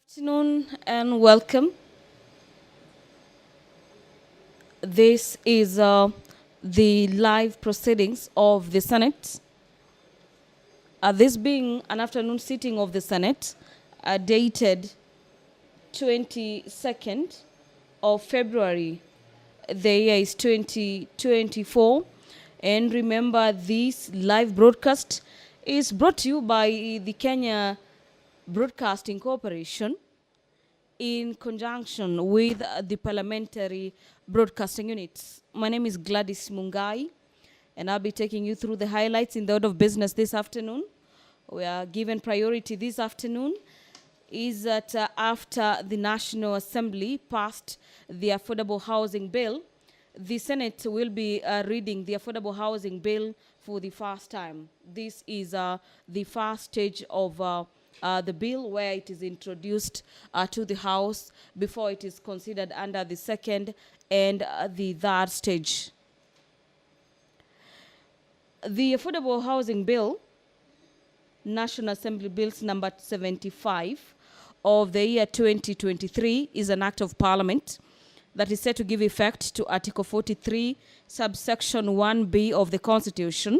Afternoon and welcome. This is the live proceedings of the Senate. This being an afternoon sitting of the Senate, dated 22nd of February. The year is 2024. And remember, this live broadcast is brought to you by the Kenya Broadcasting Corporation in conjunction with the parliamentary broadcasting units. My name is Gladys Mungai, and I'll be taking you through the highlights in the order of business this afternoon. We are given priority this afternoon is that after the National Assembly passed the Affordable Housing Bill, the Senate will be reading the Affordable Housing Bill for the first time. This is the first stage of the bill, where it is introduced to the House before it is considered under the second and the third stage. The Affordable Housing Bill, National Assembly Bills number 75 of the year 2023, is an act of Parliament that is set to give effect to Article 43, subsection 1B of the Constitution,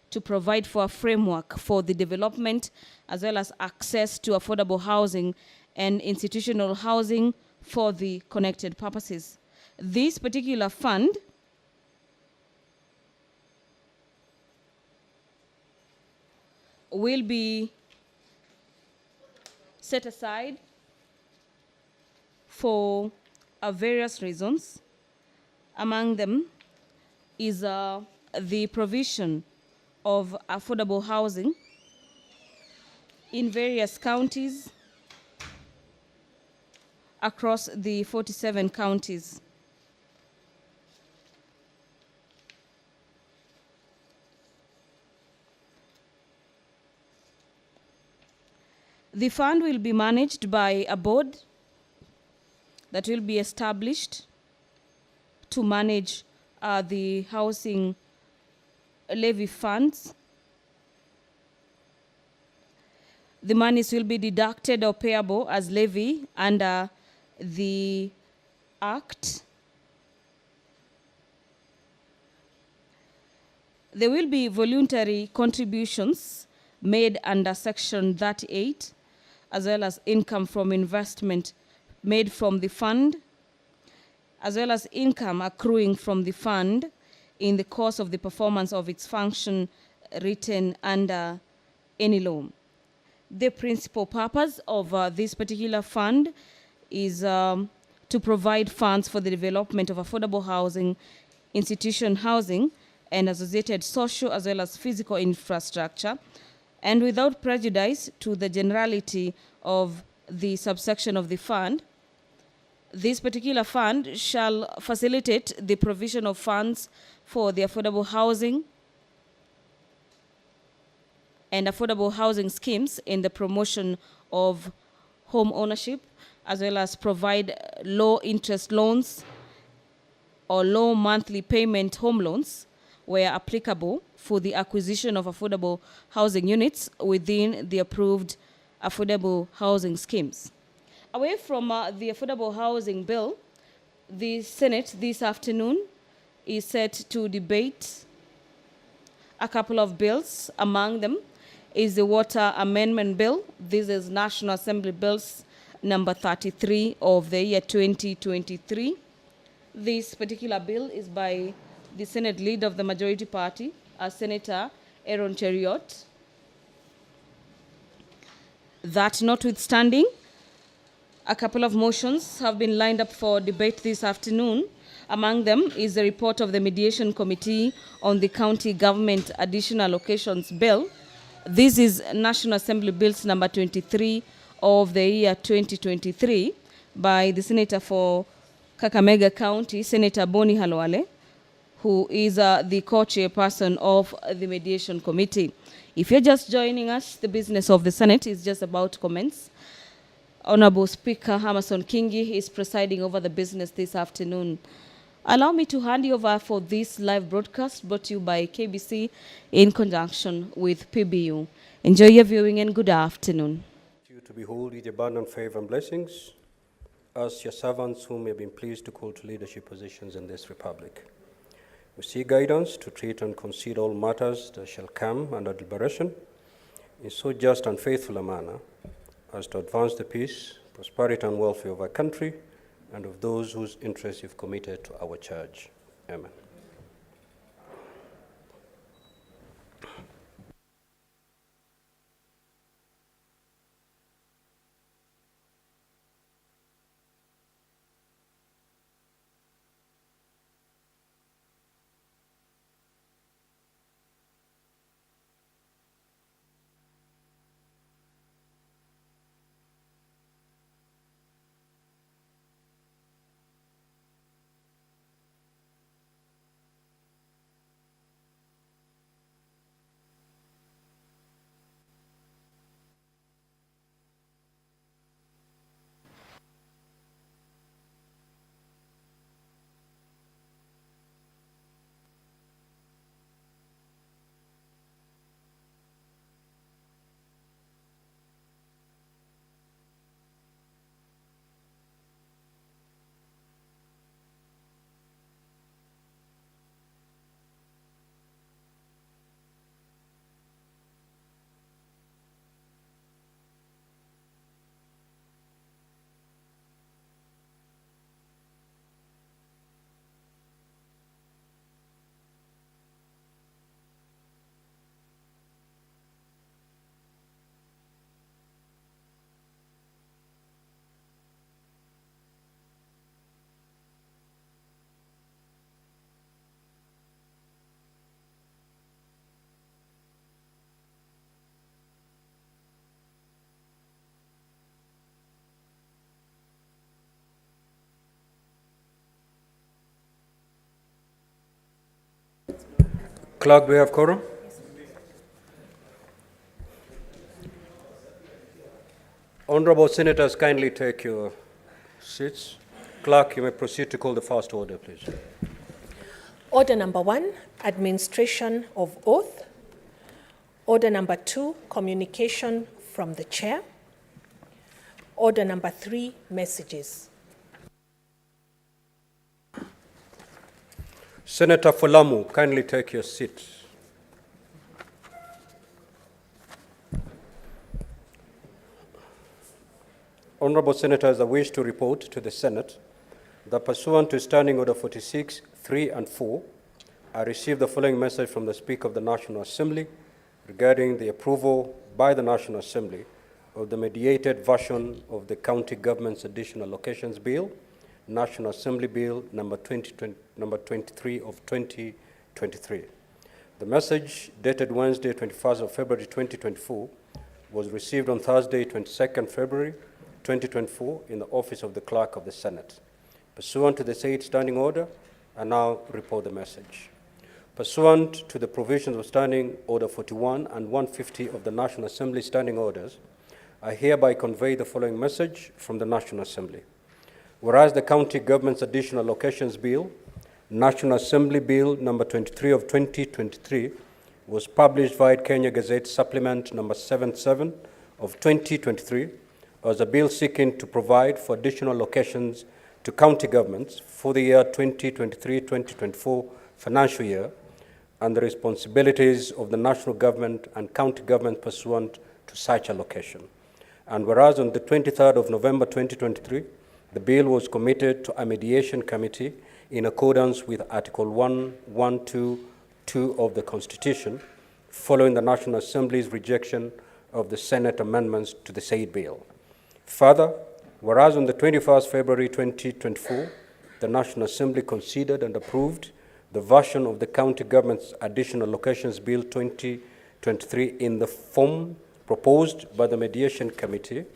to provide for a framework for the development as well as access to affordable housing and institutional housing for the connected purposes. This particular fund will be set aside for various reasons. Among them is the provision of affordable housing in various counties across the 47 counties. The fund will be managed by a board that will be established to manage the housing levy funds. The monies will be deducted or payable as levy under the Act. There will be voluntary contributions made under Section 38, as well as income from investment made from the fund, as well as income accruing from the fund in the course of the performance of its function written under any law. The principal purpose of this particular fund is to provide funds for the development of affordable housing, institution housing, and associated social as well as physical infrastructure, and without prejudice to the generality of the subsection of the fund. This particular fund shall facilitate the provision of funds for the affordable housing and affordable housing schemes in the promotion of home ownership, as well as provide low interest loans or low monthly payment home loans where applicable for the acquisition of affordable housing units within the approved affordable housing schemes. Away from the Affordable Housing Bill, the Senate this afternoon is set to debate a couple of bills. Among them is the Water Amendment Bill. This is National Assembly Bills number 33 of the year 2023. This particular bill is by the Senate leader of the majority party, Senator Aaron Cheriot. That notwithstanding, a couple of motions have been lined up for debate this afternoon. Among them is the report of the Mediation Committee on the County Government Additional Allocations Bill. This is National Assembly Bills number 23 of the year 2023 by the Senator for Kakamega County, Senator Boni Halwale, who is the co-chairperson of the Mediation Committee. If you're just joining us, the business of the Senate is just about to commence. Honorable Speaker Amason Kingi is presiding over the business this afternoon. Allow me to hand you over for this live broadcast brought to you by KBC in conjunction with PBU. Enjoy your viewing and good afternoon. To behold with abundant favor and blessings as your servants whom you have been pleased to call to leadership positions in this republic. We seek guidance to treat and consider all matters that shall come under deliberation in so just and faithful a manner as to advance the peace, prosperity, and welfare of our country and of those whose interests you've committed to our church. Amen. Clerk, do we have quorum? Honorable Senators, kindly take your seats. Clerk, you may proceed to call the first order, please. Order number 1, administration of oath. Order number 2, communication from the chair. Order number 3, messages. Senator Fulamu, kindly take your seat. Honorable Senators, I wish to report to the Senate that pursuant to Standing Order 46, 3 and 4, I received the following message from the Speaker of the National Assembly regarding the approval by the National Assembly of the mediated version of the County Government's Additional Locations Bill, National Assembly Bill number 23 of 2023. The message, dated Wednesday, 21st of February 2024, was received on Thursday, 22nd February 2024, in the office of the Clerk of the Senate. Pursuant to the said standing order, I now report the message. Pursuant to the provisions of Standing Order 41 and 150 of the National Assembly Standing Orders, I hereby convey the following message from the National Assembly. Whereas the County Government's Additional Locations Bill, National Assembly Bill number 23 of 2023, was published via Kenya Gazette Supplement number 77 of 2023 as a bill seeking to provide for additional locations to county governments for the year 2023-2024 financial year and the responsibilities of the national government and county government pursuant to such allocation. And whereas on the 23rd of November 2023, the bill was committed to a mediation committee in accordance with Article 1122 of the Constitution, following the National Assembly's rejection of the Senate amendments to the said bill. Further, whereas on the 21st February 2024, the National Assembly considered and approved the version of the County Government's Additional Locations Bill 2023 in the form proposed by the Mediation Committee,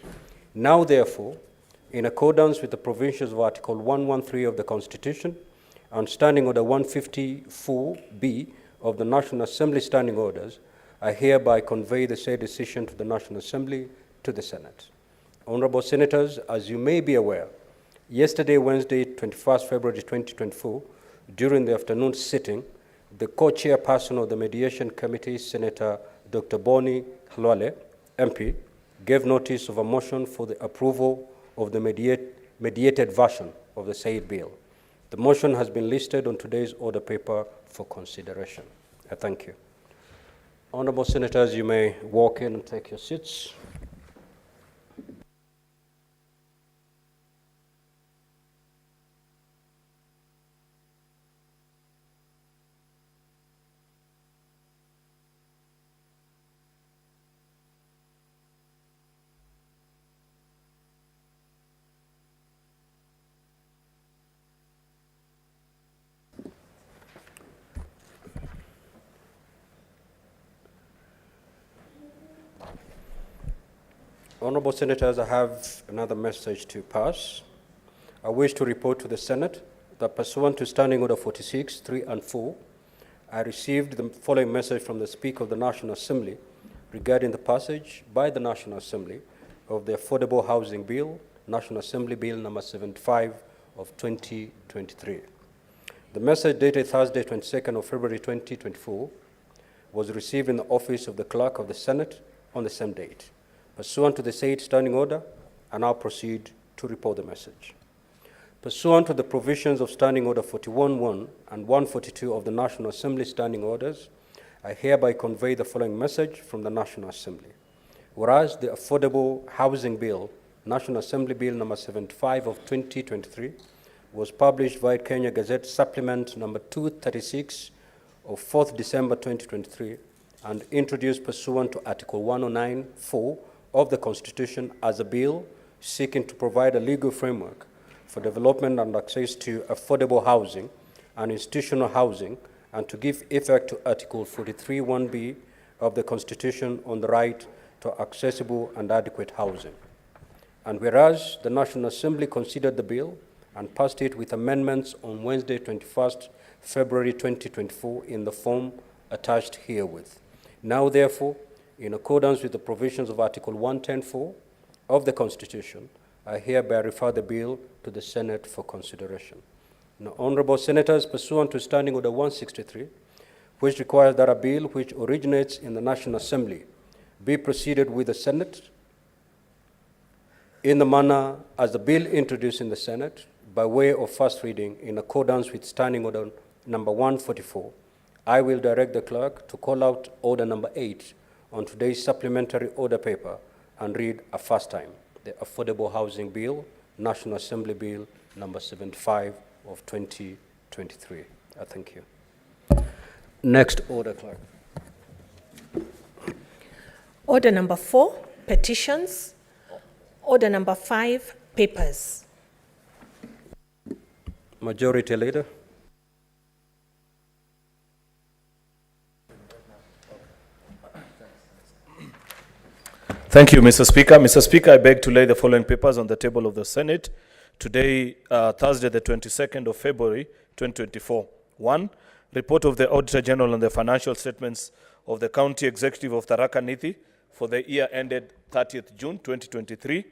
now therefore, in accordance with the provisions of Article 113 of the Constitution and Standing Order 154B of the National Assembly Standing Orders, I hereby convey the said decision to the National Assembly to the Senate. Honorable Senators, as you may be aware, yesterday, Wednesday, 21st February 2024, during the afternoon sitting, the co-chairperson of the Mediation Committee, Senator Dr. Boni Halwale, MP, gave notice of a motion for the approval of the mediated version of the said bill. The motion has been listed on today's order paper for consideration. I thank you. Honorable Senators, you may walk in and take your seats. Honorable Senators, I have another message to pass. I wish to report to the Senate that pursuant to Standing Order 46, 3 and 4, I received the following message from the Speaker of the National Assembly regarding the passage by the National Assembly of the Affordable Housing Bill, National Assembly Bill number 75 of 2023. The message dated Thursday, 22nd of February 2024 was received in the office of the Clerk of the Senate on the same date. Pursuant to the said standing order, I now proceed to report the message. Pursuant to the provisions of Standing Order 41.1 and 142 of the National Assembly Standing Orders, I hereby convey the following message from the National Assembly. Whereas the Affordable Housing Bill, National Assembly Bill number 75 of 2023, was published via Kenya Gazette Supplement number 236 of 4th December 2023 and introduced pursuant to Article 109(4) of the Constitution as a bill seeking to provide a legal framework for development and access to affordable housing and institutional housing, and to give effect to Article 43(1)(b) of the Constitution on the right to accessible and adequate housing. And whereas the National Assembly considered the bill and passed it with amendments on Wednesday, 21st February 2024 in the form attached herewith. Now, therefore, in accordance with the provisions of Article 110(4) of the Constitution, I hereby refer the bill to the Senate for consideration. Now, Honorable Senators, pursuant to Standing Order 163, which requires that a bill which originates in the National Assembly be proceeded with the Senate in the manner as the bill introduced in the Senate by way of first reading in accordance with Standing Order number 144, I will direct the clerk to call out Order number 8 on today's supplementary order paper and read a first time the Affordable Housing Bill, National Assembly Bill number 75 of 2023. I thank you. Next order, clerk. Order number 4, petitions. Order number 5, papers. Majority Leader. Thank you, Mr. Speaker. Mr. Speaker, I beg to lay the following papers on the table of the Senate today, Thursday, the 22nd of February, 2024. 1. Report of the Auditor General on the financial statements of the County Executive of Tharaka Nithi for the year ended 30th June, 2023.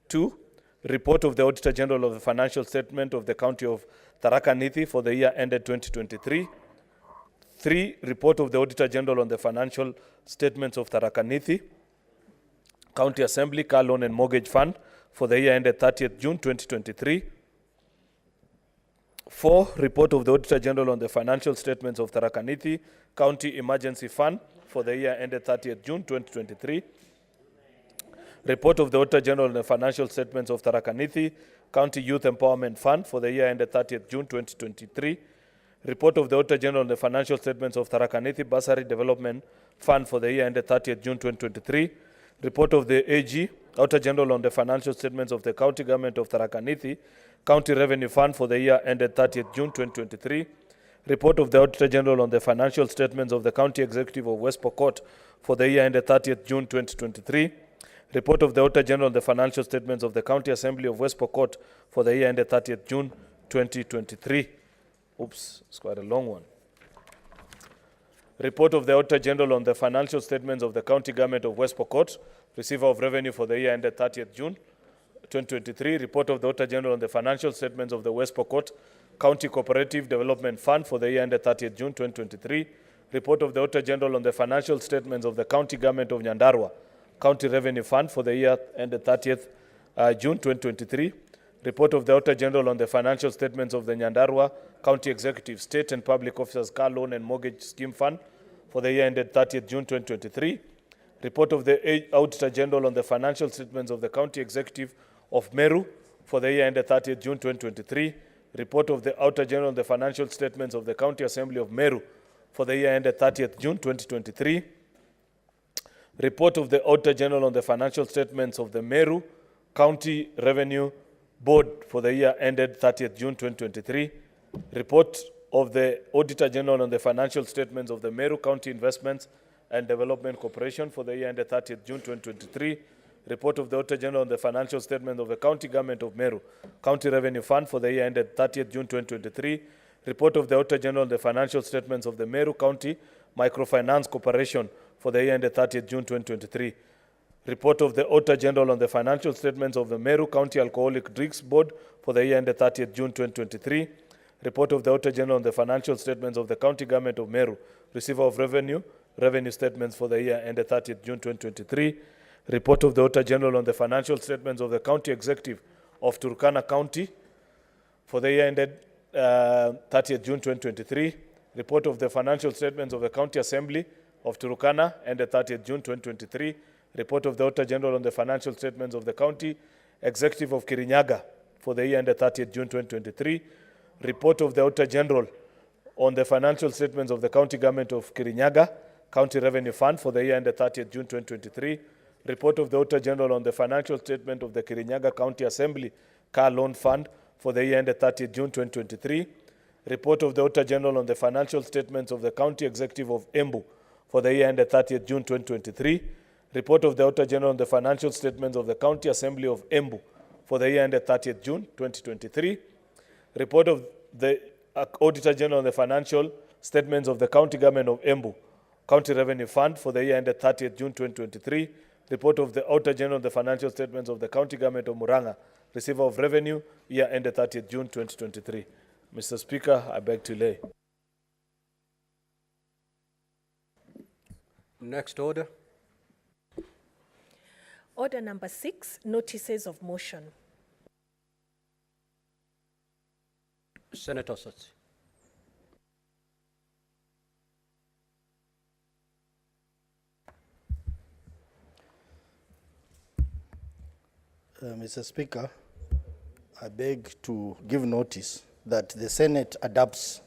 2. Report of the Auditor General of the financial statement of the County of Tharaka Nithi for the year ended 2023. 3. Report of the Auditor General on the financial statements of Tharaka Nithi County Assembly Car Loan and Mortgage Fund for the year ended 30th June 2023. 4. Report of the Auditor General on the financial statements of Tharaka Nithi County Emergency Fund for the year ended 30th June 2023. Report of the Auditor General on the financial statements of Tharaka Nithi County Youth Empowerment Fund for the year ended 30th June 2023. Report of the Auditor General on the financial statements of Tharaka Nithi Bursary Development Fund for the year ended 30th June 2023. Report of the AG, Auditor General on the financial statements of the County Government of Tharaka Nithi County Revenue Fund for the year ended 30th June 2023. Report of the Auditor General on the financial statements of the County Executive of West Pokot for the year ended 30th June 2023. Report of the Auditor General on the financial statements of the County Assembly of West Pokot for the year ended 30th June 2023. Oops, it's quite a long one. Report of the Auditor General on the financial statements of the County Government of West Pokot, Receiver of Revenue for the year ended 30th June 2023. Report of the Auditor General on the financial statements of the West Pokot County Cooperative Development Fund for the year ended 30th June 2023. Report of the Auditor General on the financial statements of the County Government of Nyandarua County Revenue Fund for the year ended 30th June 2023. Report of the Auditor General on the financial statements of the Nyandarua County Executive State and Public Officers Car Loan and Mortgage Scheme Fund for the year ended 30th June 2023. Report of the Auditor General on the financial statements of the County Executive of Meru for the year ended 30th June 2023. Report of the Auditor General on the financial statements of the County Assembly of Meru for the year ended 30th June 2023. Report of the Auditor General on the financial statements of the Meru County Revenue Board for the year ended 30th June 2023. Report of the Auditor General on the financial statements of the Meru County Investments and Development Corporation for the year ended 30th June 2023. Report of the Auditor General on the financial statement of the County Government of Meru County Revenue Fund for the year ended 30th June 2023. Report of the Auditor General on the financial statements of the Meru County Microfinance Corporation for the year ended 30th June 2023. Report of the Auditor General on the financial statements of the Meru County Alcoholic Drinks Board for the year ended 30th June 2023. Report of the Auditor General on the financial statements of the County Government of Meru, Receiver of Revenue, Revenue Statements for the year ended 30th June 2023. Report of the Auditor General on the financial statements of the County Executive of Turkana County for the year ended 30th June 2023. Report of the financial statements of the County Assembly of Turkana ended 30th June 2023. Report of the Auditor General on the financial statements of the County Executive of Kirinyaga for the year ended 30th June 2023. Report of the Auditor General on the financial statements of the County Government of Kirinyaga County Revenue Fund for the year ended 30th June 2023. Report of the Auditor General on the financial statement of the Kirinyaga County Assembly Car Loan Fund for the year ended 30th June 2023. Report of the Auditor General on the financial statements of the County Executive of Embu for the year ended 30th June 2023. Report of the Auditor General on the financial statements of the County Assembly of Embu for the year ended 30th June 2023. Report of the Auditor General on the financial statements of the County Government of Embu County Revenue Fund for the year ended 30th June 2023. Report of the Auditor General on the financial statements of the County Government of Muranga, Receiver of Revenue, year ended 30th June 2023. Mr. Speaker, I beg to lay. Next order. Order number 6, notices of motion. Senator Sotsi. Mr. Speaker, I beg to give notice that the Senate adopts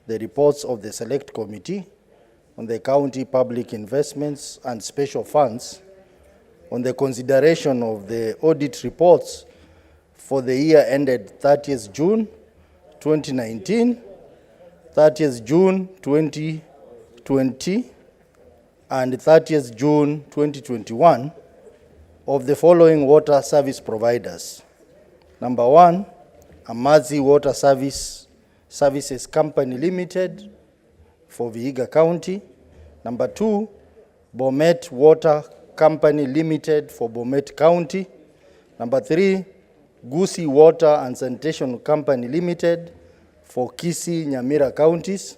the reports of the Select Committee on the County Public Investments and Special Funds on the consideration of the audit reports for the year ended 30th June 2019, 30th June 2020, and 30th June 2021 of the following water service providers. Number 1, Amazi Water Services Company Limited for Vihiga County. Number 2, Bomet Water Company Limited for Bomet County. Number 3, Gusi Water and Sanitation Company Limited for Kisii, Nyamira counties.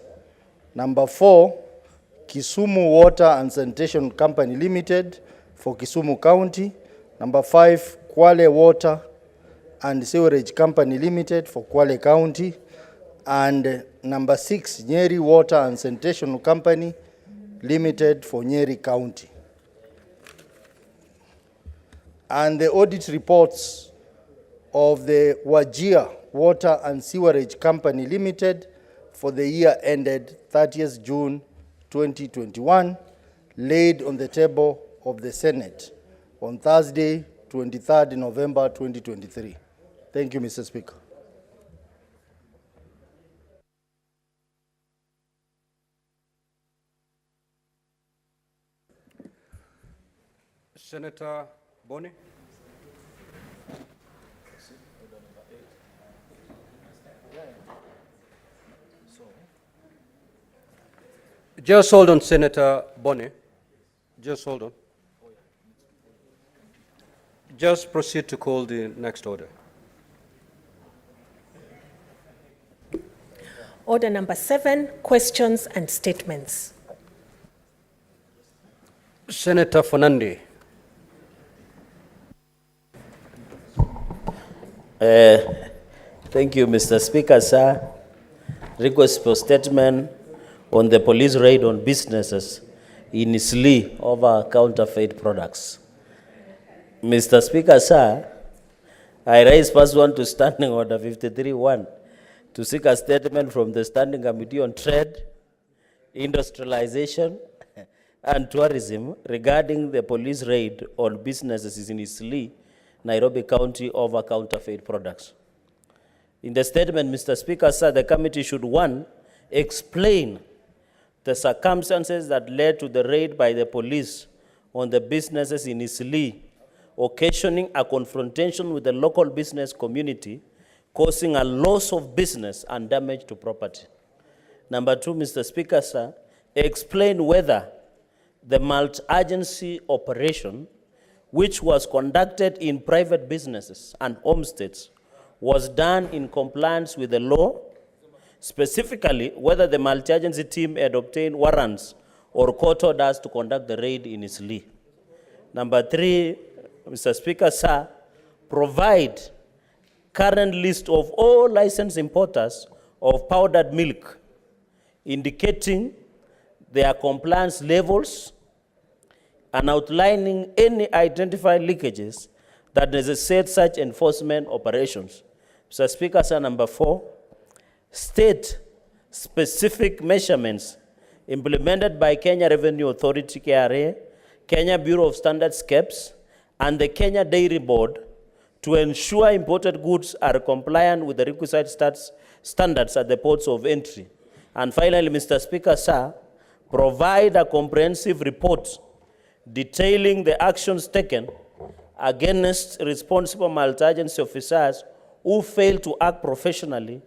Number 4, Kisumu Water and Sanitation Company Limited for Kisumu County. Number 5, Kwale Water and Sewerage Company Limited for Kwale County. And number 6, Nyeri Water and Sanitation Company Limited for Nyeri County. And the audit reports of the Wajir Water and Sewerage Company Limited for the year ended 30th June 2021, laid on the table of the Senate on Thursday, 23rd November 2023. Thank you, Mr. Speaker. Senator Boni. Just hold on, Senator Boni. Just hold on. Just proceed to call the next order. Order number 7, questions and statements. Senator Fernande. Thank you, Mr. Speaker, sir. Request for statement on the police raid on businesses in Isli over counterfeit products. Mr. Speaker, sir, I raise pursuant to Standing Order 53-1 to seek a statement from the Standing Committee on Trade, Industrialization, and Tourism regarding the police raid on businesses in Isli, Nairobi County over counterfeit products. In the statement, Mr. Speaker, sir, the committee should, one, explain the circumstances that led to the raid by the police on the businesses in Isli, occasioning a confrontation with the local business community, causing a loss of business and damage to property. Number two, Mr. Speaker, sir, explain whether the multi-agency operation, which was conducted in private businesses and homesteads, was done in compliance with the law, specifically whether the multi-agency team had obtained warrants or court orders to conduct the raid in Isli. Number three, Mr. Speaker, sir, provide current list of all licensed importers of powdered milk, indicating their compliance levels and outlining any identified leakages that necessitate such enforcement operations. Mr. Speaker, sir, number four, state specific measurements implemented by Kenya Revenue Authority, KRA, Kenya Bureau of Standards, KEBS, and the Kenya Dairy Board to ensure imported goods are compliant with the requisite standards at the ports of entry. And finally, Mr. Speaker, sir, provide a comprehensive report detailing the actions taken against responsible multi-agency officers who failed to act professionally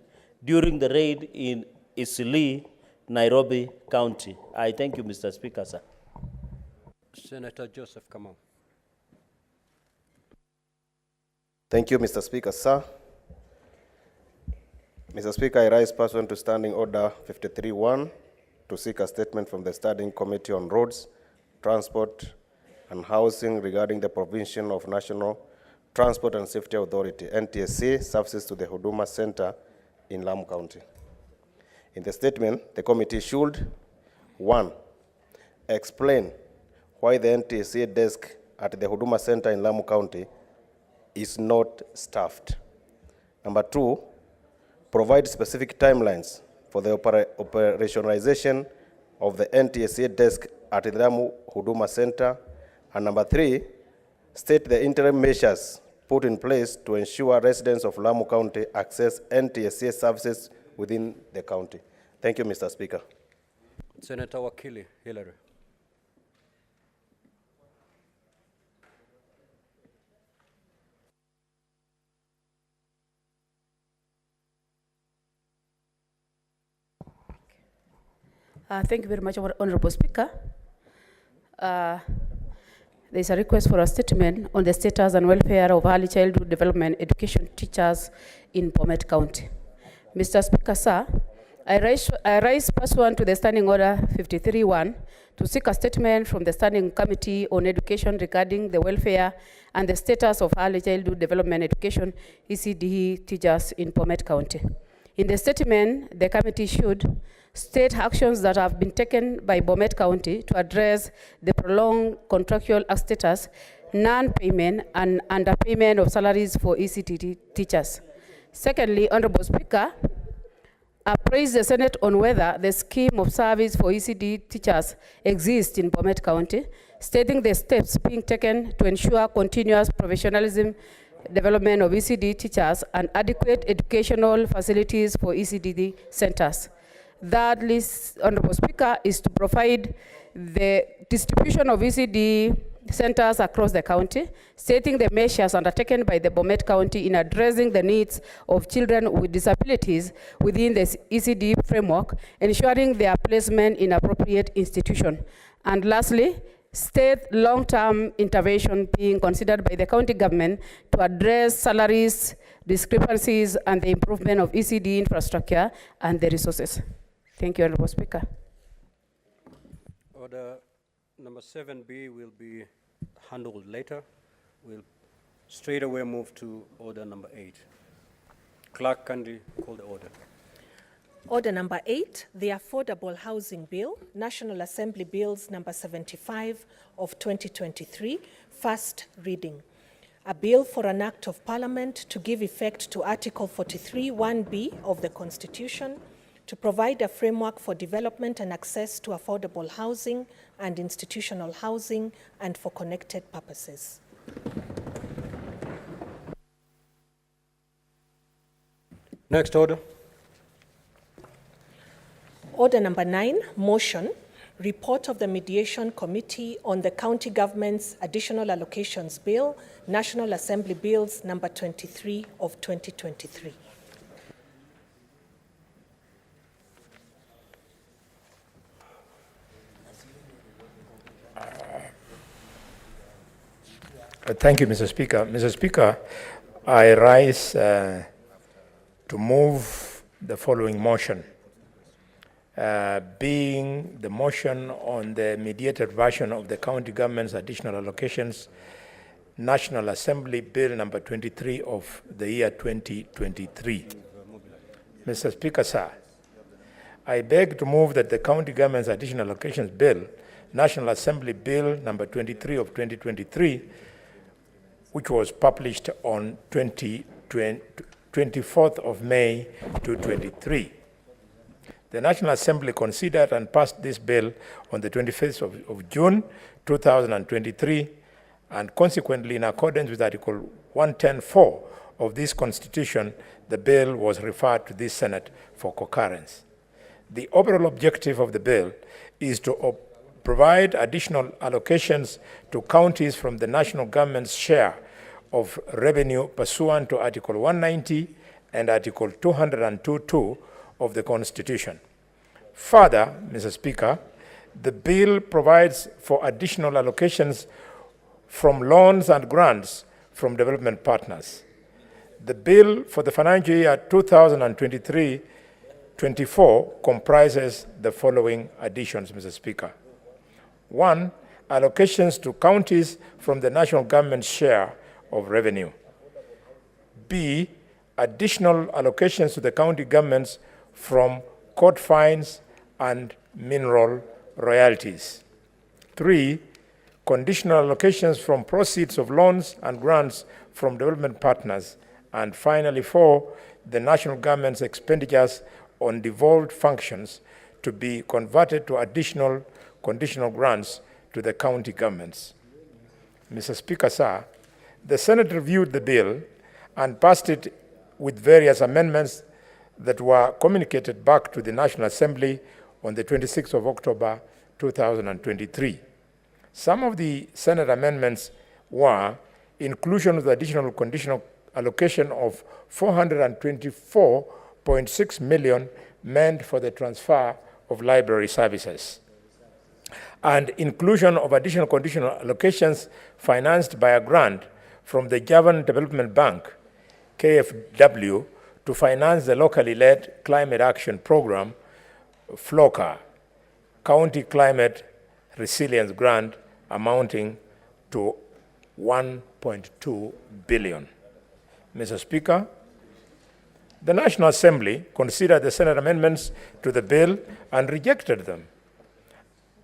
during the raid in Isli, Nairobi County. I thank you, Mr. Speaker, sir. Senator Joseph Kamau. Thank you, Mr. Speaker, sir. Mr. Speaker, I rise pursuant to Standing Order 53-1 to seek a statement from the Standing Committee on Roads, Transport, and Housing regarding the provision of National Transport and Safety Authority, NTSA, services to the Huduma Center in Lamu County. In the statement, the committee should, one, explain why the NTSA desk at the Huduma Center in Lamu County is not staffed. Number two, provide specific timelines for the operationalization of the NTSA desk at the Lamu Huduma Center. And number three, state the interim measures put in place to ensure residents of Lamu County access NTSA services within the county. Thank you, Mr. Speaker. Senator Wakili Hillary. Thank you very much, Honorable Speaker. There is a request for a statement on the status and welfare of early childhood development education teachers in Bomet County. Mr. Speaker, sir, I rise pursuant to the Standing Order 53-1 to seek a statement from the Standing Committee on Education regarding the welfare and the status of early childhood development education ECDE teachers in Bomet County. In the statement, the committee should state actions that have been taken by Bomet County to address the prolonged contractual status, non-payment, and underpayment of salaries for ECT teachers. Secondly, Honorable Speaker, appraise the Senate on whether the scheme of service for ECD teachers exists in Bomet County, stating the steps being taken to ensure continuous professionalism development of ECD teachers and adequate educational facilities for ECD centers. Thirdly, Honorable Speaker, is to provide the distribution of ECD centers across the county, stating the measures undertaken by the Bomet County in addressing the needs of children with disabilities within the ECD framework, ensuring their placement in appropriate institution. And lastly, state long-term intervention being considered by the county government to address salaries, discrepancies, and the improvement of ECD infrastructure and the resources. Thank you, Honorable Speaker. Order number 7B will be handled later. We'll Straight away move to order number 8. Clerk, kindly call the order. Order number 8, the Affordable Housing Bill, National Assembly Bills number 75 of 2023, first reading. A bill for an act of parliament to give effect to Article 43 1B of the Constitution, to provide a framework for development and access to affordable housing and institutional housing and for connected purposes. Next order. Order number 9, motion, report of the Mediation Committee on the County Government's Additional Allocations Bill, National Assembly Bills number 23 of 2023. Thank you, Mr. Speaker. Mr. Speaker, I rise to move the following motion, being the motion on the mediated version of the County Government's Additional Allocations National Assembly Bill number 23 of the year 2023. Mr. Speaker, sir, I beg to move that the County Government's Additional Allocations Bill, National Assembly Bill number 23 of 2023, which was published on 24th of May 2023. The National Assembly considered and passed this bill on the 25th of June 2023, and consequently, in accordance with Article 110(4) of this Constitution, the bill was referred to this Senate for concurrence. The overall objective of the bill is to provide additional allocations to counties from the national government's share of revenue pursuant to Article 190 and Article 202(2) of the Constitution. Further, Mr. Speaker, the bill provides for additional allocations from loans and grants from development partners. The bill for the financial year 2023-24 comprises the following additions, Mr. Speaker. 1, allocations to counties from the national government's share of revenue. B, additional allocations to the county governments from court fines and mineral royalties. 3, conditional allocations from proceeds of loans and grants from development partners. And finally, 4, the national government's expenditures on devolved functions to be converted to additional conditional grants to the county governments. Mr. Speaker, sir, the Senate reviewed the bill and passed it with various amendments that were communicated back to the National Assembly on the 26th of October 2023. Some of the Senate amendments were inclusion of the additional conditional allocation of 424.6 million meant for the transfer of library services, and inclusion of additional conditional allocations financed by a grant from the Javan Development Bank, KFW, to finance the locally led Climate Action Program, FLOCA, County Climate Resilience Grant amounting to 1.2 billion. Mr. Speaker, the National Assembly considered the Senate amendments to the bill and rejected them.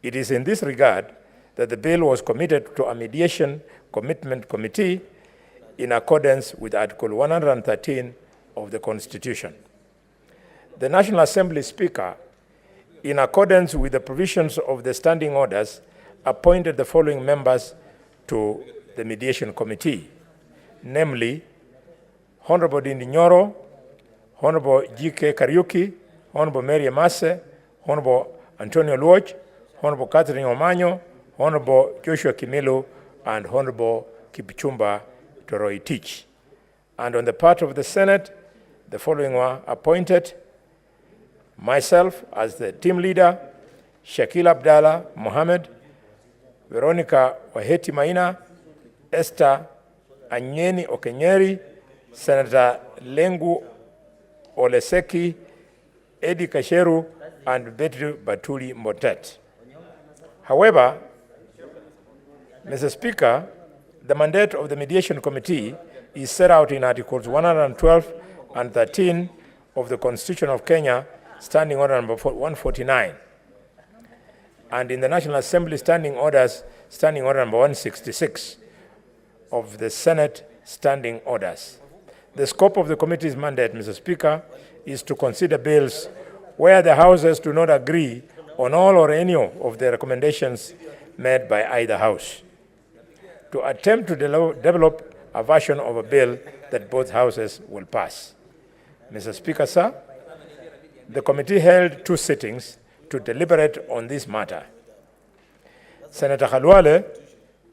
It is in this regard that the bill was committed to a mediation commitment committee in accordance with Article 113 of the Constitution. The National Assembly Speaker, in accordance with the provisions of the standing orders, appointed the following members to the mediation committee, namely Honorable Dindi Nyoro, Honorable G.K. Kariuki, Honorable Mary Emase, Honorable Antonio Luoch, Honorable Catherine Omanyo, Honorable Joshua Kimilu, and Honorable Kipchumba Toroitich. And on the part of the Senate, the following were appointed: myself as the team leader, Shakil Abdallah Mohammed, Veronica Waheti Maina, Esther Anyeni Okenyeri, Senator Lengu Oleseki, Eddie Kasheru, and Betty Batuli Motet. However, Mr. Speaker, The mandate of the Mediation Committee is set out in Articles 112 and 13 of the Constitution of Kenya, Standing Order number 149, and in the National Assembly Standing Orders, Standing Order number 166 of the Senate Standing Orders. The scope of the committee's mandate, Mr. Speaker, is to consider bills where the houses do not agree on all or any of the recommendations made by either house, to attempt to develop a version of a bill that both houses will pass. Mr. Speaker, sir, the committee held 2 sittings to deliberate on this matter. Senator Khalwale,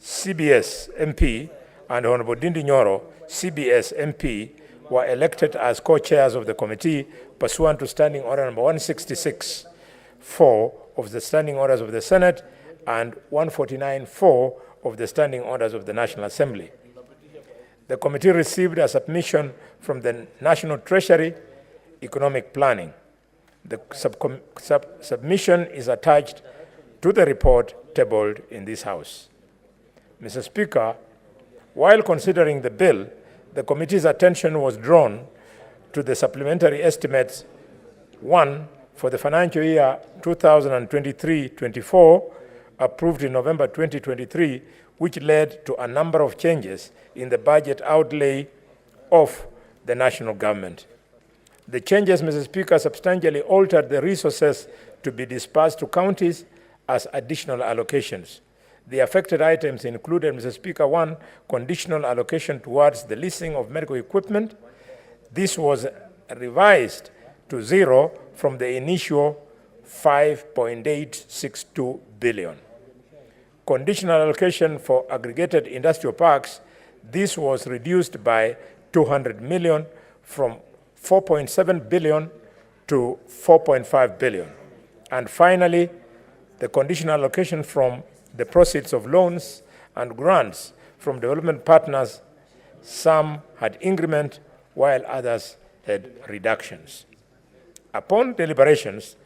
CBS MP, and Honorable Dindi Nyoro, CBS MP, were elected as co-chairs of the committee pursuant to Standing Order number 166(4) of the Standing Orders of the Senate and 149(4) of the Standing Orders of the National Assembly. The committee received a submission from the National Treasury Economic Planning. The submission is attached to the report tabled in this House. Mr. Speaker, while considering the bill, the committee's attention was drawn to the supplementary estimates 1 for the financial year 2023-24, approved in November 2023, which led to a number of changes in the budget outlay of the national government. The changes, Mr. Speaker, substantially altered the resources to be dispersed to counties as additional allocations. The affected items included, Mr. Speaker, 1, conditional allocation towards the leasing of medical equipment. This was revised to 0 from the initial 5.862 billion. Conditional allocation for aggregated industrial parks, this was reduced by 200 million from 4.7 billion to 4.5 billion. And finally, the conditional allocation from the proceeds of loans and grants from development partners, some had increment while others had reductions. Upon deliberations,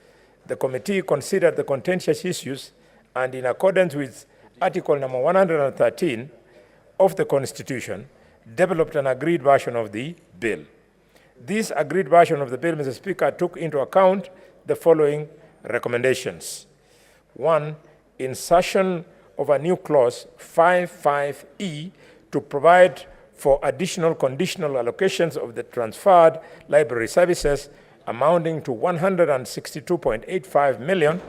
the committee considered the contentious issues and, in accordance with Article number 113 of the Constitution, developed an agreed version of the bill. This agreed version of the bill, Mr. Speaker, took into account the following recommendations. 1, insertion of a new clause 55E to provide for additional conditional allocations of the transferred library services amounting to 162.85 million.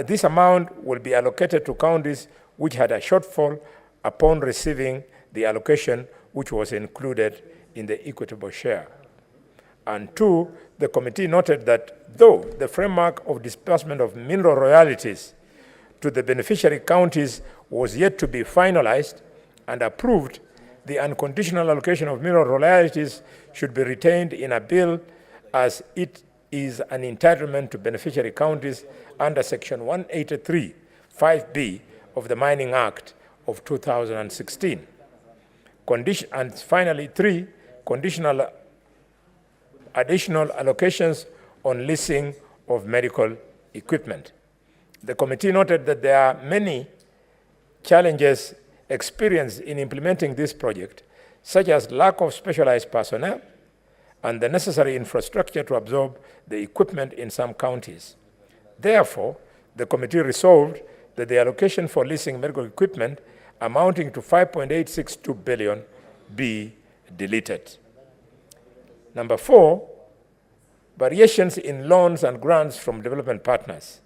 This amount will be allocated to counties which had a shortfall upon receiving the allocation which was included in the equitable share. And 2, the committee noted that though the framework of disbursement of mineral royalties to the beneficiary counties was yet to be finalized and approved, the unconditional allocation of mineral royalties should be retained in a bill as it is an entitlement to beneficiary counties under Section 183, 5B of the Mining Act of 2016. And finally, 3, additional allocations on leasing of medical equipment. The committee noted that there are many challenges experienced in implementing this project, such as lack of specialized personnel and the necessary infrastructure to absorb the equipment in some counties. Therefore, the committee resolved that the allocation for leasing medical equipment amounting to 5.862 billion be deleted. Number 4, variations in loans and grants from development partners.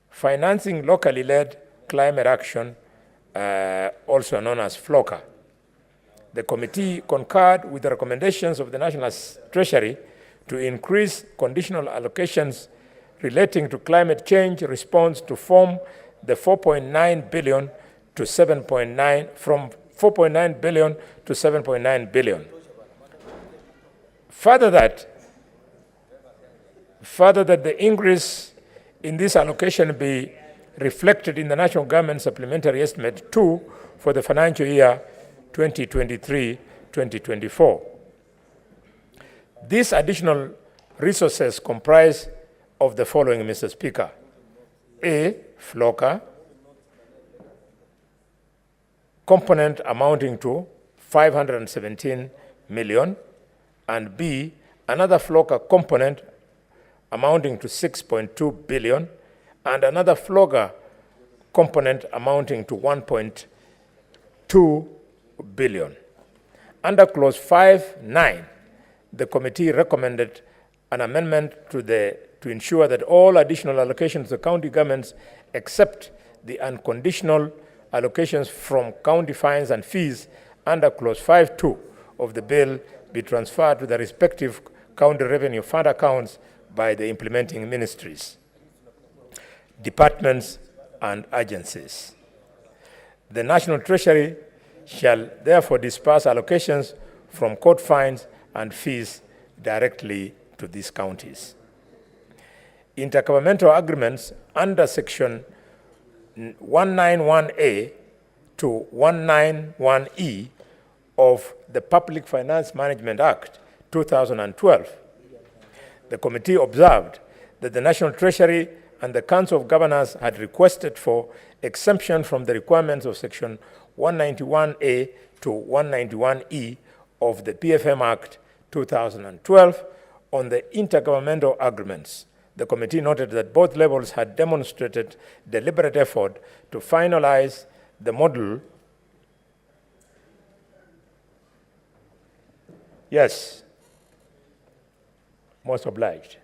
Financing locally led climate action, also known as FLOCA. The committee concurred with the recommendations of the National Treasury to increase conditional allocations relating to climate change response to form the 4.9 billion to 7.9, from 4.9 billion to 7.9 billion. Further that the increase in this allocation be reflected in the national government supplementary estimate 2 for the financial year 2023-2024. These additional resources comprise of the following, Mr. Speaker: A, FLOCA; component amounting to 517 million, and B, another FLOGA component amounting to 6.2 billion, and another FLOGA component amounting to 1.2 billion. Under clause 5.9, the committee recommended an amendment to ensure that all additional allocations to county governments, except the unconditional allocations from county fines and fees under clause 5.2 of the bill, be transferred to the respective county revenue fund accounts by the implementing ministries, departments, and agencies. The National Treasury shall therefore disperse allocations from court fines and fees directly to these counties. Intergovernmental agreements under section 191A to 191E of the Public Finance Management Act 2012. The committee observed that the National Treasury and the Council of Governors had requested for exemption from the requirements of section 191A to 191E of the PFM Act 2012 on the intergovernmental agreements. The committee noted that both levels had demonstrated deliberate effort to finalize the model. Yes, most obliged.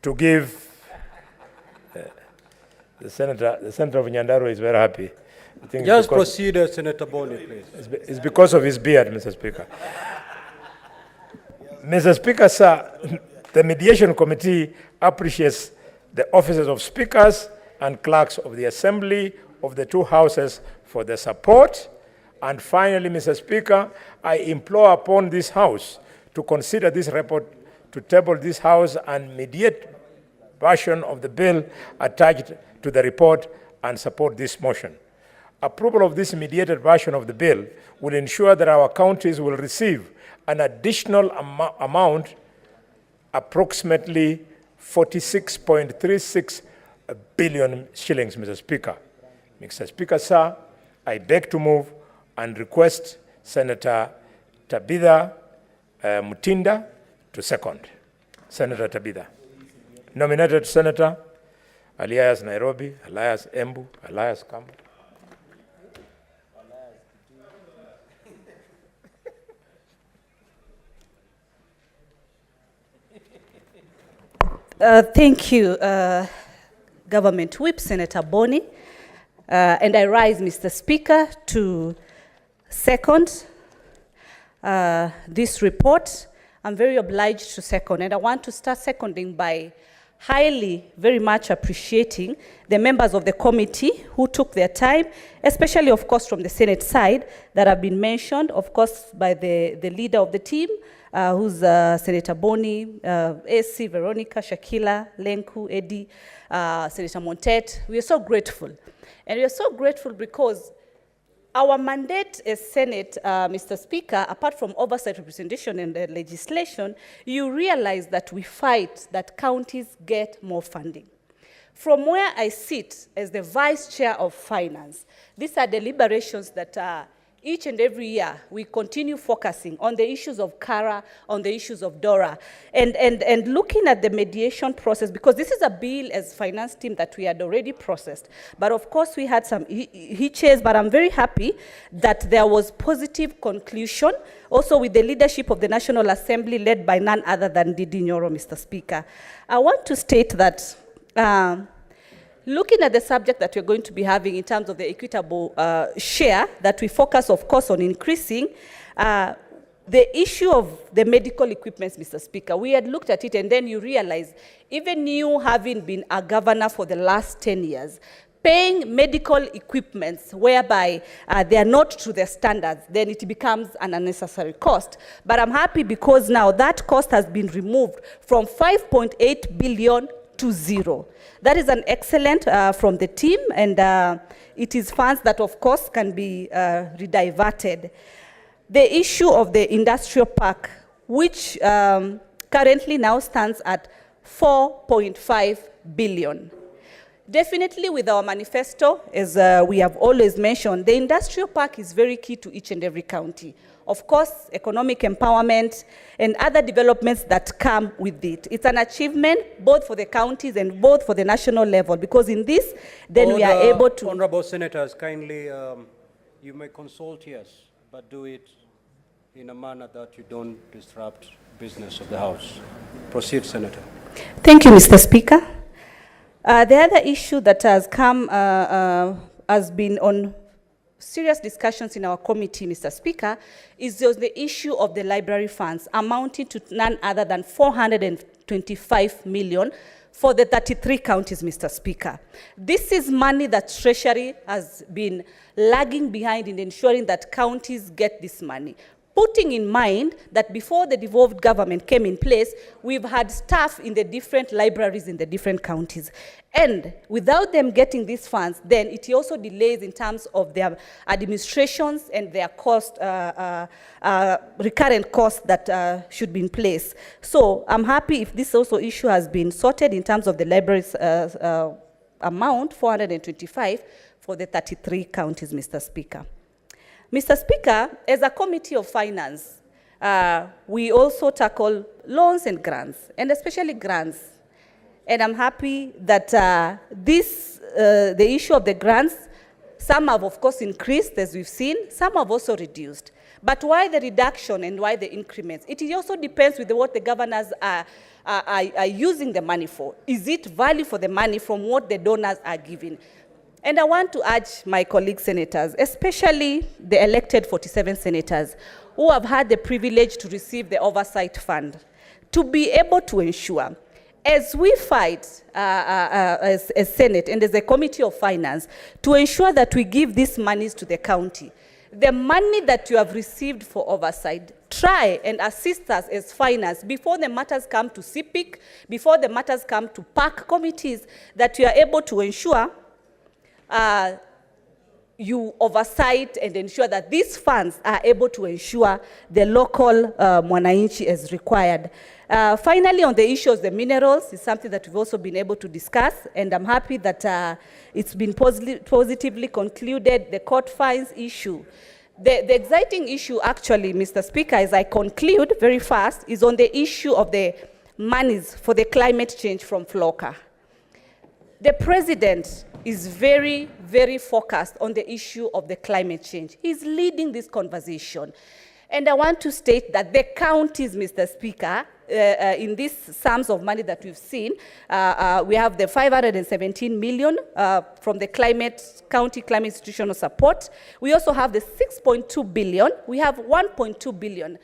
To give the senator of Nyandarua is very happy. I think Just proceed, Senator Boni, please. It's because of his beard, Mr. Speaker. Mr. Speaker, sir, the mediation committee appreciates the offices of speakers and clerks of the assembly of the two houses for the support. And finally, Mr. Speaker, I implore upon this house to consider this report, to table this house and mediate version of the bill attached to the report and support this motion. Approval of this mediated version of the bill will ensure that our counties will receive an additional amount, approximately 46.36 billion shillings, Mr. Speaker. Mr. Speaker, sir, I beg to move and request Senator Tabitha Mutinda to second. Senator Tabitha. Nominated Senator Elias Nairobi, Elias Embu, Elias Kambu. Thank you, Government Whip, Senator Boni. And I rise, Mr. Speaker, to second this report. I'm very obliged to second, and I want to start seconding by very much appreciating the members of the committee who took their time, especially, of course, from the Senate side that have been mentioned, of course, by the leader of the team, who's Senator Boni, AC, Veronica, Shakila, Lenku, Eddie, Senator Montet. We are so grateful. And we are so grateful because our mandate as Senate, Mr. Speaker, apart from oversight, representation, and legislation, you realize that we fight that counties get more funding. From where I sit as the Vice Chair of Finance, these are deliberations that each and every year we continue focusing on the issues of CARA, on the issues of DORA, and looking at the mediation process, because this is a bill as finance team that we had already processed. But of course we had some hitches, but I'm very happy that there was positive conclusion, also with the leadership of the National Assembly led by none other than Didi Nyoro, Mr. Speaker. I want to state that looking at the subject that we're going to be having in terms of the equitable share, that we focus, of course, on increasing, the issue of the medical equipments, Mr. Speaker, we had looked at it, and then you realize, even you having been a governor for the last 10 years, paying medical equipments whereby they are not to the standards, then it becomes an unnecessary cost. But I'm happy because now that cost has been removed from 5.8 billion to 0. That is an excellent from the team, and it is funds that, of course, can be rediverted. The issue of the industrial park, which currently now stands at 4.5 billion. Definitely with our manifesto, as we have always mentioned, the industrial park is very key to each and every county. Of course, economic empowerment and other developments that come with it. It's an achievement both for the counties and both for the national level, because in this, then we are able to... Honorable Senators, kindly, you may consult, yes, but do it in a manner that you don't disrupt business of the House. Proceed, Senator. Thank you, Mr. Speaker. The other issue that has come has been on serious discussions in our committee, Mr. Speaker, is the issue of the library funds amounting to none other than 425 million for the 33 counties, Mr. Speaker. This is money that Treasury has been lagging behind in ensuring that counties get this money. Putting in mind that before the devolved government came in place, we've had staff in the different libraries in the different counties. And without them getting these funds, then it also delays in terms of their administrations and their cost, recurrent costs that should be in place. So I'm happy if this also issue has been sorted in terms of the libraries amount, 425, for the 33 counties, Mr. Speaker. Mr. Speaker, as a Committee of Finance, we also tackle loans and grants, and especially grants. And I'm happy that the issue of the grants, some have, of course, increased, as we've seen. Some have also reduced. But why the reduction and why the increments? It also depends with what the governors are using the money for. Is it value for the money from what the donors are giving? And I want to urge my colleague senators, especially the elected 47 senators, who have had the privilege to receive the oversight fund, to be able to ensure, as we fight as Senate and as a Committee of Finance, to ensure that we give these monies to the county. The money that you have received for oversight, try and assist us as finance before the matters come to CPIC, before the matters come to PAC committees, that you are able to ensure you oversight and ensure that these funds are able to ensure the local mwananchi as required. Finally, on the issue of the minerals, is something that we've also been able to discuss, and I'm happy that it's been positively concluded, the court fines issue. The exciting issue, actually, Mr. Speaker, as I conclude very fast, is on the issue of the monies for the climate change from FLOCA. The President is very, very focused on the issue of the climate change. He's leading this conversation. And I want to state that the counties, Mr. Speaker, in these sums of money that we've seen, we have the 517 million from the county climate institutional support. We also have the 6.2 billion. We have 1.2 billion.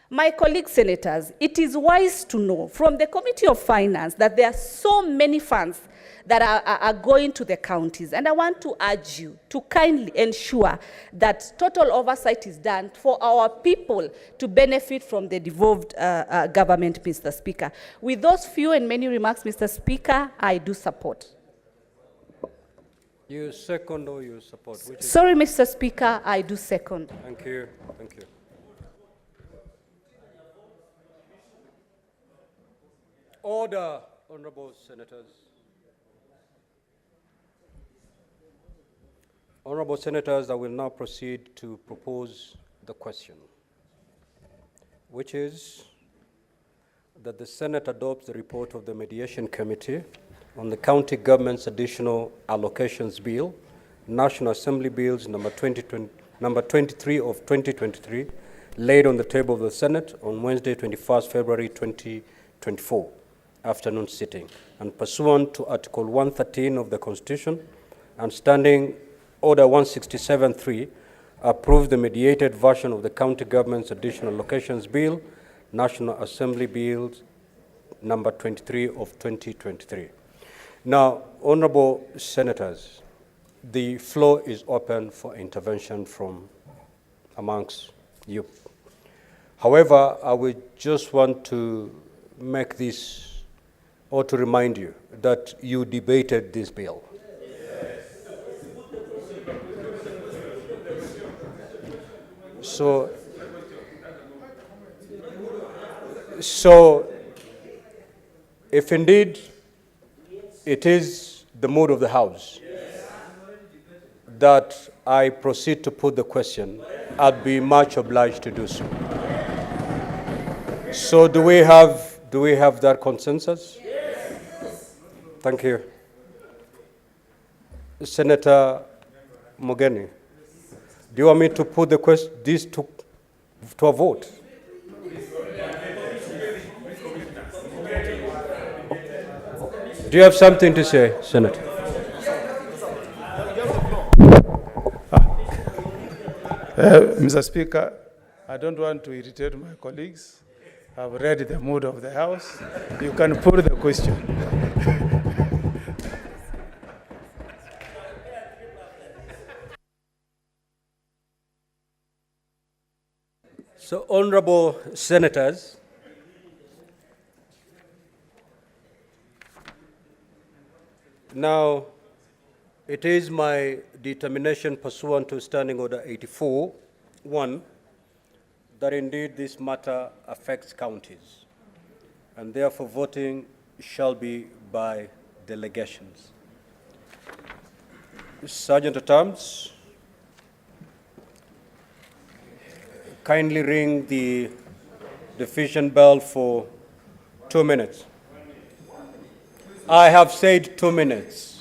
My colleague senators, it is wise to know from the Committee of Finance that there are so many funds that are going to the counties. And I want to urge you to kindly ensure that total oversight is done for our people to benefit from the devolved government, Mr. Speaker. With those few and many remarks, Mr. Speaker, I do support. You second or you support? Sorry, Mr. Speaker, I do second. Thank you. Thank you. Order, honorable senators. Honorable senators, I will now proceed to propose the question, which is that the Senate adopts the report of the Mediation Committee on the County Government's Additional Allocations Bill, National Assembly Bills number 23 of 2023, laid on the table of the Senate on Wednesday, 21st February 2024, afternoon sitting, and pursuant to Article 113 of the Constitution and Standing Order 167.3, approves the mediated version of the County Government's Additional Allocations Bill, National Assembly Bills number 23 of 2023. Now, honorable senators, the floor is open for intervention from amongst you. However, I would just want to make this, or to remind you that you debated this bill. So if indeed it is the mood of the House that I proceed to put the question, I'd be much obliged to do so. So do we have that consensus? Thank you. Senator Mogeni, do you want me to put the question, this to a vote? Do you have something to say, Senator? Mr. Speaker, I don't want to irritate my colleagues. I've read the mood of the House. You can put the question. So, honorable senators, now it is my determination pursuant to Standing Order 84-1 that indeed this matter affects counties, and therefore voting shall be by delegations. Sergeant at Arms, kindly ring the division bell for 2 minutes. I have said 2 minutes.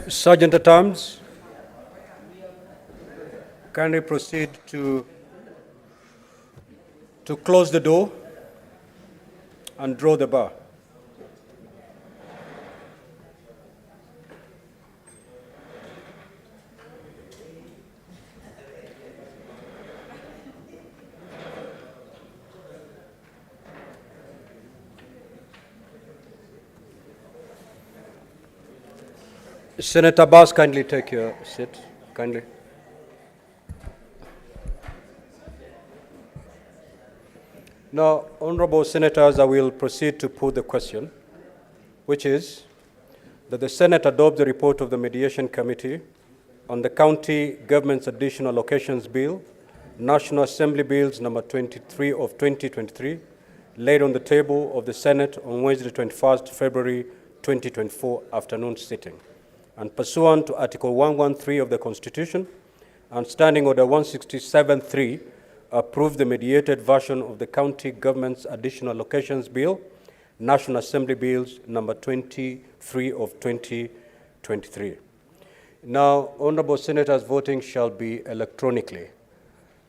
Sergeant at Arms, kindly proceed to close the door and draw the bar. Senator Bass, kindly take your seat, kindly. Now, honorable senators, I will proceed to put the question, which is that the Senate adopt the report of the Mediation Committee on the County Government's Additional Allocations Bill National Assembly Bills number 23 of 2023, laid on the table of the Senate on Wednesday, 21st February 2024 afternoon sitting. And pursuant to Article 113 of the Constitution and Standing Order 167.3, approve the mediated version of the County Government's Additional Locations Bill, National Assembly Bills number 23 of 2023. Now, honorable senators, voting shall be electronically,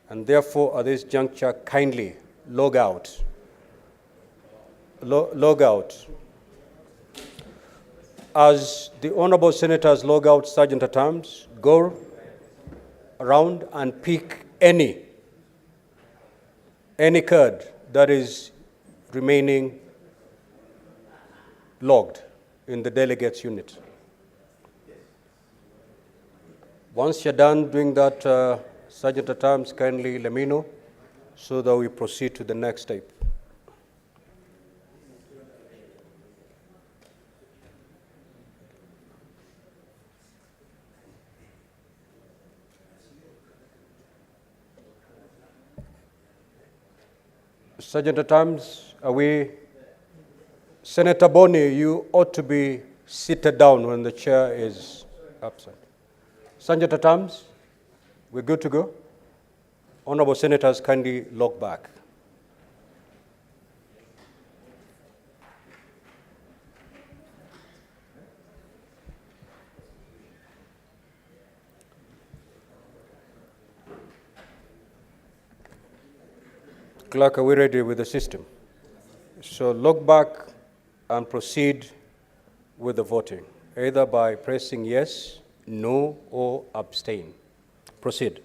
and therefore at this juncture kindly log out. Log out. As the honorable senators log out, Sergeant at Arms, go around and pick any card that is remaining logged in the delegates unit. Once you're done doing that, Sergeant at Arms, kindly let me know so that we proceed to the next step. Sergeant at Arms, are we? Senator Boni, you ought to be seated down when the chair is absent. Sergeant at Arms, we're good to go? Honorable senators, kindly log back. Clerk, are we ready with the system? So log back and proceed with the voting, either by pressing yes, no, or abstain. Proceed.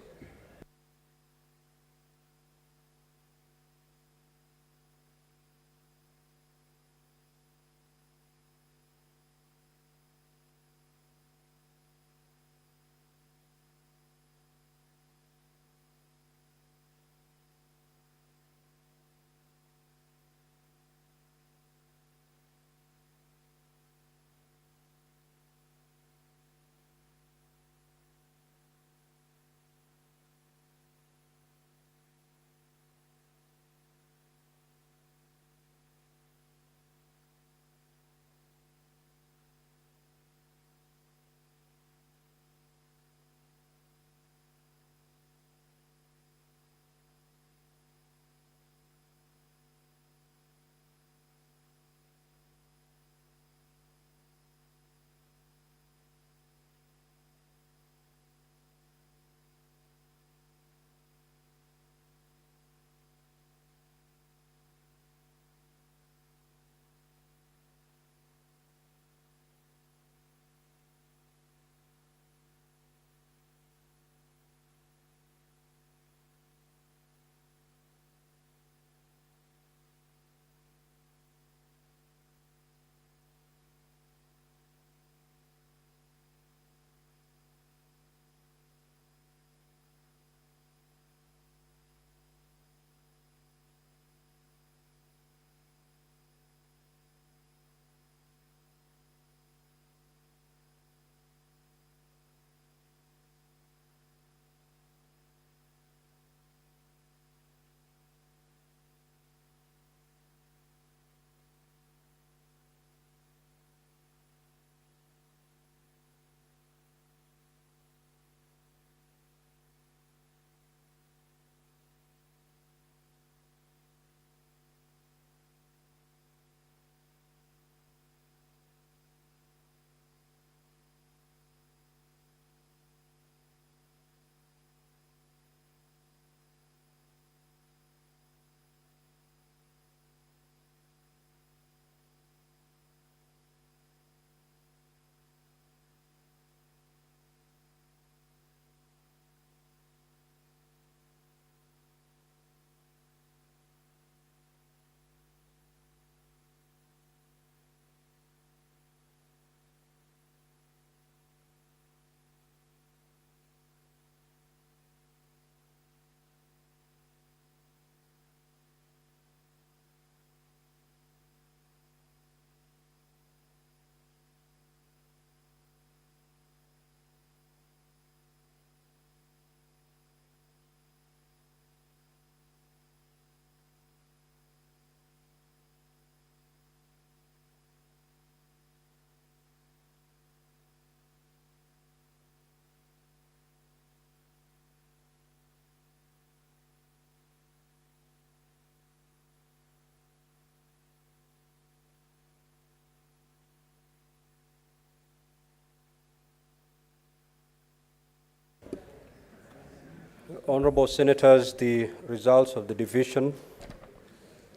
Honorable Senators, the results of the division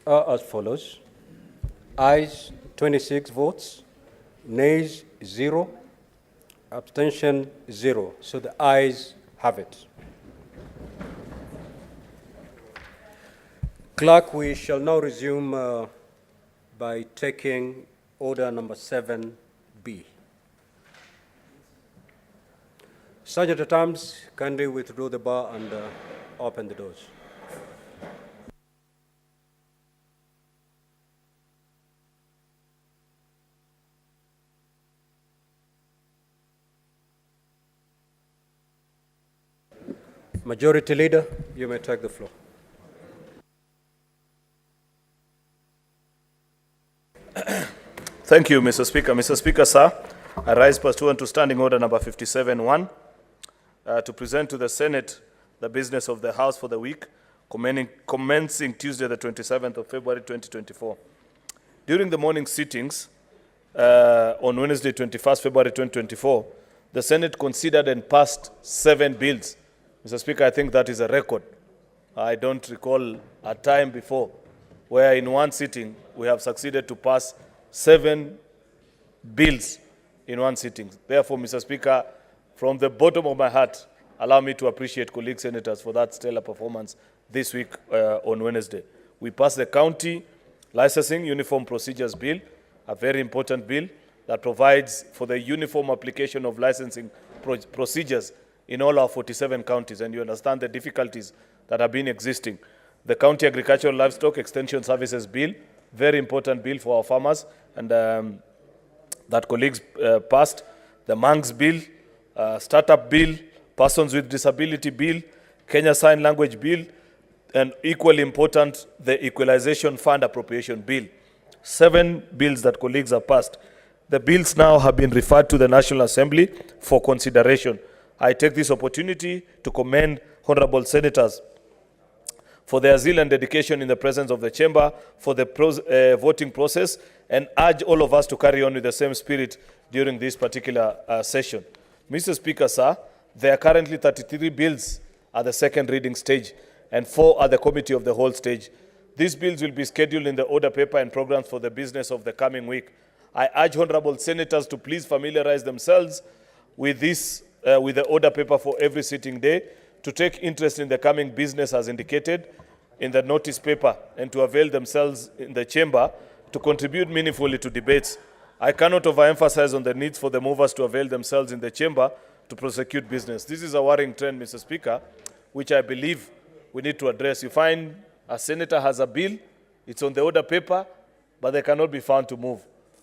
are as follows. Ayes 26 votes, nays 0, abstention 0. So the ayes have it. Clerk, we shall now resume by taking order number 7B. Sergeant at Arms, kindly withdraw the bar and open the doors. Majority Leader, you may take the floor. Thank you, Mr. Speaker. Mr. Speaker, sir, I rise pursuant to Standing Order number 57-1 to present to the Senate the business of the House for the week commencing Tuesday, the 27th of February, 2024. During the morning sittings on Wednesday, 21st February, 2024, the Senate considered and passed 7 bills. Mr. Speaker, I think that is a record. I don't recall a time before where in one sitting we have succeeded to pass 7 bills in one sitting. Therefore, Mr. Speaker, from the bottom of my heart, allow me to appreciate colleague senators for that stellar performance this week on Wednesday. We passed the County Licensing Uniform Procedures Bill, a very important bill that provides for the uniform application of licensing procedures in all our 47 counties, and you understand the difficulties that have been existing. The County Agricultural Livestock Extension Services Bill, very important bill for our farmers, and that colleagues passed. The Manx Bill, Startup Bill, Persons with Disability Bill, Kenya Sign Language Bill, and equally important, the Equalization Fund Appropriation Bill. 7 bills that colleagues have passed. The bills now have been referred to the National Assembly for consideration. I take this opportunity to commend honorable senators for their zeal and dedication in the presence of the chamber for the voting process, and urge all of us to carry on with the same spirit during this particular session. Mr. Speaker, sir, there are currently 33 bills at the second reading stage and 4 at the committee of the whole stage. These bills will be scheduled in the order paper and programs for the business of the coming week. I urge honorable senators to please familiarize themselves with this, with the order paper for every sitting day, to take interest in the coming business as indicated in the notice paper, and to avail themselves in the chamber to contribute meaningfully to debates. I cannot overemphasize on the needs for the movers to avail themselves in the chamber to prosecute business. This is a worrying trend, Mr. Speaker, which I believe we need to address. You find a senator has a bill, it's on the order paper, but they cannot be found to move.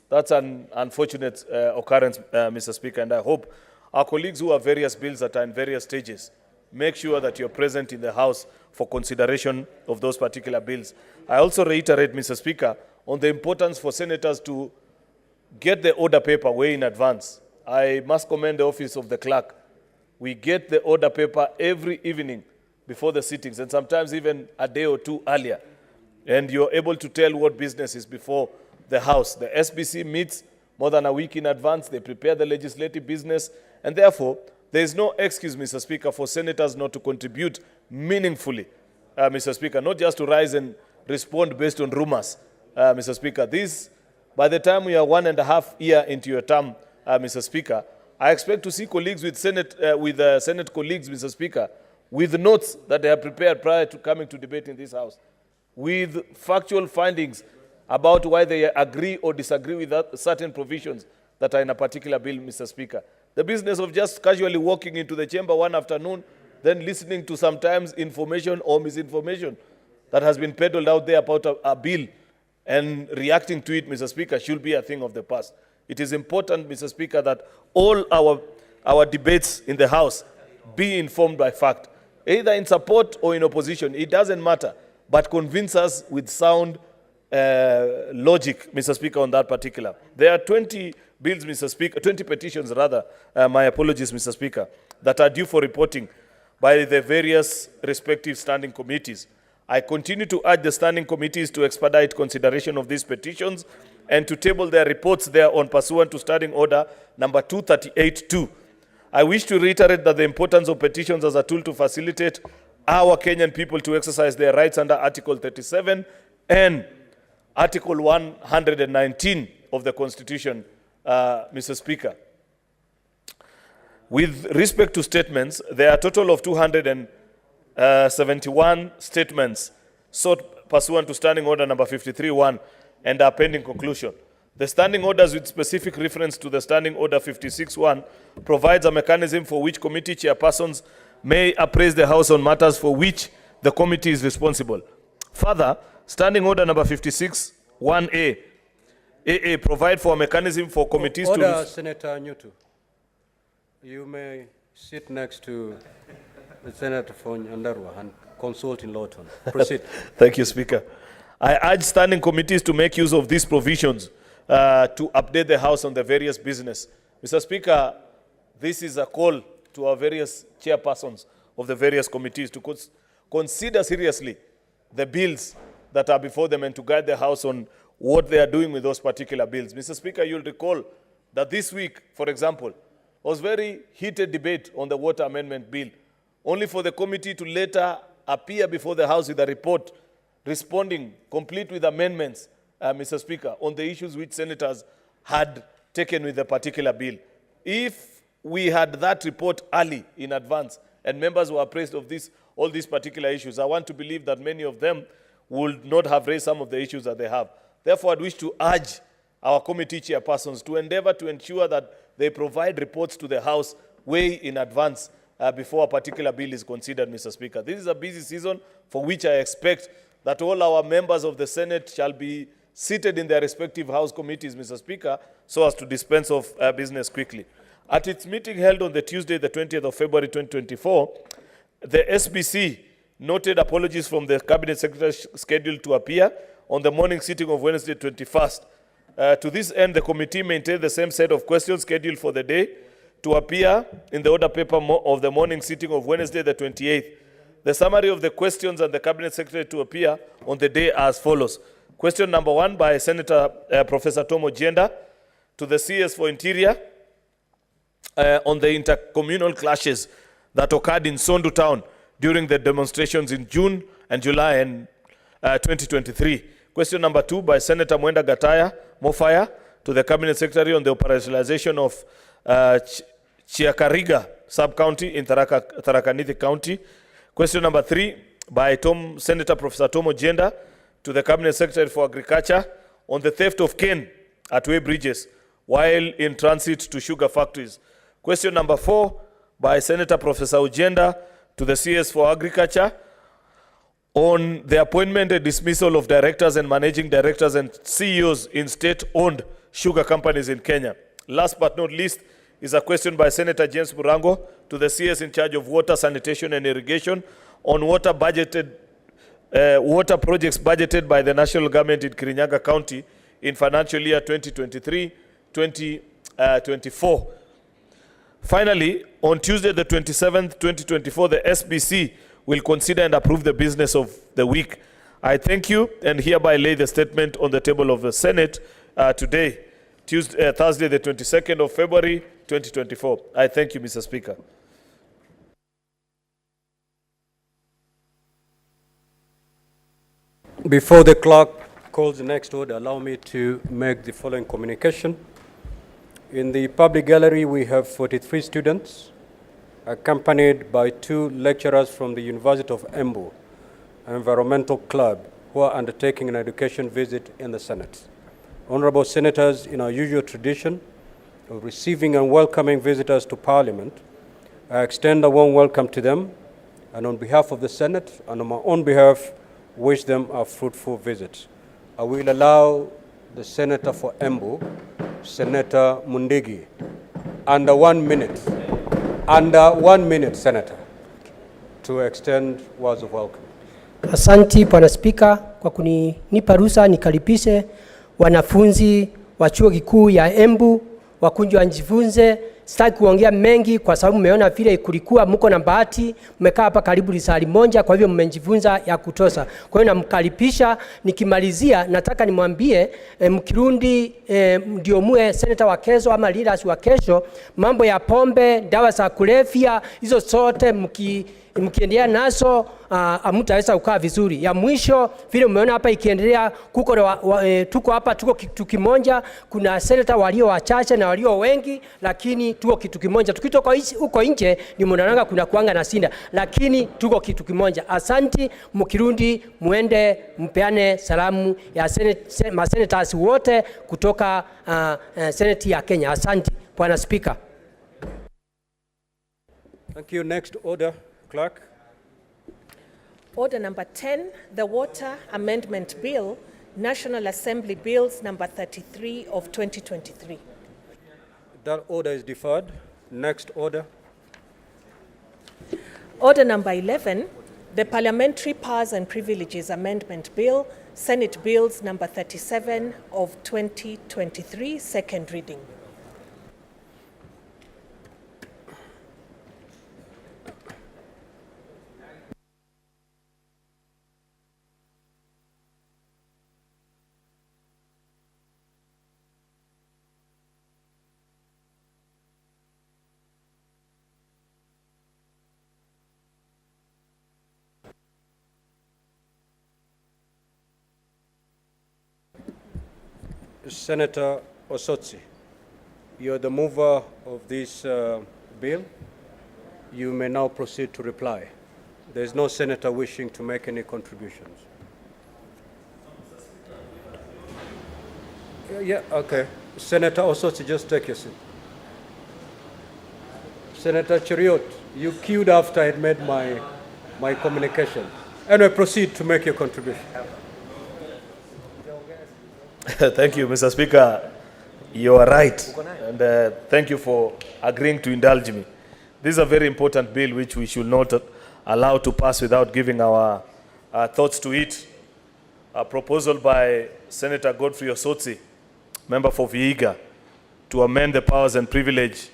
That's an unfortunate occurrence, Mr. Speaker, and I hope our colleagues who have various bills that are in various stages make sure that you're present in the House for consideration of those particular bills. I also reiterate, Mr. Speaker, on the importance for senators to get the order paper way in advance. I must commend the office of the clerk. We get the order paper every evening before the sittings, and sometimes even a day or two earlier. And you're able to tell what business is before the House. The SBC meets more than a week in advance. They prepare the legislative business, and therefore, there is no excuse, Mr. Speaker, for senators not to contribute meaningfully, Mr. Speaker, not just to rise and respond based on rumors, Mr. Speaker. This, by the time we are 1.5 years into your term, Mr. Speaker, I expect to see colleagues with Senate colleagues, Mr. Speaker, with notes that they have prepared prior to coming to debate in this House, with factual findings about why they agree or disagree with certain provisions that are in a particular bill, Mr. Speaker. The business of just casually walking into the chamber one afternoon, then listening to sometimes information or misinformation that has been peddled out there about a bill and reacting to it, Mr. Speaker, should be a thing of the past. It is important, Mr. Speaker, that all our debates in the House be informed by fact, either in support or in opposition. It doesn't matter, but convince us with sound logic, Mr. Speaker, on that particular. There are 20 bills, Mr. Speaker, 20 petitions rather, my apologies, Mr. Speaker, that are due for reporting by the various respective standing committees. I continue to urge the standing committees to expedite consideration of these petitions and to table their reports thereon pursuant to Standing Order number 238-2. I wish to reiterate that the importance of petitions as a tool to facilitate our Kenyan people to exercise their rights under Article 37 and Article 119 of the Constitution, Mr. Speaker. With respect to statements, there are a total of 271 statements sought pursuant to Standing Order number 53-1 and are pending conclusion. The standing orders with specific reference to the Standing Order 56-1 provides a mechanism for which committee chairpersons may appraise the House on matters for which the committee is responsible. Further, Standing Order number 56-1A AA provide for a mechanism for committees Order, to... Senator Nyutu. You may sit next to the Senator from Nyandarua and consult in Lawton. Proceed. Thank you, Speaker. I urge standing committees to make use of these provisions to update the House on the various business. Mr. Speaker, this is a call to our various chairpersons of the various committees to consider seriously the bills that are before them and to guide the House on what they are doing with those particular bills. Mr. Speaker, you'll recall that this week, for example, was very heated debate on the water amendment bill, only for the committee to later appear before the House with a report responding complete with amendments, Mr. Speaker, on the issues which senators had taken with the particular bill. If we had that report early in advance and members were appraised of all these particular issues, I want to believe that many of them would not have raised some of the issues that they have. Therefore, I wish to urge our committee chairpersons to endeavor to ensure that they provide reports to the House way in advance before a particular bill is considered, Mr. Speaker. This is a busy season for which I expect that all our members of the Senate shall be seated in their respective House committees, Mr. Speaker, so as to dispense of business quickly. At its meeting held on the Tuesday, the 20th of February 2024, the SBC noted apologies from the Cabinet Secretary scheduled to appear on the morning sitting of Wednesday 21st. To this end, the committee maintained the same set of questions scheduled for the day to appear in the order paper of the morning sitting of Wednesday the 28th. The summary of the questions and the Cabinet Secretary to appear on the day as follows. Question number 1 by Senator Professor Tom Ojienda to the CS for Interior on the intercommunal clashes that occurred in Sondu Town during the demonstrations in June and July and 2023. Question number 2 by Senator Mwenda Gataya Mofaya to the Cabinet Secretary on the operationalization of Chiakariga sub-county in Tharaka Nithi County. Question number 3 by Senator Professor Tom Ojienda to the Cabinet Secretary for Agriculture on the theft of cane at way bridges while in transit to sugar factories. Question number 4 by Senator Professor Ojienda to the CS for Agriculture on the appointment and dismissal of directors and managing directors and CEOs in state-owned sugar companies in Kenya. Last but not least is a question by Senator James Murango to the CS in charge of water, sanitation and irrigation on water projects budgeted by the national government in Kirinyaga County in financial year 2023-2024. Finally, on Tuesday the 27th, 2024, the SBC will consider and approve the business of the week. I thank you and hereby lay the statement on the table of the Senate today, Thursday the 22nd of February 2024. I thank you, Mr. Speaker. Before the clerk calls the next order, allow me to make the following communication. In the public gallery, we have 43 students, accompanied by 2 lecturers from the University of Embu Environmental Club, who are undertaking an education visit in the Senate. Honorable Senators, in our usual tradition of receiving and welcoming visitors to Parliament, I extend a warm welcome to them, and on behalf of the Senate and on my own behalf, wish them a fruitful visit. I will allow the Senator for Embu, Senator Mundigi, under 1 minute. Under 1 minute, Senator, to extend words of welcome. Asanti Bwana Spika kwa kunipa ruhusa nikaribishe wanafunzi wa chuo kikuu ya Embu wakunje wajifunze Sitaki kuongea mengi kwa sababu mmeona vile kulikuwa mko na bahati, mmekaa hapa karibu lisali moja, kwa hivyo mmejifunza ya kutosha. Kwa hiyo namkaribisha. Nikimalizia nataka nimwambie Mkirundi ndio muwe senator wa kesho ama leaders wa kesho. Mambo ya pombe, dawa za kulevya, hizo zote mkiendelea nazo hamtaweza kukaa vizuri. Ya mwisho vile umeona hapa ikiendelea, tuko hapa, tuko kitu kimoja. Kuna senator walio wachache na walio wengi, lakini tuko kitu kimoja. Tukitoka huko nje ni mnaona kuna kuanga na sinda, lakini tuko kitu kimoja. Asanti. Mkirundi muende mpeane salamu ya senators wote kutoka Senate ya Kenya. Asanti Bwana Speaker. Thank you. Next order, Clerk. Order number 10, the Water Amendment Bill, National Assembly Bills number 33 of 2023. That order is deferred. Next order. Order number 11, the Parliamentary Powers and Privileges Amendment Bill, Senate Bills number 37 of 2023, second reading. Senator Osotsi, you're the mover of this bill. You may now proceed to reply. There's no senator wishing to make any contributions. Yeah, okay. Senator Osotsi, just take your seat. Senator Cheriot, you queued after I had made my communication. Anyway, proceed to make your contribution. Thank you, Mr. Speaker. You are right. And thank you for agreeing to indulge me. This is a very important bill which we should not allow to pass without giving our thoughts to it. A proposal by Senator Godfrey Osotsi, member for Vihiga, to amend the Powers and Privilege,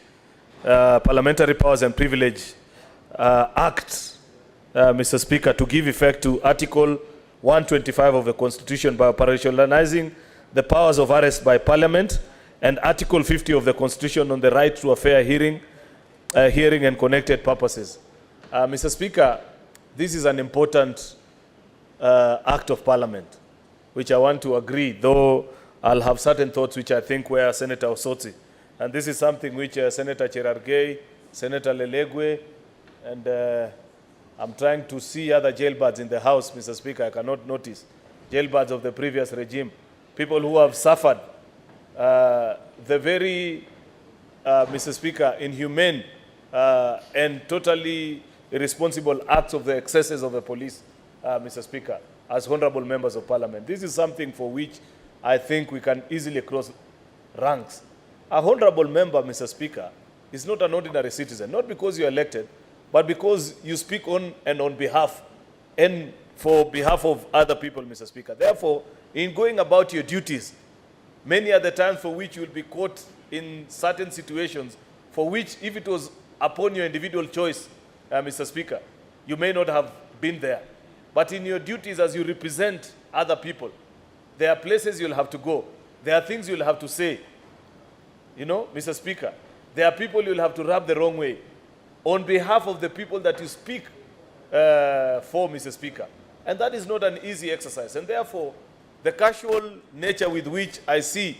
Parliamentary Powers and Privilege Act, Mr. Speaker, to give effect to Article 125 of the Constitution by operationalizing the powers of arrest by Parliament, and Article 50 of the Constitution on the right to a fair hearing and connected purposes. Mr. Speaker, this is an important act of Parliament, which I want to agree, though I'll have certain thoughts which I think were Senator Osotsi. And this is something which Senator Cherargei, Senator Lelegwe, and I'm trying to see other jailbirds in the House, Mr. Speaker. I cannot notice jailbirds of the previous regime. People who have suffered the very, Mr. Speaker, inhumane and totally irresponsible acts of the excesses of the police, Mr. Speaker, as honorable members of Parliament. This is something for which I think we can easily cross ranks. A honorable member, Mr. Speaker, is not an ordinary citizen, not because you're elected, but because you speak on and on behalf and for behalf of other people, Mr. Speaker. Therefore, in going about your duties, many are the times for which you will be caught in certain situations for which, if it was upon your individual choice, Mr. Speaker, you may not have been there. But in your duties as you represent other people, there are places you'll have to go. There are things you'll have to say. You know, Mr. Speaker, there are people you'll have to rub the wrong way on behalf of the people that you speak for, Mr. Speaker. And that is not an easy exercise. And therefore, the casual nature with which I see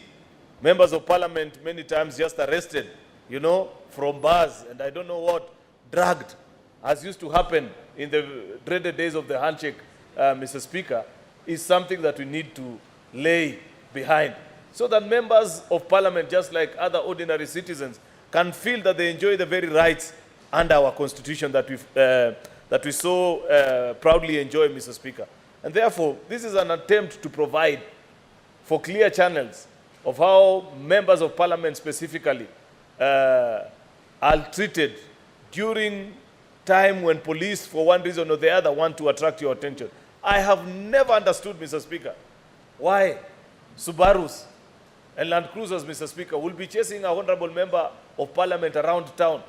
members of Parliament many times just arrested, you know, from bars and I don't know what, dragged, as used to happen in the dreaded days of the handshake, Mr. Speaker, is something that we need to lay behind, so that members of Parliament, just like other ordinary citizens, can feel that they enjoy the very rights under our Constitution that we so proudly enjoy, Mr. Speaker. And therefore, this is an attempt to provide for clear channels of how members of Parliament specifically are treated during time when police, for one reason or the other, want to attract your attention. I have never understood, Mr. Speaker, why Subarus and Land Cruisers, Mr. Speaker, will be chasing a honorable member of Parliament around town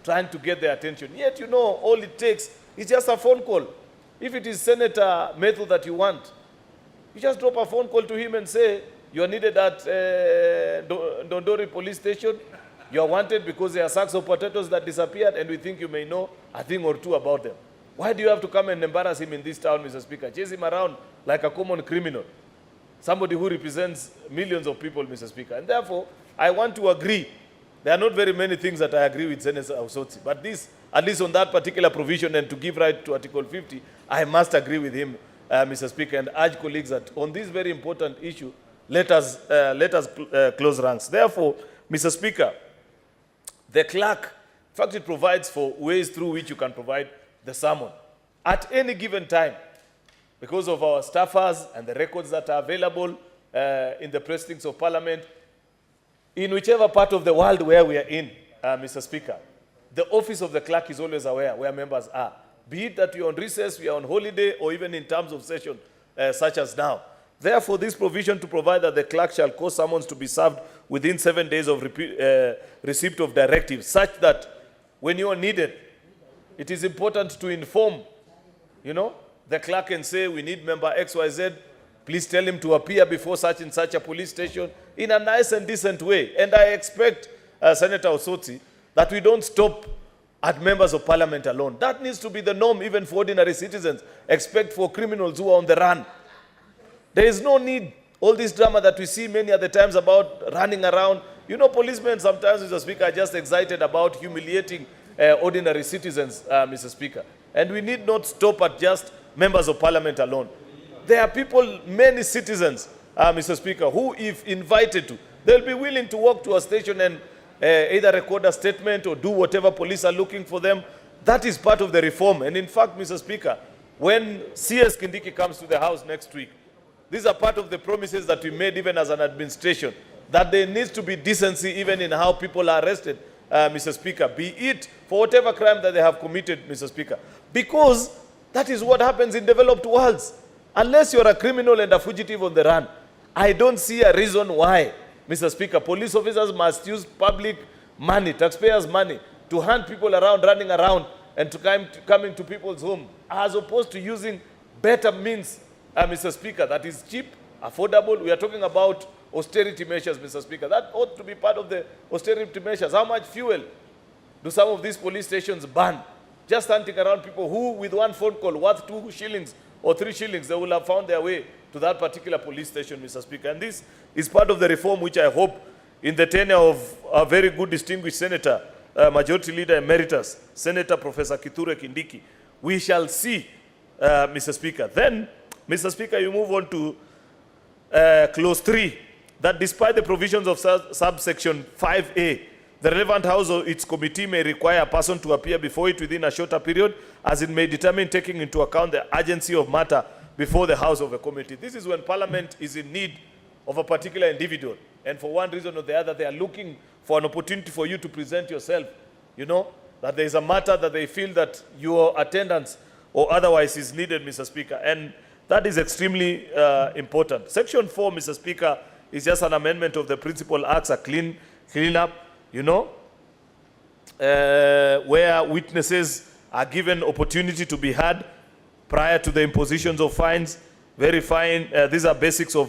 trying to get their attention. Yet, you know, all it takes is just a phone call. If it is Senator method that you want, you just drop a phone call to him and say, you are needed at Dondori police station. You are wanted because there are sacks of potatoes that disappeared and we think you may know a thing or two about them. Why do you have to come and embarrass him in this town, Mr. Speaker? Chase him around like a common criminal, somebody who represents millions of people, Mr. Speaker. And therefore, I want to agree. There are not very many things that I agree with Senator Osotsi, but this, at least on that particular provision and to give right to Article 50, I must agree with him, Mr. Speaker, and urge colleagues that on this very important issue, let us close ranks. Therefore, Mr. Speaker, the clerk, in fact, it provides for ways through which you can provide the summon at any given time because of our staffers and the records that are available in the precincts of Parliament. In whichever part of the world where we are in, Mr. Speaker, the office of the clerk is always aware where members are, be it that we are on recess, we are on holiday, or even in terms of session, such as now. Therefore, this provision to provide that the clerk shall cause summons to be served within 7 days of receipt of directives, such that when you are needed, it is important to inform, you know, the clerk and say, we need member XYZ, please tell him to appear before such and such a police station in a nice and decent way. And I expect, Senator Osotsi, that we don't stop at members of Parliament alone. That needs to be the norm even for ordinary citizens, except for criminals who are on the run. There is no need, all this drama that we see many other times about running around. You know, policemen sometimes, Mr. Speaker, are just excited about humiliating ordinary citizens, Mr. Speaker. And we need not stop at just members of Parliament alone. There are people, many citizens, Mr. Speaker, who, if invited to, they'll be willing to walk to a station and either record a statement or do whatever police are looking for them. That is part of the reform. And in fact, Mr. Speaker, when CS Kindiki comes to the House next week, these are part of the promises that we made even as an administration, that there needs to be decency even in how people are arrested, Mr. Speaker, be it for whatever crime that they have committed, Mr. Speaker. Because that is what happens in developed worlds. Unless you're a criminal and a fugitive on the run, I don't see a reason why, Mr. Speaker, police officers must use public money, taxpayers' money, to hunt people around, running around, and to come into people's homes, as opposed to using better means, Mr. Speaker, that is cheap, affordable. We are talking about austerity measures, Mr. Speaker. That ought to be part of the austerity measures. How much fuel do some of these police stations burn? Just hunting around people who, with one phone call worth 2 shillings or 3 shillings, they will have found their way to that particular police station, Mr. Speaker. And this is part of the reform which I hope in the tenure of a very good distinguished senator, Majority Leader Emeritus, Senator Professor Kithure Kindiki, we shall see, Mr. Speaker. Then, Mr. Speaker, you move on to clause 3, that despite the provisions of subsection 5A, the relevant house or its committee may require a person to appear before it within a shorter period, as it may determine taking into account the urgency of matter before the house of a committee. This is when Parliament is in need of a particular individual, and for one reason or the other, they are looking for an opportunity for you to present yourself, you know, that there is a matter that they feel that your attendance or otherwise is needed, Mr. Speaker. And that is extremely important. Section 4, Mr. Speaker, is just an amendment of the Principal Acts, a clean up, you know, where witnesses are given opportunity to be heard prior to the impositions of fines, verifying, these are basics of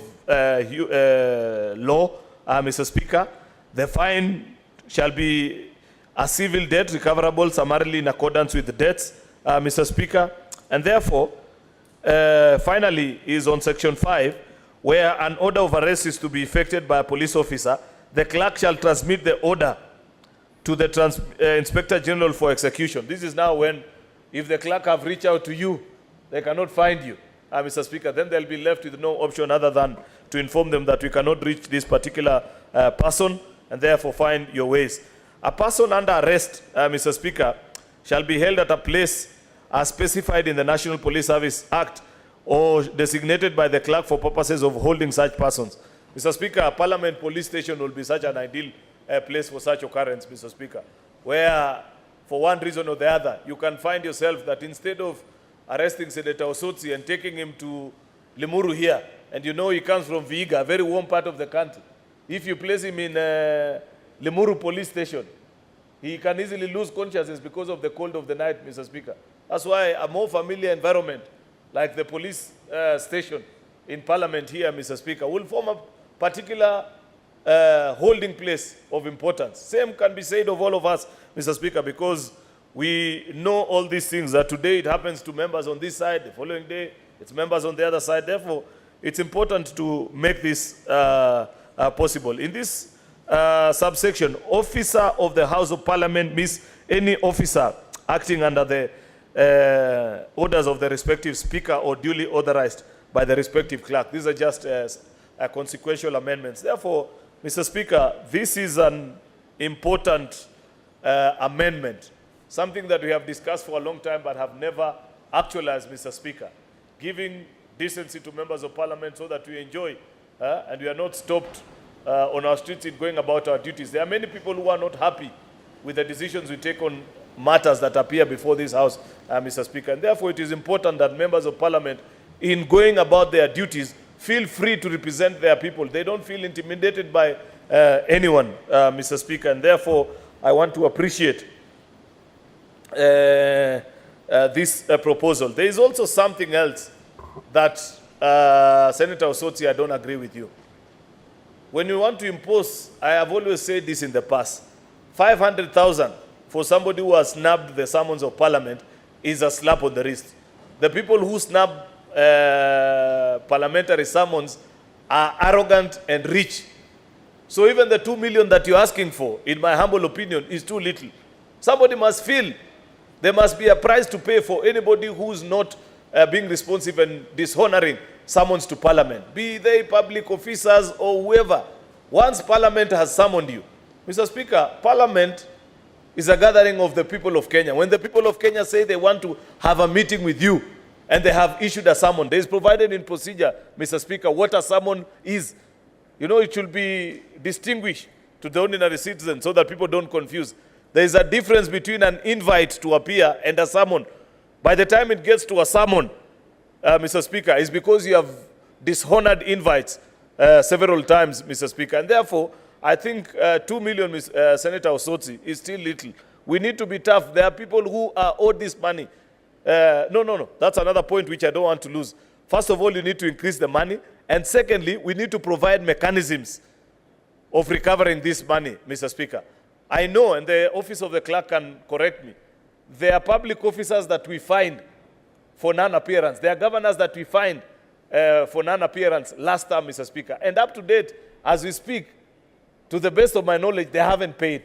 law, Mr. Speaker. The fine shall be a civil debt recoverable summarily in accordance with the debts, Mr. Speaker. And therefore, finally, is on section 5, where an order of arrest is to be effected by a police officer. The clerk shall transmit the order to the Inspector General for execution. This is now when, if the clerk have reached out to you, they cannot find you, Mr. Speaker, then they'll be left with no option other than to inform them that we cannot reach this particular person, and therefore find your ways. A person under arrest, Mr. Speaker, shall be held at a place as specified in the National Police Service Act or designated by the clerk for purposes of holding such persons. Mr. Speaker, a Parliament police station will be such an ideal place for such occurrence, Mr. Speaker, where for one reason or the other, you can find yourself that instead of arresting Senator Osotsi and taking him to Limuru here, and you know he comes from Vihiga, a very warm part of the country, if you place him in Limuru police station, he can easily lose consciousness because of the cold of the night, Mr. Speaker. That's why a more familiar environment, like the police station in Parliament here, Mr. Speaker, will form a particular holding place of importance. Same can be said of all of us, Mr. Speaker, because we know all these things, that today it happens to members on this side, the following day it's members on the other side. Therefore, it's important to make this possible. In this subsection, officer of the House of Parliament means any officer acting under the orders of the respective speaker or duly authorized by the respective clerk. These are just consequential amendments. Therefore, Mr. Speaker, this is an important amendment, something that we have discussed for a long time but have never actualized, Mr. Speaker, giving decency to members of Parliament so that we enjoy and we are not stopped on our streets in going about our duties. There are many people who are not happy with the decisions we take on matters that appear before this House, Mr. Speaker. And therefore, it is important that members of Parliament, in going about their duties, feel free to represent their people. They don't feel intimidated by anyone, Mr. Speaker. And therefore, I want to appreciate this proposal. There is also something else that, Senator Osotsi, I don't agree with you. When you want to impose, I have always said this in the past, 500,000 for somebody who has snubbed the summons of Parliament is a slap on the wrist. The people who snub parliamentary summons are arrogant and rich. So even the 2 million that you're asking for, in my humble opinion, is too little. Somebody must feel there must be a price to pay for anybody who's not being responsive and dishonoring summons to Parliament, be they public officers or whoever. Once Parliament has summoned you, Mr. Speaker, Parliament is a gathering of the people of Kenya. When the people of Kenya say they want to have a meeting with you and they have issued a summon, there is provided in procedure, Mr. Speaker, what a summon is. You know, it should be distinguished to the ordinary citizen so that people don't confuse. There is a difference between an invite to appear and a summon. By the time it gets to a summon, Mr. Speaker, it's because you have dishonored invites several times, Mr. Speaker. And therefore, I think 2 million, Senator Osotsi, is still little. We need to be tough. There are people who are owed this money. No. That's another point which I don't want to lose. First of all, you need to increase the money. And secondly, we need to provide mechanisms of recovering this money, Mr. Speaker. I know, and the office of the clerk can correct me, there are public officers that we find for non-appearance. There are governors that we find for non-appearance last time, Mr. Speaker. And up to date, as we speak, to the best of my knowledge, they haven't paid.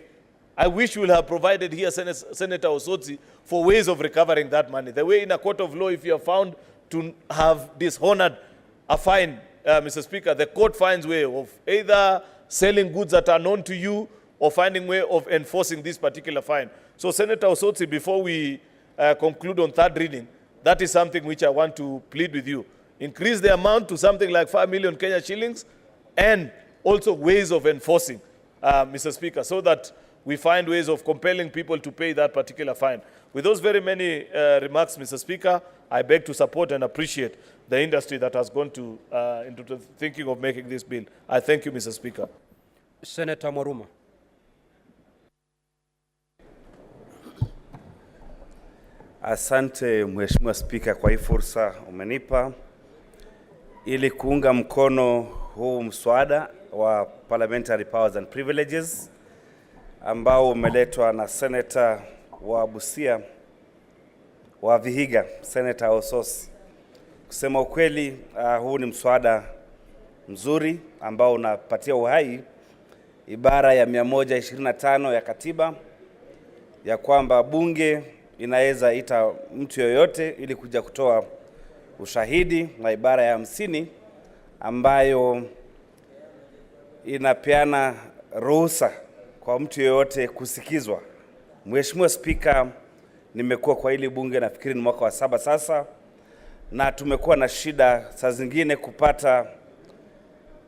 I wish you will have provided here, Senator Osotsi, for ways of recovering that money. The way in a court of law, if you are found to have dishonored a fine, Mr. Speaker, the court finds way of either selling goods that are known to you or finding way of enforcing this particular fine. So, Senator Osotsi, before we conclude on third reading, that is something which I want to plead with you. Increase the amount to something like 5 million Kenya shillings and also ways of enforcing, Mr. Speaker, so that we find ways of compelling people to pay that particular fine. With those very many remarks, Mr. Speaker, I beg to support and appreciate the industry that has gone to into the thinking of making this bill. I thank you, Mr. Speaker. Senator Moruma. Asante Mheshimiwa Spika kwa hii fursa umenipa ili kuunga mkono huu mswada wa Parliamentary Powers and Privileges ambao umeletwa na Senator wa Busia wa Vihiga, Senator Osotsi. Kusema ukweli, huu ni mswada mzuri ambao unapatia uhai ibara ya 125 ya katiba ya kwamba bunge inaweza ita mtu yoyote ili kuja kutoa ushahidi, na ibara ya 50 ambayo inapeana ruhusa kwa mtu yoyote kusikizwa. Mheshimiwa Spika, nimekuwa kwa hili bunge nafikiri ni mwaka wa 7 sasa, na tumekuwa na shida saa zingine kupata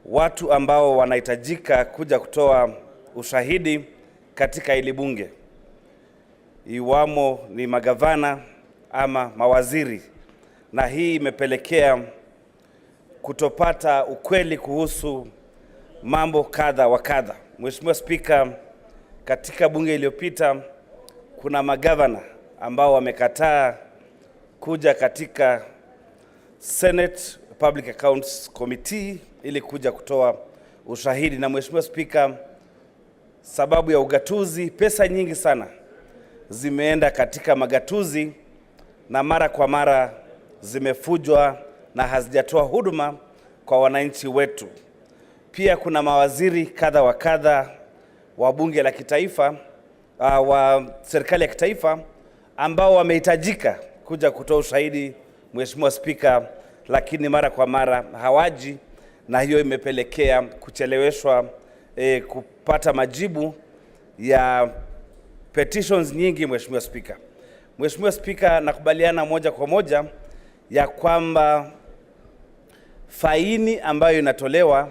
watu ambao wanahitajika kuja kutoa ushahidi katika hili bunge, iwamo ni magavana ama mawaziri, na hii imepelekea kutopata ukweli kuhusu mambo kadha wa kadha. Mheshimiwa Spika, katika bunge iliyopita kuna magavana ambao wamekataa kuja katika Senate Public Accounts Committee ili kuja kutoa ushahidi. Na Mheshimiwa Spika, sababu ya ugatuzi, pesa nyingi sana zimeenda katika magatuzi na mara kwa mara zimefujwa na hazijatoa huduma kwa wananchi wetu. Pia kuna mawaziri kadha wa kadha wa bunge la kitaifa, wa serikali ya kitaifa ambao wamehitajika kuja kutoa ushahidi, Mheshimiwa Spika, lakini mara kwa mara hawaji, na hiyo imepelekea kucheleweshwa kupata majibu ya petitions nyingi. Mheshimiwa Spika, Mheshimiwa Spika, nakubaliana moja kwa moja ya kwamba faini ambayo inatolewa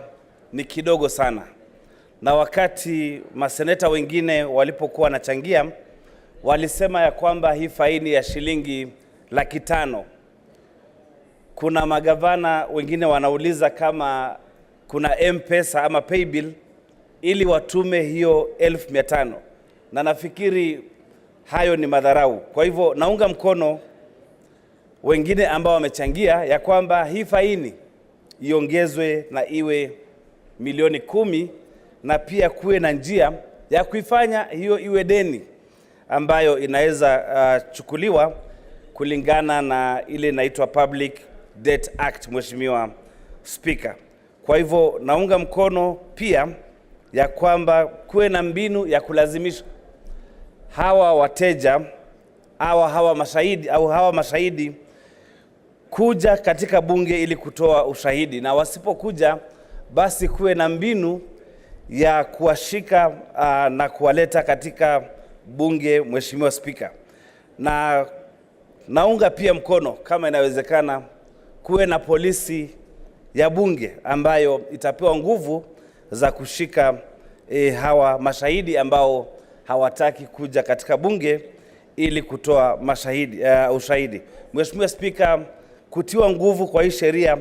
ni kidogo sana, na wakati maseneta wengine walipokuwa wanachangia walisema ya kwamba hii faini ya shilingi 500,000. Kuna magavana wengine wanauliza kama kuna M-Pesa ama paybill ili watume hiyo 1,500, na nafikiri hayo ni madharau. Kwa hivyo naunga mkono wengine ambao wamechangia ya kwamba hii faini iongezwe na iwe milioni 10, na pia kuwe na njia ya kuifanya hiyo iwe deni ambayo inaweza chukuliwa kulingana na ile inaitwa Public Debt Act, Mheshimiwa Spika. Kwa hivyo naunga mkono pia ya kwamba kuwe na mbinu ya kulazimisha hawa wateja hawa mashahidi kuja katika bunge ili kutoa ushahidi, na wasipokuja basi kuwe na mbinu ya kuwashika na kuwaleta katika bunge, Mheshimiwa Spika. Na naunga pia mkono kama inawezekana kuwe na polisi ya bunge ambayo itapewa nguvu za kushika hawa mashahidi ambao hawataki kuja katika bunge ili kutoa ushahidi. Mheshimiwa Spika, kutiwa nguvu kwa hii sheria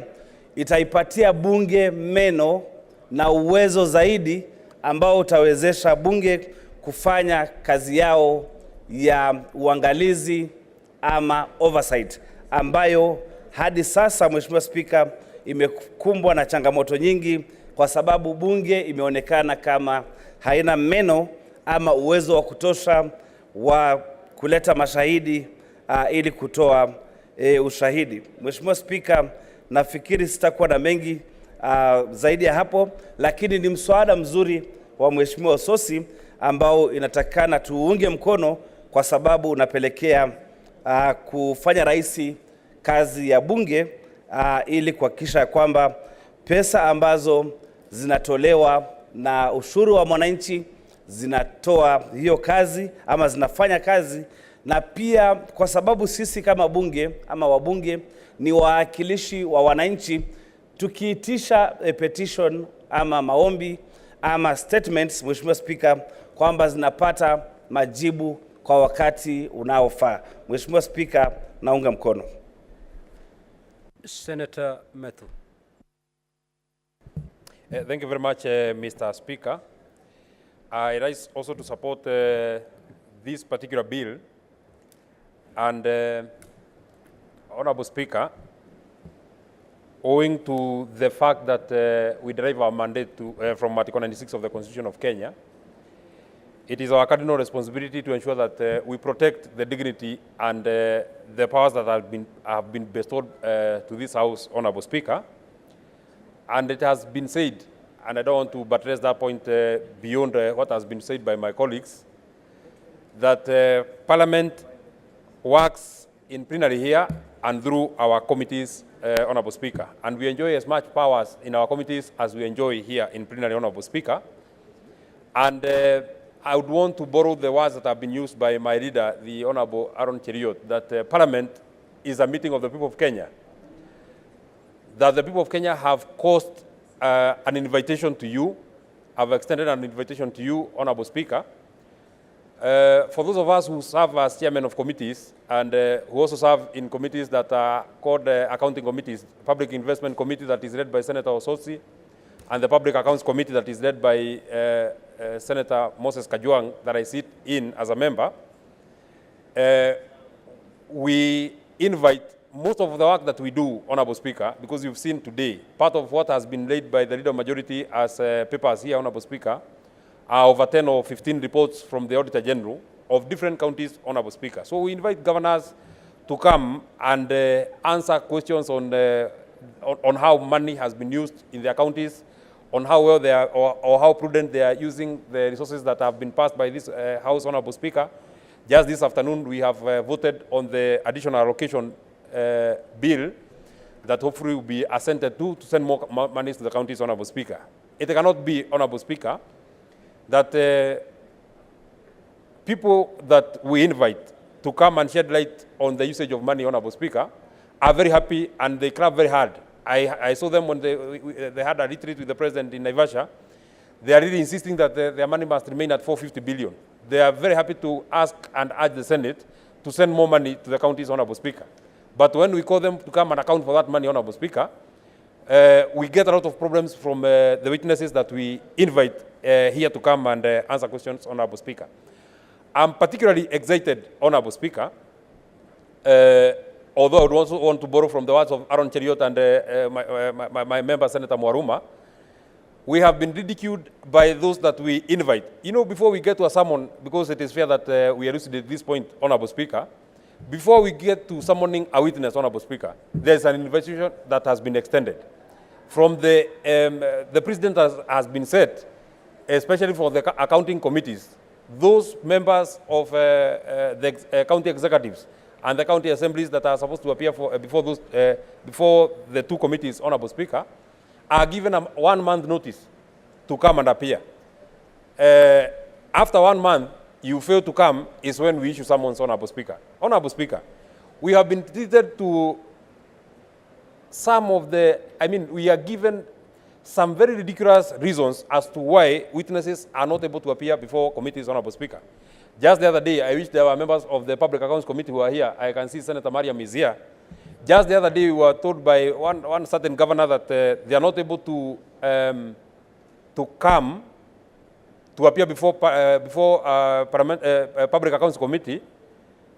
itaipatia bunge meno na uwezo zaidi ambao utawezesha bunge kufanya kazi yao ya uangalizi ama oversight, ambayo hadi sasa, Mheshimiwa Spika, imekumbwa na changamoto nyingi kwa sababu bunge imeonekana kama haina meno ama uwezo wa kutosha wa kuleta mashahidi ili kutoa ushahidi. Mheshimiwa Spika, nafikiri sitakuwa na mengi zaidi ya hapo, lakini ni mswada mzuri wa Mheshimiwa Ososi ambao inatakana tuunge mkono kwa sababu unapelekea kufanya rahisi kazi ya bunge ili kuhakikisha kwamba pesa ambazo zinatolewa na ushuru wa mwananchi zinatoa hiyo kazi ama zinafanya kazi, na pia kwa sababu sisi kama bunge ama wabunge ni wawakilishi wa wananchi, tukiitisha petition ama maombi ama statements, Mheshimiwa Spika, kwamba zinapata majibu kwa wakati unaofaa. Mheshimiwa Spika, naunga mkono. Senator Methu. Thank you very much, Mr. Speaker. I rise also to support this particular bill. And, Honorable Speaker, owing to the fact that we derive our mandate from Article 96 of the Constitution of Kenya, it is our cardinal responsibility to ensure that we protect the dignity and the powers that have been bestowed to this House, Honorable Speaker. And it has been said, and I don't want to buttress that point beyond what has been said by my colleagues, that Parliament works in plenary here and through our committees, Honorable Speaker. And we enjoy as much powers in our committees as we enjoy here in plenary, Honorable Speaker. And I would want to borrow the words that have been used by my leader, the Honorable Aaron Cheriot, that Parliament is a meeting of the people of Kenya. That the people of Kenya have caused an invitation to you, have extended an invitation to you, Honorable Speaker. For those of us who serve as chairmen of committees and who also serve in committees that are called accounting committees, Public Investment Committee that is led by Senator Ososi, and the Public Accounts Committee that is led by Senator Moses Kajwang that I sit in as a member, we invite most of the work that we do, Honorable Speaker, because you've seen today, part of what has been laid by the leader majority as papers here, Honorable Speaker, are over 10 or 15 reports from the Auditor General of different counties, Honorable Speaker. So we invite governors to come and answer questions on how money has been used in their counties, on how well they are or how prudent they are using the resources that have been passed by this House, Honorable Speaker. Just this afternoon, we have voted on the additional allocation bill that hopefully will be assented to send more money to the counties, Honorable Speaker. It cannot be, Honorable Speaker, that people that we invite to come and shed light on the usage of money, Honorable Speaker, are very happy and they clap very hard. I saw them when they had a retreat with the President in Naivasha. They are really insisting that their money must remain at 450 billion. They are very happy to ask and urge the Senate to send more money to the counties, Honorable Speaker. But when we call them to come and account for that money, Honorable Speaker, we get a lot of problems from the witnesses that we invite here to come and answer questions, Honorable Speaker. I'm particularly excited, Honorable Speaker, although I would also want to borrow from the words of Aaron Cheriot and my member, Senator Mwaruma. We have been ridiculed by those that we invite. You know, before we get to a sermon, because it is fair that we elucidate this point, Honorable Speaker, before we get to summoning a witness, Honorable Speaker, there's an invitation that has been extended. From the President has been set, especially for the accounting committees, those members of the county executives and the county assemblies that are supposed to appear before the two committees, Honorable Speaker, are given a 1 month notice to come and appear. After 1 month, you fail to come is when we issue summons, Honorable Speaker. Honorable Speaker, we have been treated to some of the, we are given some very ridiculous reasons as to why witnesses are not able to appear before committees, Honorable Speaker. Just the other day, I wish there were members of the Public Accounts Committee who are here. I can see Senator Mariam is here. Just the other day, we were told by one certain governor that they are not able to come to appear before Public Accounts Committee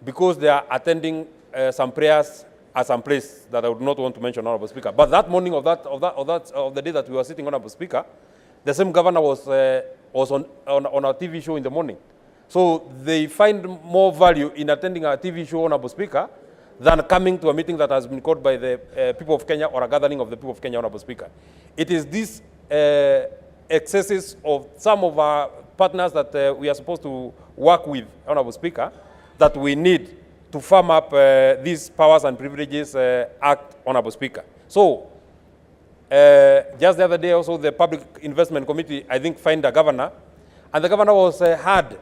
because they are attending some prayers at some place that I would not want to mention, Honorable Speaker. But that morning of the day that we were sitting, Honorable Speaker, the same governor was on a TV show in the morning. So they find more value in attending a TV show, Honorable Speaker, than coming to a meeting that has been called by the people of Kenya or a gathering of the people of Kenya, Honorable Speaker. It is these excesses of some of our partners that we are supposed to work with, Honorable Speaker, that we need to firm up these Powers and Privileges Act, Honorable Speaker. So, just the other day also the Public Investment Committee, I think, fined a governor, and the governor was hard.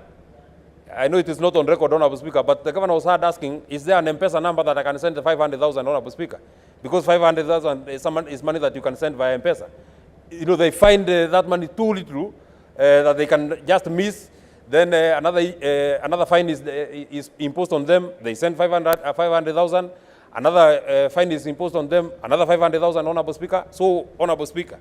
I know it is not on record, Honorable Speaker, but the governor was hard asking, is there an M-Pesa number that I can send the 500,000, Honorable Speaker? Because 500,000 is money that you can send via M-Pesa. You know, they find that money too little that they can just miss. Then another fine is imposed on them. They send 500,000. Another fine is imposed on them. Another 500,000, Honorable Speaker. So, Honorable Speaker,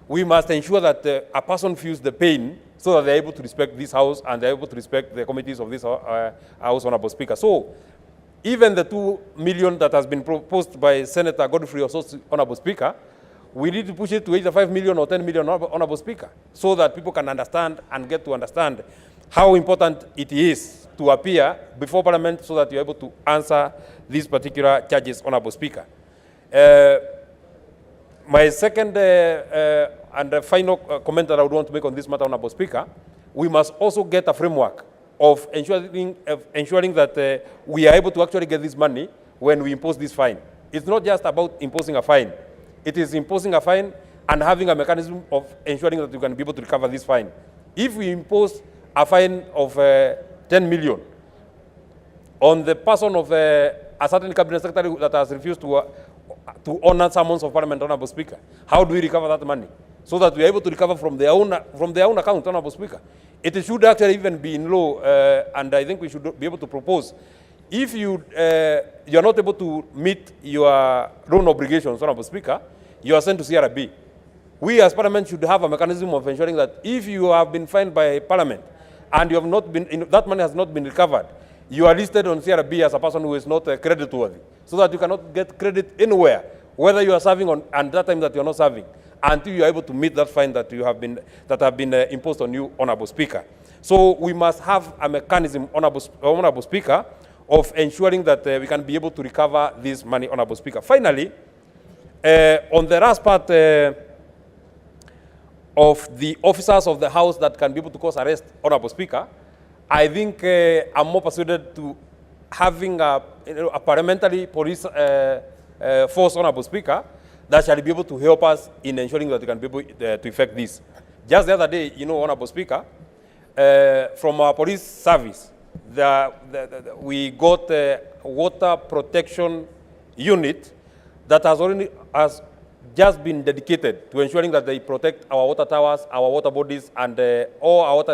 we must ensure that a person feels the pain so that they're able to respect this House and they're able to respect the committees of this House, Honorable Speaker. So, even the 2 million that has been proposed by Senator Godfrey Osotsi, Honorable Speaker, we need to push it to either 5 million or 10 million, Honorable Speaker, so that people can understand and get to understand how important it is to appear before Parliament so that you're able to answer these particular charges, Honorable Speaker. My second and final comment that I would want to make on this matter, Honorable Speaker, we must also get a framework of ensuring that we are able to actually get this money when we impose this fine. It's not just about imposing a fine. It is imposing a fine and having a mechanism of ensuring that you can be able to recover this fine. If we impose a fine of 10 million on the person of a certain cabinet secretary that has refused to honor summons of Parliament, Honorable Speaker, how do we recover that money? So that we are able to recover from their own account, Honorable Speaker. It should actually even be in law, and I think we should be able to propose. If you are not able to meet your loan obligations, Honorable Speaker, you are sent to CRB. we as Parliament should have a mechanism of ensuring that if you have been fined by Parliament and you have not been, that money has not been recovered, you are listed on CRB as a person who is not creditworthy, so that you cannot get credit anywhere, whether you are serving on and that time that you are not serving, until you are able to meet that fine that you have been imposed on you, Honourable Speaker. So we must have a mechanism, Honourable Speaker, of ensuring that we can be able to recover this money, Honourable Speaker. Finally, on the last part of the officers of the House that can be able to cause arrest, Honourable Speaker, I think I'm more persuaded to having a parliamentary police force, Honourable Speaker, that shall be able to help us in ensuring that we can be able to effect this. Just the other day, Honourable Speaker, from our police service, we got a water protection unit that has just been dedicated to ensuring that they protect our water towers, our water bodies, and all our water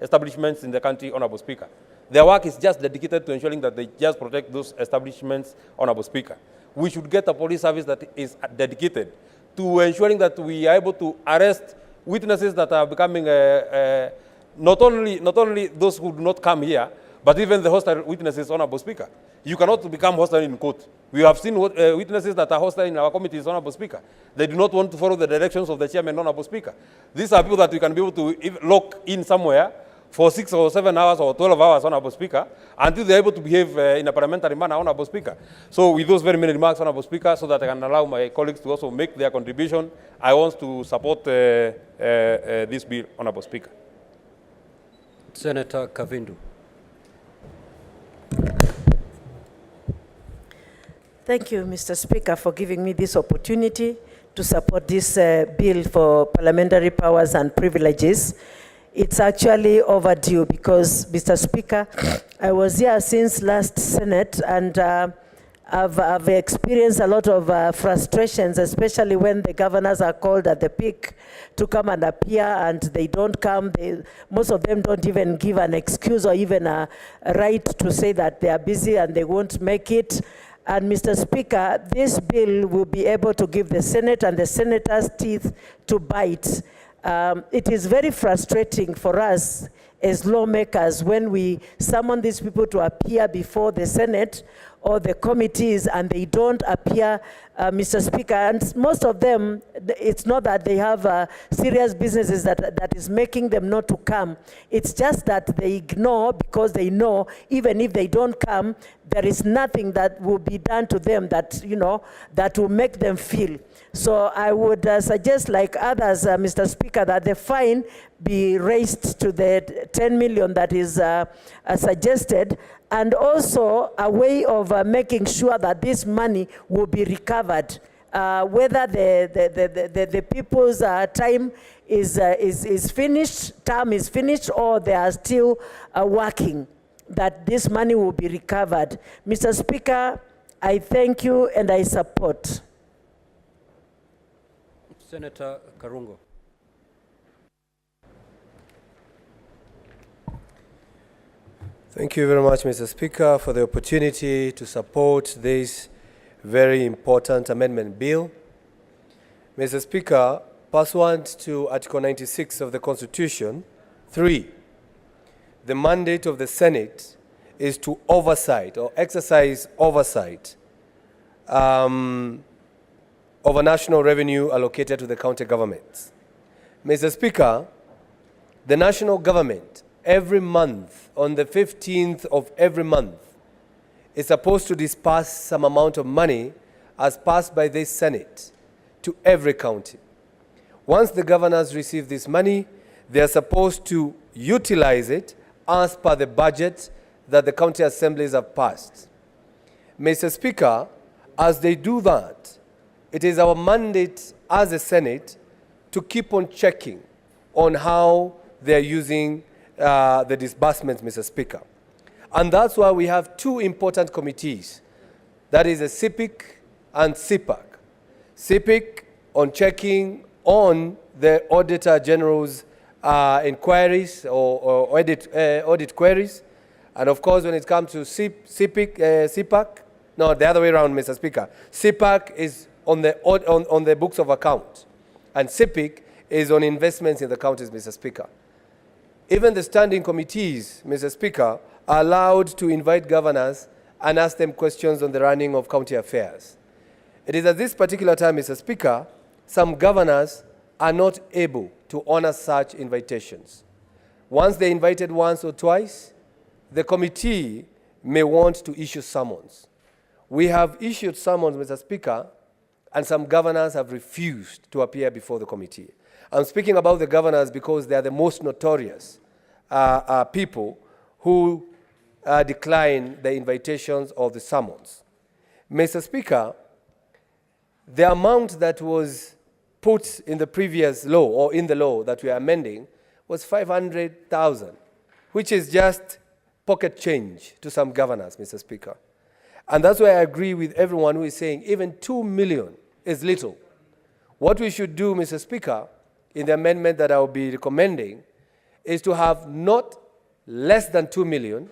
establishments in the country, Honourable Speaker. Their work is just dedicated to ensuring that they just protect those establishments, Honourable Speaker. We should get a police service that is dedicated to ensuring that we are able to arrest witnesses that are becoming not only those who do not come here, but even the hostile witnesses, Honourable Speaker. You cannot become hostile in court. We have seen witnesses that are hostile in our committees, Honourable Speaker. They do not want to follow the directions of the chairman, Honourable Speaker. These are people that we can be able to lock in somewhere for 6 or 7 hours or 12 hours, Honourable Speaker, until they're able to behave in a parliamentary manner, Honourable Speaker. So with those very many remarks, Honourable Speaker, so that I can allow my colleagues to also make their contribution, I want to support this bill, Honourable Speaker. Senator Kavindu. Thank you, Mr. Speaker, for giving me this opportunity to support this bill for parliamentary powers and privileges. It's actually overdue because, Mr. Speaker, I was here since last Senate, and I've experienced a lot of frustrations, especially when the governors are called at the peak to come and appear and they don't come. Most of them don't even give an excuse or even a right to say that they are busy and they won't make it. And Mr. Speaker, this bill will be able to give the Senate and the senators teeth to bite. It is very frustrating for us as lawmakers when we summon these people to appear before the Senate or the committees and they don't appear, Mr. Speaker. And most of them, it's not that they have serious businesses that is making them not to come. It's just that they ignore because they know even if they don't come, there is nothing that will be done to them that, that will make them feel. So I would suggest, like others, Mr. Speaker, that the fine be raised to the 10 million that is suggested, and also a way of making sure that this money will be recovered, whether the people's time is finished, term is finished, or they are still working, that this money will be recovered. Mr. Speaker, I thank you and I support. Senator Karungo. Thank you very much, Mr. Speaker, for the opportunity to support this very important amendment bill. Mr. Speaker, pursuant to Article 96 of the Constitution, 3, the mandate of the Senate is to oversight or exercise oversight over national revenue allocated to the county governments. Mr. Speaker, the national government every month, on the 15th of every month, is supposed to disperse some amount of money as passed by this Senate to every county. Once the governors receive this money, they are supposed to utilize it as per the budget that the county assemblies have passed. Mr. Speaker, as they do that, it is our mandate as a Senate to keep on checking on how they are using the disbursements, Mr. Speaker. And that's why we have two important committees. That is the CPIC and CPAC. CPIC on checking on the Auditor General's inquiries or audit queries. And of course, when it comes to CPAC, no, the other way around, Mr. Speaker. CPAC is on the books of accounts. and CIPIC is on investments in the counties, Mr. Speaker. Even the standing committees, Mr. Speaker, are allowed to invite governors and ask them questions on the running of county affairs. It is at this particular time, Mr. Speaker, some governors are not able to honor such invitations. Once they're invited once or twice, the committee may want to issue summons. We have issued summons, Mr. Speaker, and some governors have refused to appear before the committee. I'm speaking about the governors because they are the most notorious people who decline the invitations of the summons. Mr. Speaker, the amount that was put in the previous law, or in the law that we are amending, was 500,000, which is just pocket change to some governors, Mr. Speaker. And that's why I agree with everyone who is saying even 2 million is little. What we should do, Mr. Speaker, in the amendment that I will be recommending, is to have not less than 2 million,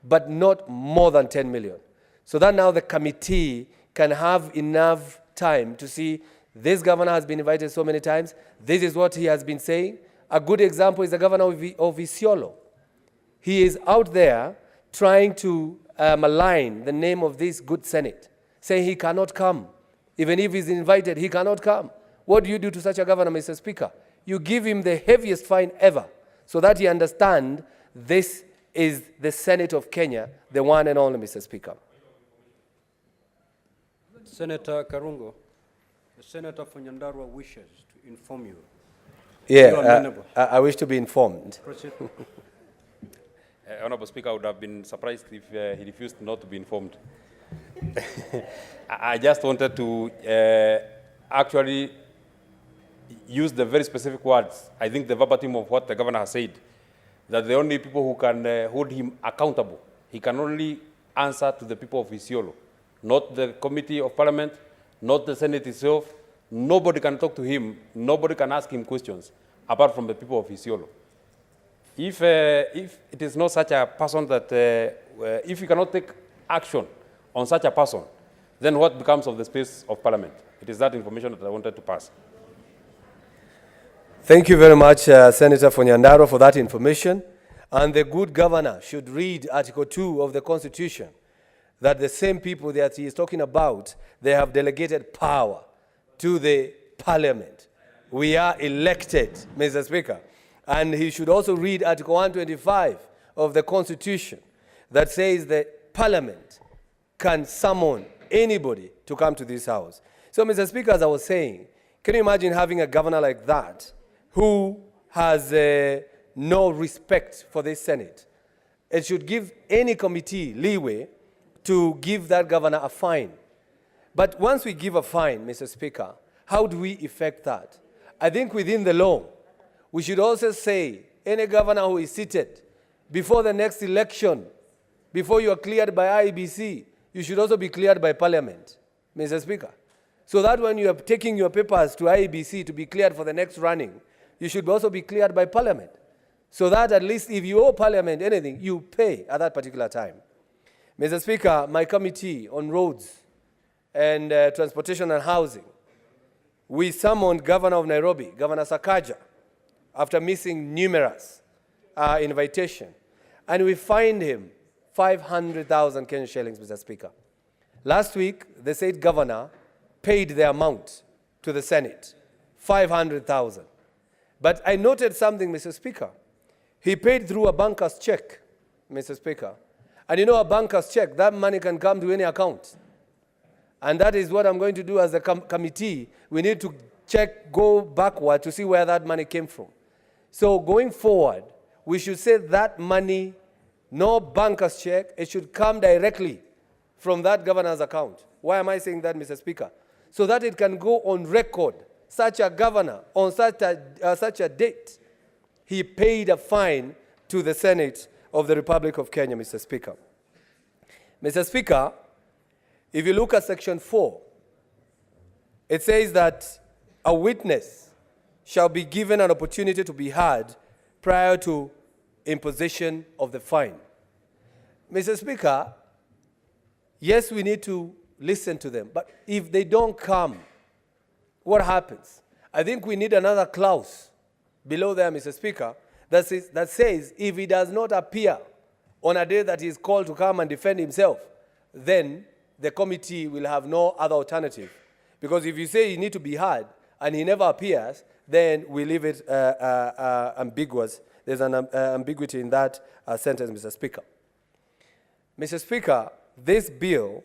but not more than 10 million. So that now the committee can have enough time to see this governor has been invited so many times, this is what he has been saying. A good example is the governor of Isiolo. He is out there trying to malign the name of this good Senate, saying he cannot come. Even if he's invited, he cannot come. What do you do to such a governor, Mr. Speaker? You give him the heaviest fine ever so that he understands this is the Senate of Kenya, the one and only, Mr. Speaker. Senator Karungo, the Senator from Nyandarua wishes to inform you. I wish to be informed. Proceed. Honorable Speaker, I would have been surprised if he refused not to be informed. I just wanted to actually use the very specific words, I think the verbatim of what the governor has said, that the only people who can hold him accountable, he can only answer to the people of Isiolo, not the Committee of Parliament, not the Senate itself. Nobody can talk to him, nobody can ask him questions, apart from the people of Isiolo. If it is not such a person that, if you cannot take action on such a person, then what becomes of the space of Parliament? It is that information that I wanted to pass. Thank you very much, Senator Fonyandaro, for that information. And the good governor should read Article 2 of the Constitution, that the same people that he is talking about, they have delegated power to the Parliament. We are elected, Mr. Speaker. And he should also read Article 125 of the Constitution that says that Parliament can summon anybody to come to this house. So, Mr. Speaker, as I was saying, can you imagine having a governor like that who has no respect for this Senate? It should give any committee leeway to give that governor a fine. But once we give a fine, Mr. Speaker, how do we effect that? I think within the law, we should also say any governor who is seated before the next election, before you are cleared by IEBC, you should also be cleared by Parliament, Mr. Speaker. So that when you are taking your papers to IEBC to be cleared for the next running, you should also be cleared by Parliament. So that at least if you owe Parliament anything, you pay at that particular time. Mr. Speaker, my committee on roads and transportation and housing, we summoned Governor of Nairobi, Governor Sakaja, after missing numerous invitations. And we fined him 500,000 Kenyan shillings, Mr. Speaker. Last week, the state governor paid the amount to the Senate, 500,000. But I noted something, Mr. Speaker. He paid through a banker's check, Mr. Speaker. And you know a banker's check, that money can come to any account. And that is what I'm going to do as a committee. We need to go backward to see where that money came from. So going forward, we should say that money, no banker's check, it should come directly from that governor's account. Why am I saying that, Mr. Speaker? So that it can go on record, such a governor, on such a date, he paid a fine to the Senate of the Republic of Kenya, Mr. Speaker. Mr. Speaker, if you look at Section 4, it says that a witness shall be given an opportunity to be heard prior to imposition of the fine. Mr. Speaker, yes, we need to listen to them, but if they don't come, what happens? I think we need another clause below there, Mr. Speaker, that says if he does not appear on a day that he is called to come and defend himself, then the committee will have no other alternative. Because if you say he needs to be heard and he never appears, then we leave it ambiguous. There's an ambiguity in that sentence, Mr. Speaker. Mr. Speaker, this bill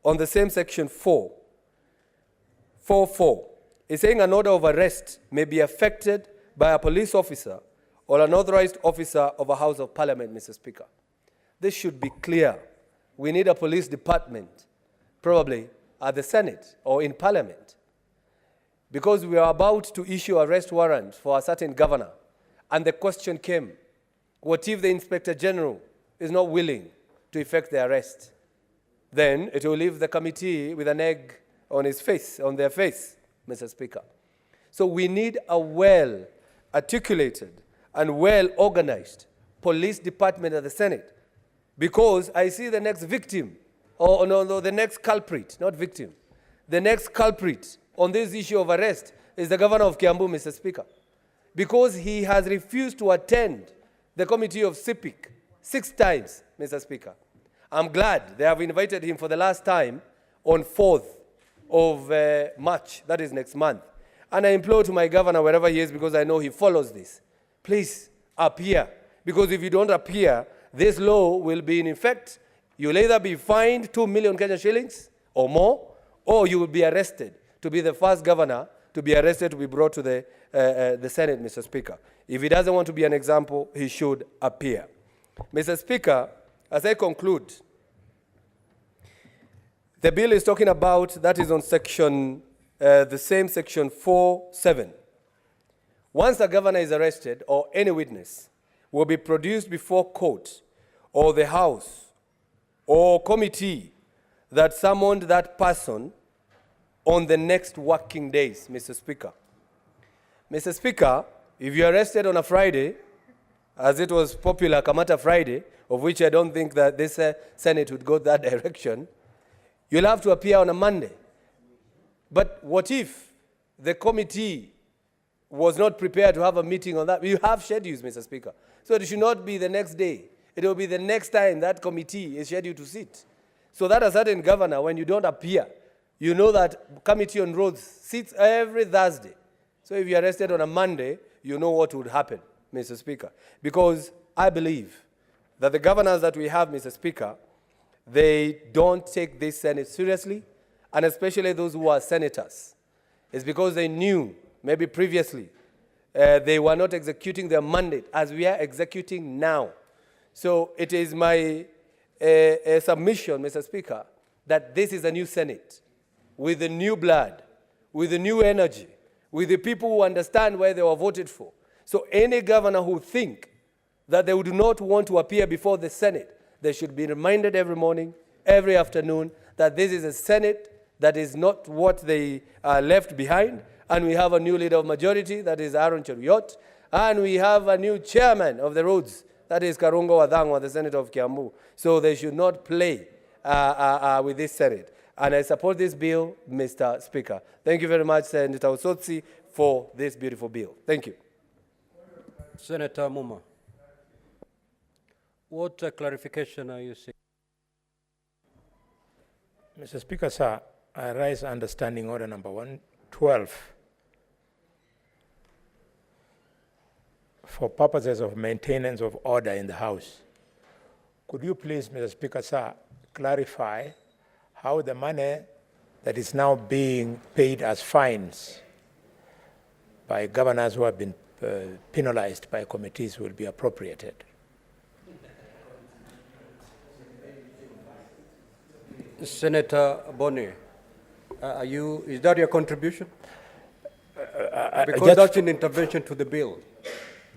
on the same section 4.4 is saying an order of arrest may be effected by a police officer or an authorized officer of a House of Parliament, Mr. Speaker. This should be clear. We need a police department, probably at the Senate or in Parliament, because we are about to issue arrest warrant for a certain governor, and the question came, what if the Inspector General is not willing to effect the arrest? Then it will leave the committee with an egg on his face, on their face, Mr. Speaker. So we need a well-articulated and well-organized police department at the Senate, because I see the next victim, or no, the next culprit, not victim. The next culprit on this issue of arrest is the governor of Kiambu, Mr. Speaker, because he has refused to attend the committee of CIPIC 6 times, Mr. Speaker. I'm glad they have invited him for the last time on 4th of March, that is next month. And I implore to my governor, wherever he is, because I know he follows this, please appear. Because if you don't appear, this law will be in effect. You'll either be fined 2 million Kenyan shillings or more, or you will be arrested to be the first governor to be arrested, to be brought to the Senate, Mr. Speaker. If he doesn't want to be an example, he should appear. Mr. Speaker, as I conclude, the bill is talking about, that is on section, the same section 4.7. Once a governor is arrested or any witness will be produced before court or the House or committee that summoned that person on the next working days, Mr. Speaker. Mr. Speaker, if you're arrested on a Friday, as it was popular, Kamata Friday, of which I don't think that this Senate would go that direction, you'll have to appear on a Monday. But what if the committee was not prepared to have a meeting on that? You have schedules, Mr. Speaker. So it should not be the next day. It will be the next time that committee is scheduled to sit. So that a certain governor, when you don't appear, you know that Committee on Roads sits every Thursday. So if you're arrested on a Monday, you know what would happen, Mr. Speaker. Because I believe that the governors that we have, Mr. Speaker, they don't take this Senate seriously, and especially those who are senators. It's because they knew, maybe previously, they were not executing their mandate as we are executing now. So it is my submission, Mr. Speaker, that this is a new Senate with the new blood, with the new energy, with the people who understand why they were voted for. So any governor who think that they would not want to appear before the Senate, they should be reminded every morning, every afternoon, that this is a Senate that is not what they left behind, and we have a new leader of majority, that is Aaron Cheruiyot, and we have a new chairman of the roads, that is Karungo Wadhangwa, the Senator of Kiambu. So they should not play with this Senate. And I support this bill, Mr. Speaker. Thank you very much, Senator Osotsi, for this beautiful bill. Thank you. Senator Muma, what clarification are you seeking? Mr. Speaker, sir, I raise understanding order number 112 for purposes of maintenance of order in the House. Could you please, Mr. Speaker, sir, clarify how the money that is now being paid as fines by governors who have been penalized by committees will be appropriated? Senator Boni, is that your contribution? Because that's an intervention to the bill.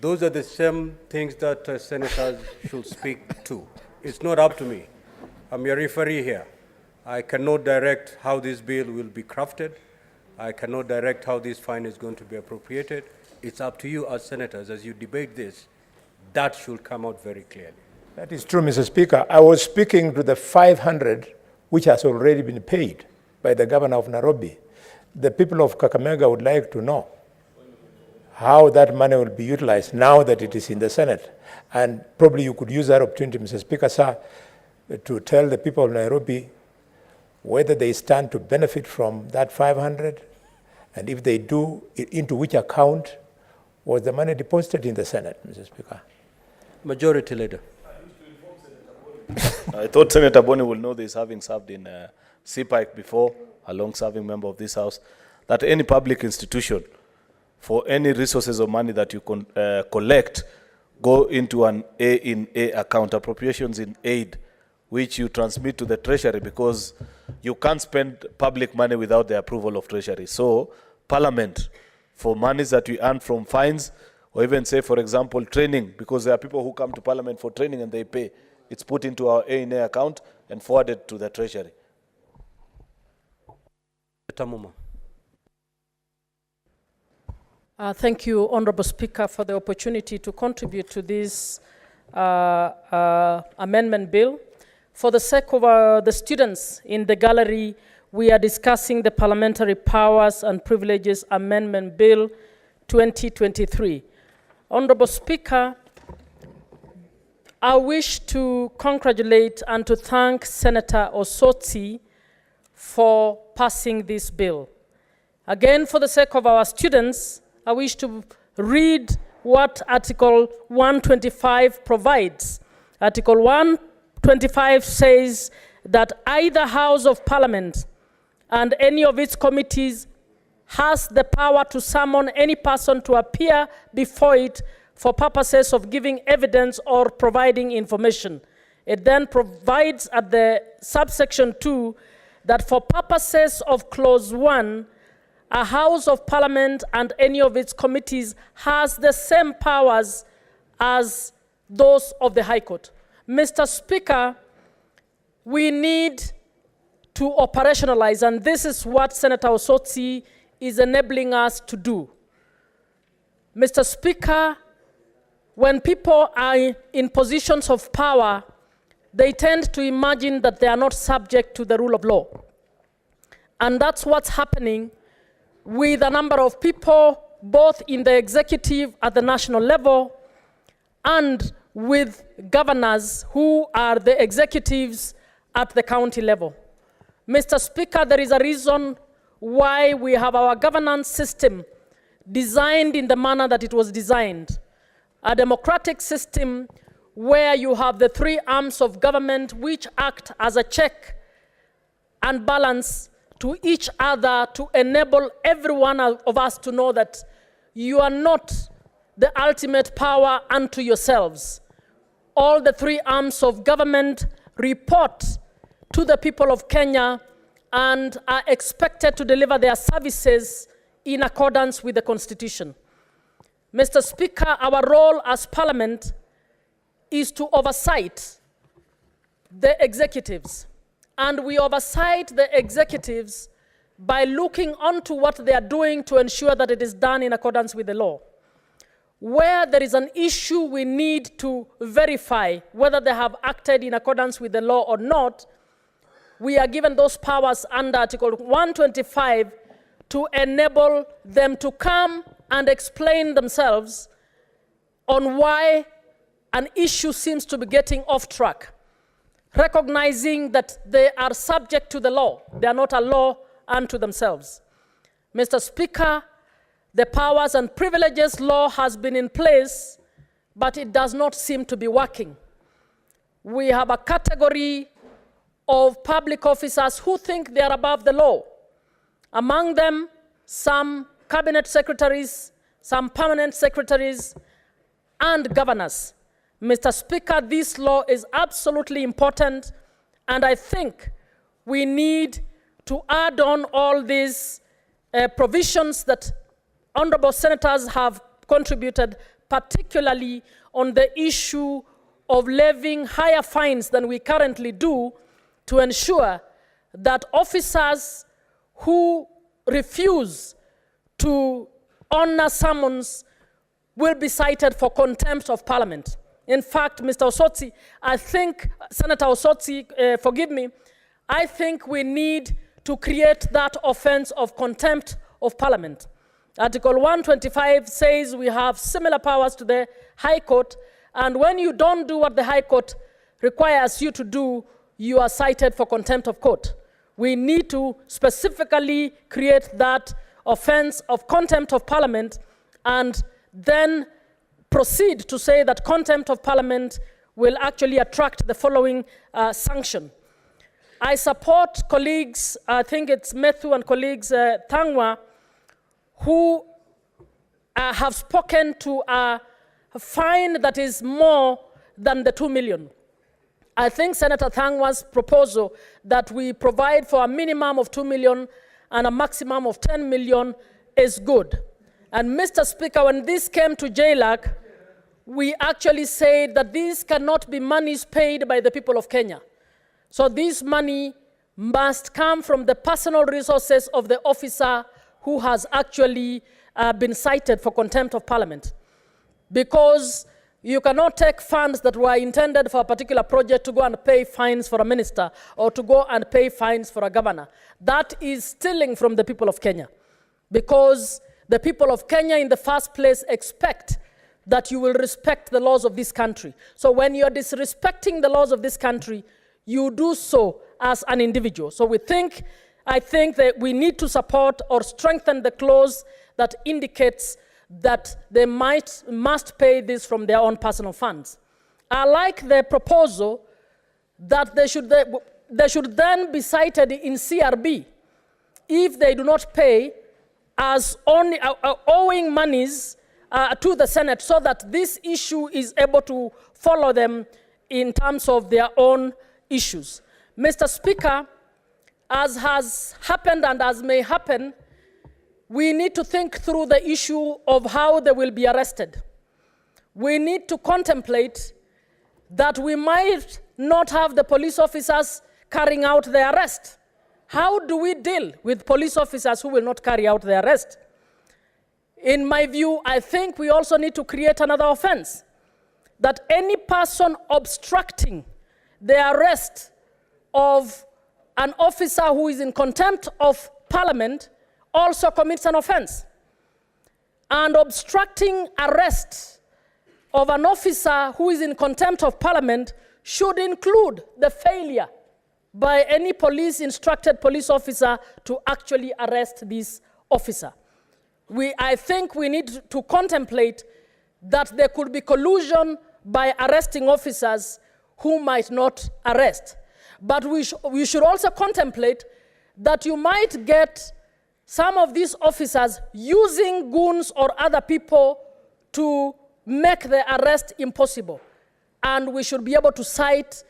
Those are the same things that senators should speak to. It's not up to me. I'm your referee here. I cannot direct how this bill will be crafted. I cannot direct how this fine is going to be appropriated. It's up to you as senators. As you debate this, that should come out very clearly. That is true, Mr. Speaker. I was speaking to the 500 which has already been paid by the governor of Nairobi. the people of Kakamega would like to know how that money will be utilized now that it is in the Senate. And probably you could use that opportunity, Mr. Speaker, sir, to tell the people of Nairobi whether they stand to benefit from that 500, and if they do, into which account was the money deposited in the Senate, Mr. Speaker. Majority Leader. I thought Senator Boni will know this, having served in CPIC before, a long-serving member of this House, that any public institution, for any resources or money that you collect, go into an A account, appropriations in aid, which you transmit to the Treasury, because you can't spend public money without the approval of Treasury. So, Parliament, for monies that we earn from fines, or even say, for example, training, because there are people who come to Parliament for training and they pay, it's put into our A account and forwarded to the Treasury. Tamuma. Thank you, Honorable Speaker, for the opportunity to contribute to this amendment bill. For the sake of the students in the gallery, we are discussing the Parliamentary Powers and Privileges Amendment Bill 2023. Honorable Speaker, I wish to congratulate and to thank Senator Osotsi for passing this bill. Again, for the sake of our students, I wish to read what Article 125 provides. Article 125 says that either House of Parliament and any of its committees has the power to summon any person to appear before it for purposes of giving evidence or providing information. It then provides at the subsection 2 that for purposes of clause 1, a House of Parliament and any of its committees has the same powers as those of the High Court. Mr. Speaker, we need to operationalize, and this is what Senator Osotsi is enabling us to do. Mr. Speaker, when people are in positions of power, they tend to imagine that they are not subject to the rule of law. And that's what's happening with a number of people, both in the executive at the national level and with governors who are the executives at the county level. Mr. Speaker, there is a reason why we have our governance system designed in the manner that it was designed. A democratic system where you have the three arms of government which act as a check and balance to each other to enable every one of us to know that you are not the ultimate power unto yourselves. All the three arms of government report to the people of Kenya and are expected to deliver their services in accordance with the Constitution. Mr. Speaker, our role as Parliament is to oversight the executives. And we oversight the executives by looking onto what they are doing to ensure that it is done in accordance with the law. Where there is an issue, we need to verify whether they have acted in accordance with the law or not. We are given those powers under Article 125 to enable them to come and explain themselves on why an issue seems to be getting off track, recognizing that they are subject to the law. They are not a law unto themselves. Mr. Speaker, the powers and privileges law has been in place, but it does not seem to be working. We have a category of public officers who think they are above the law. Among them, some cabinet secretaries, some permanent secretaries, and governors. Mr. Speaker, this law is absolutely important, and I think we need to add on all these provisions that honorable senators have contributed, particularly on the issue of levying higher fines than we currently do, to ensure that officers who refuse to honor summons will be cited for contempt of Parliament. In fact, Mr. Osotsi, I think, Senator Osotsi, forgive me, I think we need to create that offense of contempt of Parliament. Article 125 says we have similar powers to the High Court, and when you don't do what the High Court requires you to do, you are cited for contempt of court. We need to specifically create that offense of contempt of Parliament and then proceed to say that contempt of Parliament will actually attract the following sanction. I support colleagues, I think it's Methu and colleagues Thangwa, who have spoken to a fine that is more than the 2 million. I think Senator Thangwa's proposal that we provide for a minimum of 2 million and a maximum of 10 million is good. And Mr. Speaker, when this came to JLAC, we actually said that these cannot be monies paid by the people of Kenya. So this money must come from the personal resources of the officer who has actually been cited for contempt of Parliament. Because you cannot take funds that were intended for a particular project to go and pay fines for a minister or to go and pay fines for a governor. That is stealing from the people of Kenya. Because the people of Kenya in the first place expect that you will respect the laws of this country. So when you're disrespecting the laws of this country, you do so as an individual. So I think that we need to support or strengthen the clause that indicates that they must pay this from their own personal funds. I like the proposal that they should then be cited in CRB if they do not pay as only owing monies to the Senate, so that this issue is able to follow them in terms of their own issues. Mr. Speaker, as has happened and as may happen, we need to think through the issue of how they will be arrested. We need to contemplate that we might not have the police officers carrying out the arrest. How do we deal with police officers who will not carry out the arrest? In my view, I think we also need to create another offense, that any person obstructing the arrest of an officer who is in contempt of Parliament also commits an offense. And obstructing arrest of an officer who is in contempt of Parliament should include the failure by any instructed police officer to actually arrest this officer. I think we need to contemplate that there could be collusion by arresting officers who might not arrest. But we should also contemplate that you might get some of these officers using goons or other people to make the arrest impossible. And we should be able to cite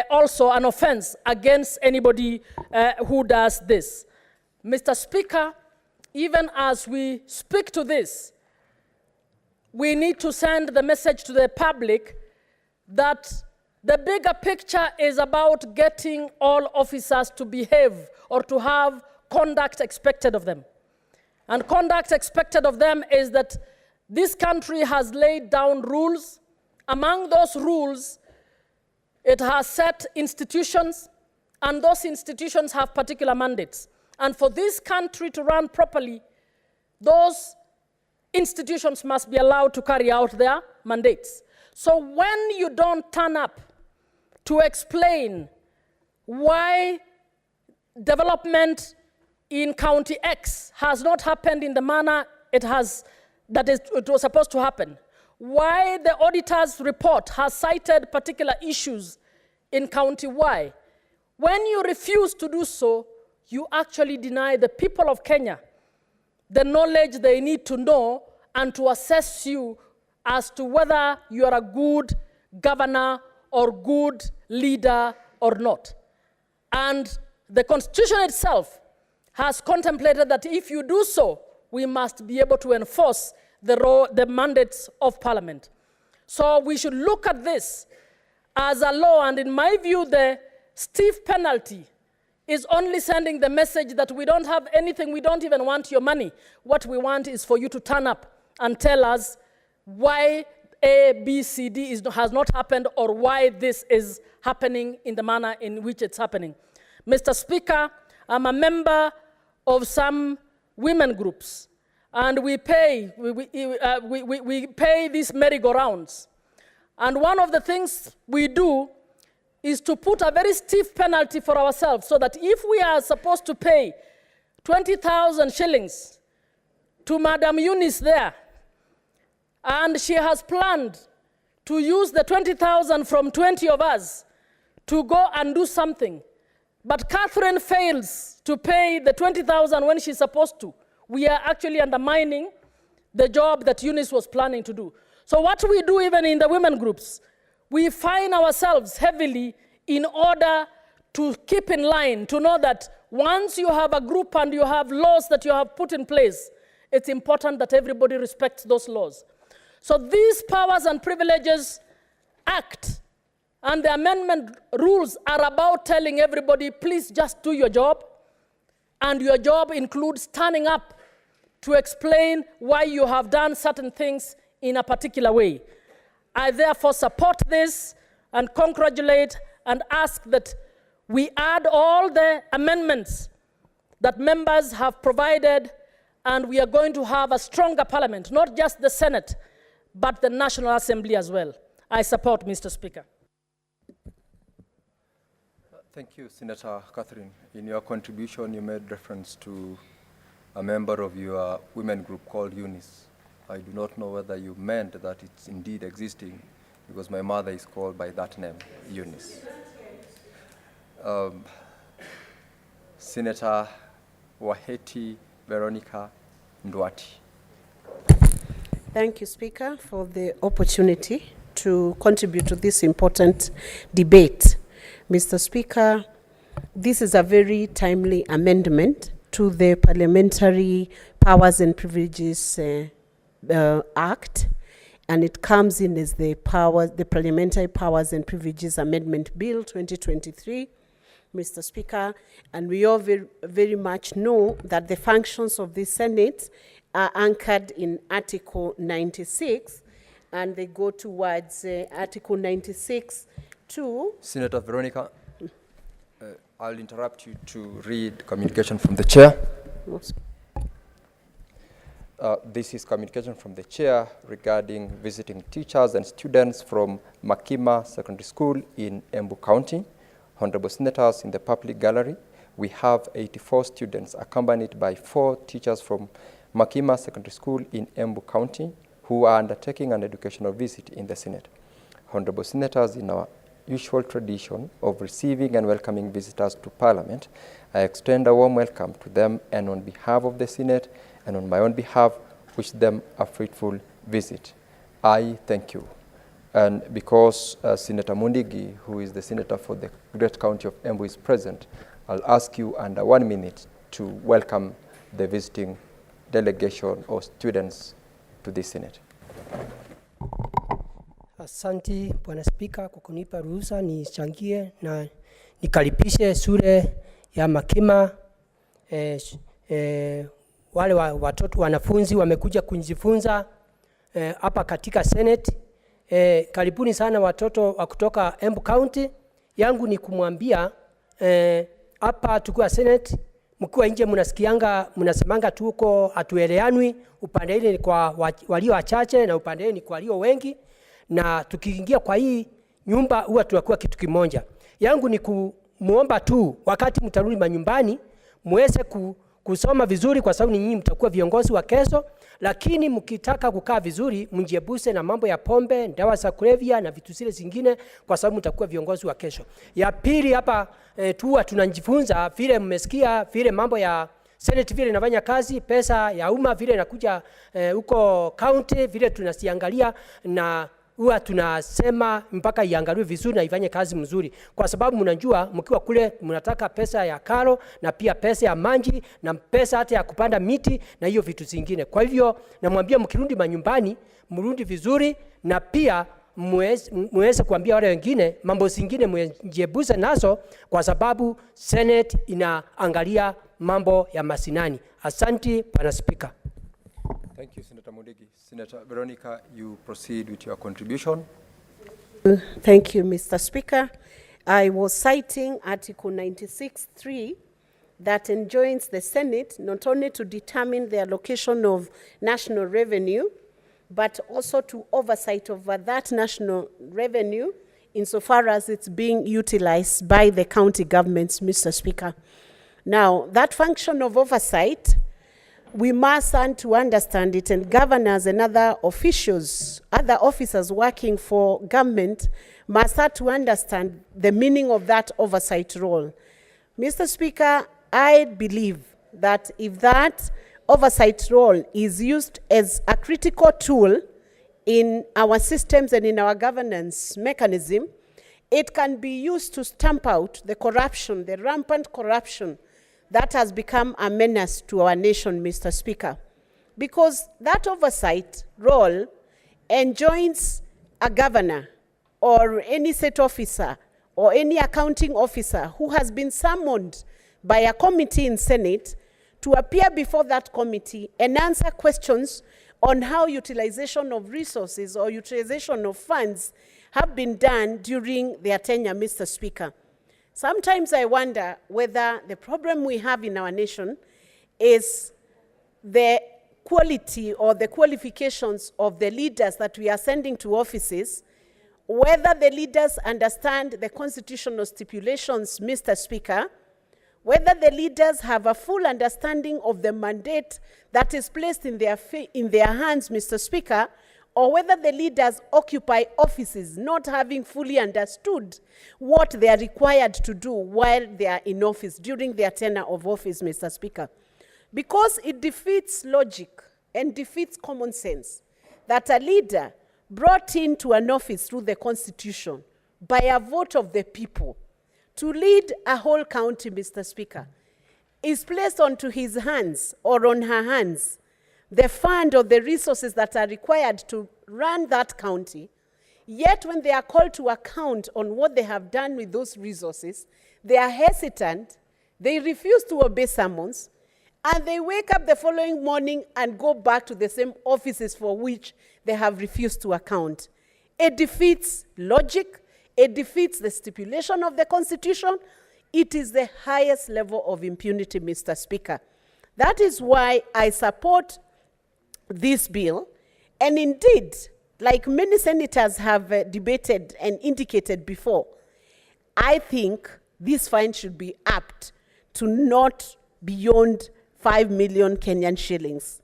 also an offense against anybody who does this. Mr. Speaker, even as we speak to this, we need to send the message to the public that the bigger picture is about getting all officers to behave or to have conduct expected of them. And conduct expected of them is that this country has laid down rules. Among those rules, it has set institutions, and those institutions have particular mandates. And for this country to run properly, those institutions must be allowed to carry out their mandates. So when you don't turn up to explain why development in County X has not happened in the manner it was supposed to happen, why the auditor's report has cited particular issues in County Y, when you refuse to do so, you actually deny the people of Kenya the knowledge they need to know and to assess you as to whether you are a good governor or good leader or not. And the Constitution itself has contemplated that if you do so, we must be able to enforce the mandates of Parliament. So we should look at this as a law, and in my view, the stiff penalty is only sending the message that we don't have anything, we don't even want your money. What we want is for you to turn up and tell us why A, B, C, D has not happened, or why this is happening in the manner in which it's happening. Mr. Speaker, I'm a member of some women groups, and we pay these merry-go-rounds. And one of the things we do is to put a very stiff penalty for ourselves, so that if we are supposed to pay 20,000 shillings to Madam Eunice there, and she has planned to use the 20,000 from 20 of us to go and do something, but Catherine fails to pay the 20,000 when she's supposed to, we are actually undermining the job that Eunice was planning to do. So what we do even in the women groups, we fine ourselves heavily in order to keep in line, to know that once you have a group and you have laws that you have put in place, it's important that everybody respects those laws. So these Powers and Privileges Act and the amendment rules are about telling everybody, please just do your job, and your job includes standing up to explain why you have done certain things in a particular way. I therefore support this and congratulate and ask that we add all the amendments that members have provided, and we are going to have a stronger parliament, not just the Senate, but the National Assembly as well. I support, Mr. Speaker. Thank you, Senator Catherine. In your contribution, you made reference to a member of your women group called Eunice. I do not know whether you meant that it's indeed existing, because my mother is called by that name, Eunice. Senator Waheti Veronica Ndwati. Thank you, Speaker, for the opportunity to contribute to this important debate. Mr. Speaker, this is a very timely amendment to the Parliamentary Powers and Privileges Act, and it comes in as the Parliamentary Powers and Privileges Amendment Bill 2023, Mr. Speaker, and we all very much know that the functions of the Senate are anchored in Article 96, and they go towards Article 96 to... Senator Veronica, I'll interrupt you to read communication from the chair. This is communication from the chair regarding visiting teachers and students from Makima Secondary School in Embu County. Honorable Senators, in the public gallery, we have 84 students accompanied by 4 teachers from Makima Secondary School in Embu County who are undertaking an educational visit in the Senate. Honorable Senators, in our usual tradition of receiving and welcoming visitors to Parliament, I extend a warm welcome to them, and on behalf of the Senate and on my own behalf, wish them a fruitful visit. I thank you. And because Senator Mundigi, who is the senator for the great county of Embu, is present, I'll ask you under 1 minute to welcome the visiting delegation or students to the Senate. Asante Bwana Spika kwa kunipa ruhusa nichangie na nikaribishe shule ya Makima. Wale watoto wanafunzi wamekuja kujifunza hapa katika Senate. Karibuni sana watoto wa kutoka Embu County. Yangu ni kumwambia hapa tukiwa Senate, mkiwa nje mnasemanga tuko atueleanwi, upande ile ni kwa walio wachache na upande ile ni kwa walio wengi, na tukiingia kwa hii nyumba huwa tunakuwa kitu kimoja. Yangu ni kumuomba tu wakati mtarudi manyumbani muweze kusoma vizuri, kwa sababu nyinyi mtakuwa viongozi wa kesho, lakini mkitaka kukaa vizuri mjiebuse na mambo ya pombe, dawa za kulevya na vitu zile zingine, kwa sababu mtakuwa viongozi wa kesho. Ya pili hapa tuwa tunajifunza vile mmesikia vile mambo ya Senate vile inafanya kazi, pesa ya umma vile inakuja huko county vile tunasiangalia, na huwa tunasema mpaka iangaliwe vizuri na ifanye kazi mzuri, kwa sababu mnajua mkiwa kule mnataka pesa ya karo na pia pesa ya maji na pesa hata ya kupanda miti na hiyo vitu zingine. Kwa hivyo namwambia mkirudi manyumbani mrudi vizuri, na pia muweze kuambia wale wengine mambo zingine mjiebuse nazo, kwa sababu Senate inaangalia mambo ya masinani. Asante Bwana Spika. Thank you, Senator Mundigi. Senator Veronica, you proceed with your contribution. Thank you, Mr. Speaker. I was citing Article 96.3 that enjoins the Senate not only to determine the allocation of national revenue, but also to oversight over that national revenue insofar as it's being utilized by the county governments, Mr. Speaker. Now, that function of oversight, we must learn to understand it, and governors and other officials, other officers working for government must start to understand the meaning of that oversight role. Mr. Speaker, I believe that if that oversight role is used as a critical tool in our systems and in our governance mechanism, it can be used to stamp out the corruption, the rampant corruption that has become a menace to our nation, Mr. Speaker. Because that oversight role enjoins a governor or any state officer or any accounting officer who has been summoned by a committee in Senate to appear before that committee and answer questions on how utilization of resources or utilization of funds have been done during their tenure, Mr. Speaker. Sometimes I wonder whether the problem we have in our nation is the quality or the qualifications of the leaders that we are sending to offices, whether the leaders understand the constitutional stipulations, Mr. Speaker, whether the leaders have a full understanding of the mandate that is placed in their hands, Mr. Speaker, or whether the leaders occupy offices not having fully understood what they are required to do while they are in office, during their tenure of office, Mr. Speaker. Because it defeats logic and defeats common sense that a leader brought into an office through the Constitution by a vote of the people to lead a whole county, Mr. Speaker, is placed onto his hands or on her hands the fund or the resources that are required to run that county, yet when they are called to account on what they have done with those resources, they are hesitant, they refuse to obey summons, and they wake up the following morning and go back to the same offices for which they have refused to account. It defeats logic, it defeats the stipulation of the Constitution. It is the highest level of impunity, Mr. Speaker. That is why I support this bill, and indeed, like many senators have debated and indicated before, I think this fine should be upped to not beyond 5 million Kenyan shillings.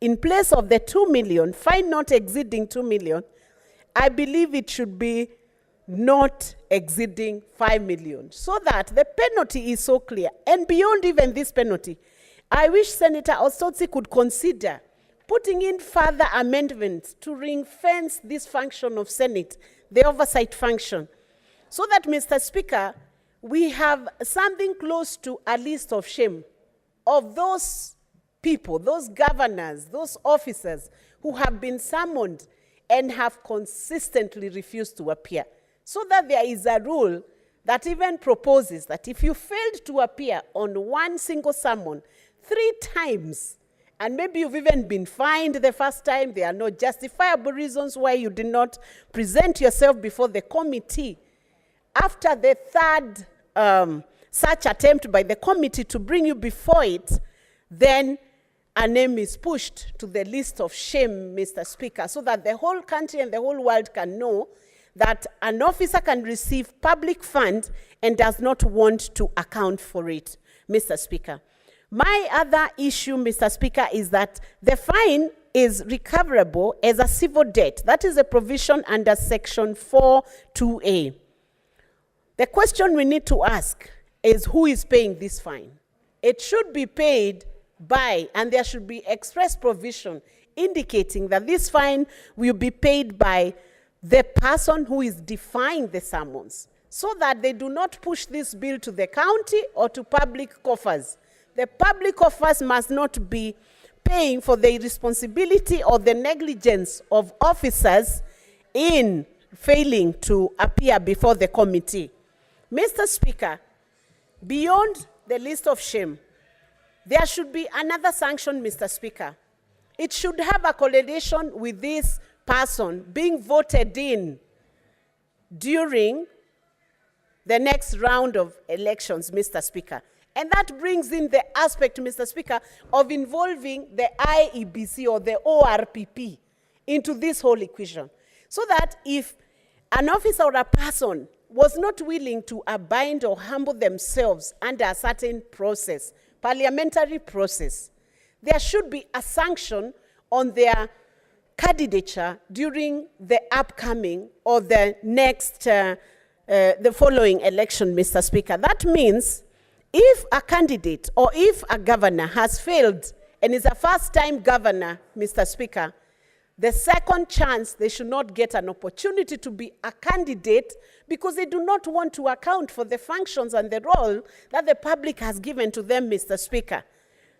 In place of the 2 million, fine not exceeding 2 million, I believe it should be not exceeding 5 million, so that the penalty is so clear. And beyond even this penalty, I wish Senator Osotsi could consider putting in further amendments to ring-fence this function of Senate, the oversight function, so that, Mr. Speaker, we have something close to a list of shame of those people, those governors, those officers who have been summoned and have consistently refused to appear, so that there is a rule that even proposes that if you failed to appear on one single summon 3 times, and maybe you've even been fined the first time, there are no justifiable reasons why you did not present yourself before the committee. After the third such attempt by the committee to bring you before it, then a name is pushed to the list of shame, Mr. Speaker, so that the whole country and the whole world can know that an officer can receive public funds and does not want to account for it, Mr. Speaker. My other issue, Mr. Speaker, is that the fine is recoverable as a civil debt. That is a provision under Section 4(2)(a). The question we need to ask is who is paying this fine? It should be paid by, and there should be express provision indicating that this fine will be paid by the person who is defying the summons, so that they do not push this bill to the county or to public coffers. The public coffers must not be paying for the irresponsibility or the negligence of officers in failing to appear before the committee. Mr. Speaker, beyond the list of shame, there should be another sanction, Mr. Speaker. It should have a correlation with this person being voted in during the next round of elections, Mr. Speaker. And that brings in the aspect, Mr. Speaker, of involving the IEBC or the ORPP into this whole equation. So that if an officer or a person was not willing to abide or humble themselves under a certain process, parliamentary process, there should be a sanction on their candidature during the upcoming or the next, the following election, Mr. Speaker. That means if a candidate or if a governor has failed and is a first-time governor, Mr. Speaker, the second chance, they should not get an opportunity to be a candidate because they do not want to account for the functions and the role that the public has given to them, Mr. Speaker.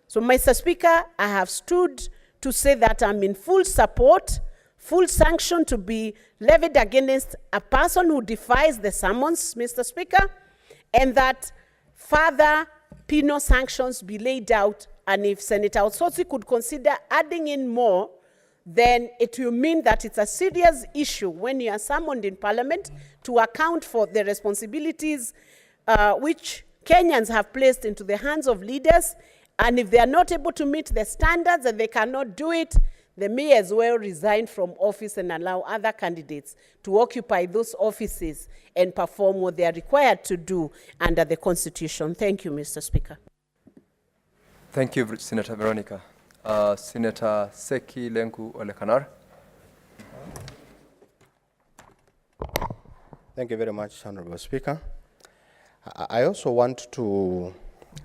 So, Mr. Speaker, I have stood to say that I'm in full support, full sanction to be levied against a person who defies the summons, Mr. Speaker, and that further penal sanctions be laid out. And if Senator Osotsi could consider adding in more, then it will mean that it's a serious issue when you are summoned in Parliament to account for the responsibilities which Kenyans have placed into the hands of leaders. And if they are not able to meet the standards and they cannot do it, they may as well resign from office and allow other candidates to occupy those offices and perform what they are required to do under the Constitution. Thank you, Mr. Speaker. Thank you, Senator Veronica. Senator Seki Lenku Olekanar. Thank you very much, Honorable Speaker. I also want to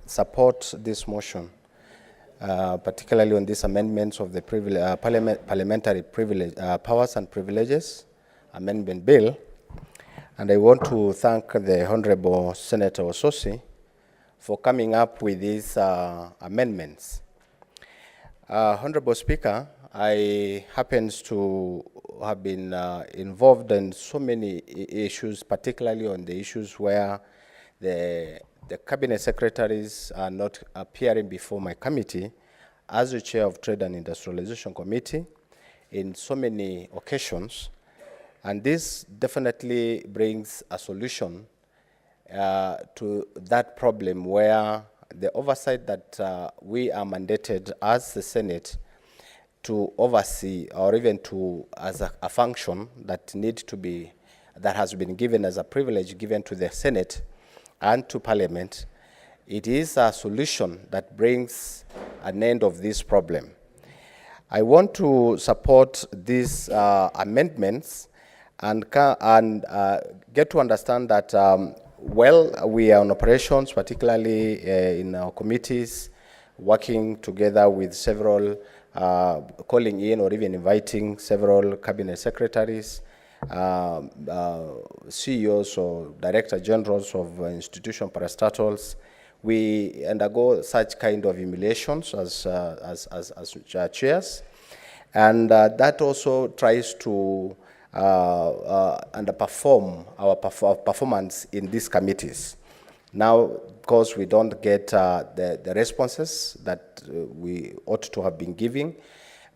support this motion, particularly on these amendments of the Parliamentary Powers and Privileges Amendment Bill. And I want to thank the Honorable Senator Osotsi for coming up with these amendments. Honorable Speaker, I happen to have been involved in so many issues, particularly on the issues where the cabinet secretaries are not appearing before my committee as the chair of Trade and Industrialization Committee in so many occasions. And this definitely brings a solution to that problem where the oversight that we are mandated as the Senate to oversee, or even to as a function that that has been given as a privilege given to the Senate and to Parliament, it is a solution that brings an end of this problem. I want to support these amendments and get to understand that well, we are on operations, particularly in our committees, working together with several, calling in or even inviting several cabinet secretaries, CEOs or director generals of institution parastatals. We undergo such kind of emulations as chairs, and that also tries to underperform our performance in these committees. Now, because we don't get the responses that we ought to have been giving,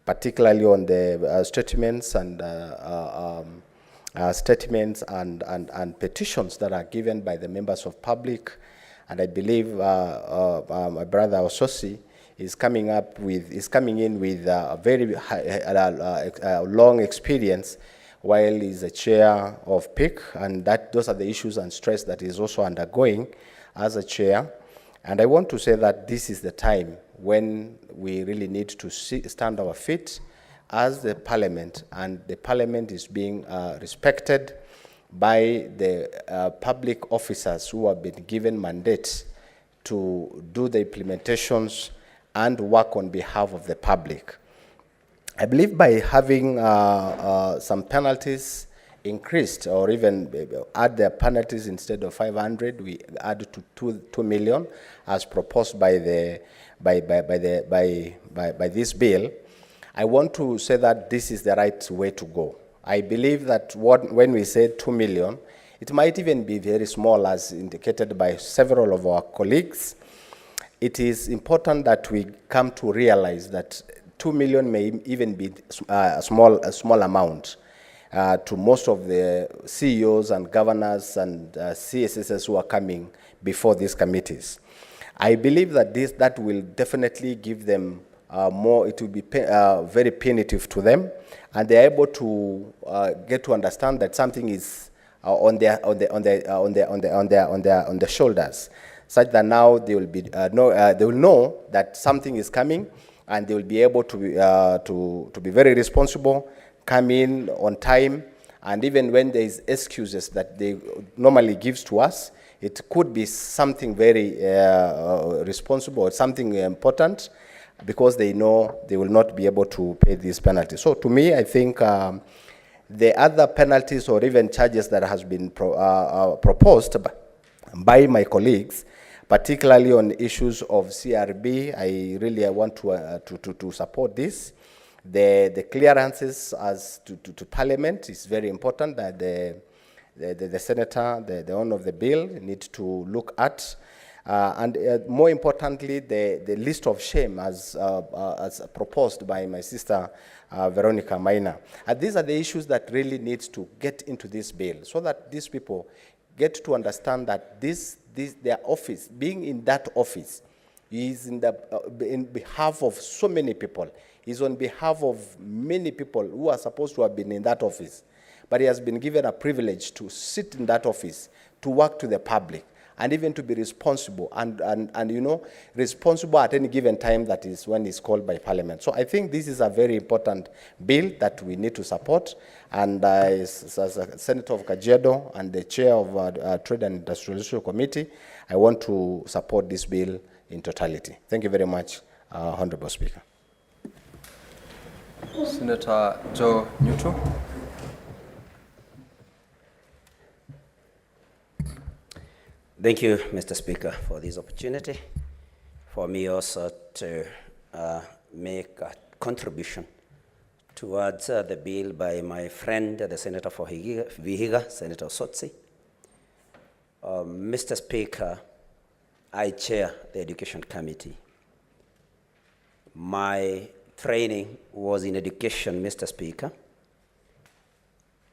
particularly on the statements and petitions that are given by the members of public. And I believe my brother Osotsi is coming in with a very long experience while he's a chair of PIC, and those are the issues and stress that he's also undergoing as a chair. And I want to say that this is the time when we really need to stand our feet as the Parliament, and the Parliament is being respected by the public officers who have been given mandates to do the implementations and work on behalf of the public. I believe by having some penalties increased, or even add the penalties instead of 500, we add to 2 million as proposed by this bill. I want to say that this is the right way to go. I believe that when we say 2 million, it might even be very small, as indicated by several of our colleagues. It is important that we come to realize that 2 million may even be a small amount to most of the CEOs and governors and CSSs who are coming before these committees. I believe that that will definitely give them more, it will be very punitive to them, and they're able to get to understand that something is on their shoulders, such that now they will be they will know that something is coming, and they will be able to be very responsible, come in on time, and even when there is excuses that they normally gives to us, it could be something very responsible or something important, because they know they will not be able to pay these penalties. So to me, I think the other penalties or even charges that has been proposed by my colleagues, particularly on issues of CRB, I really want to support this. The clearances as to Parliament is very important, that the senator, the owner of the bill, need to look at. And more importantly, the list of shame as proposed by my sister Veronica Maina. And these are the issues that really needs to get into this bill, so that these people get to understand that their office, being in that office, is in behalf of so many people, is on behalf of many people who are supposed to have been in that office. But he has been given a privilege to sit in that office, to work to the public, and even to be responsible, and you know, responsible at any given time, that is when he's called by Parliament. So I think this is a very important bill that we need to support, and as a Senator of Kajiado and the Chair of Trade and Industrialization Committee, I want to support this bill in totality. Thank you very much, Honorable Speaker. Senator Joe Newton. Thank you, Mr. Speaker, for this opportunity, for me also to make a contribution towards the bill by my friend, the Senator for Vihiga, Senator Sotsi. Mr. Speaker, I chair the Education Committee. My training was in education, Mr. Speaker,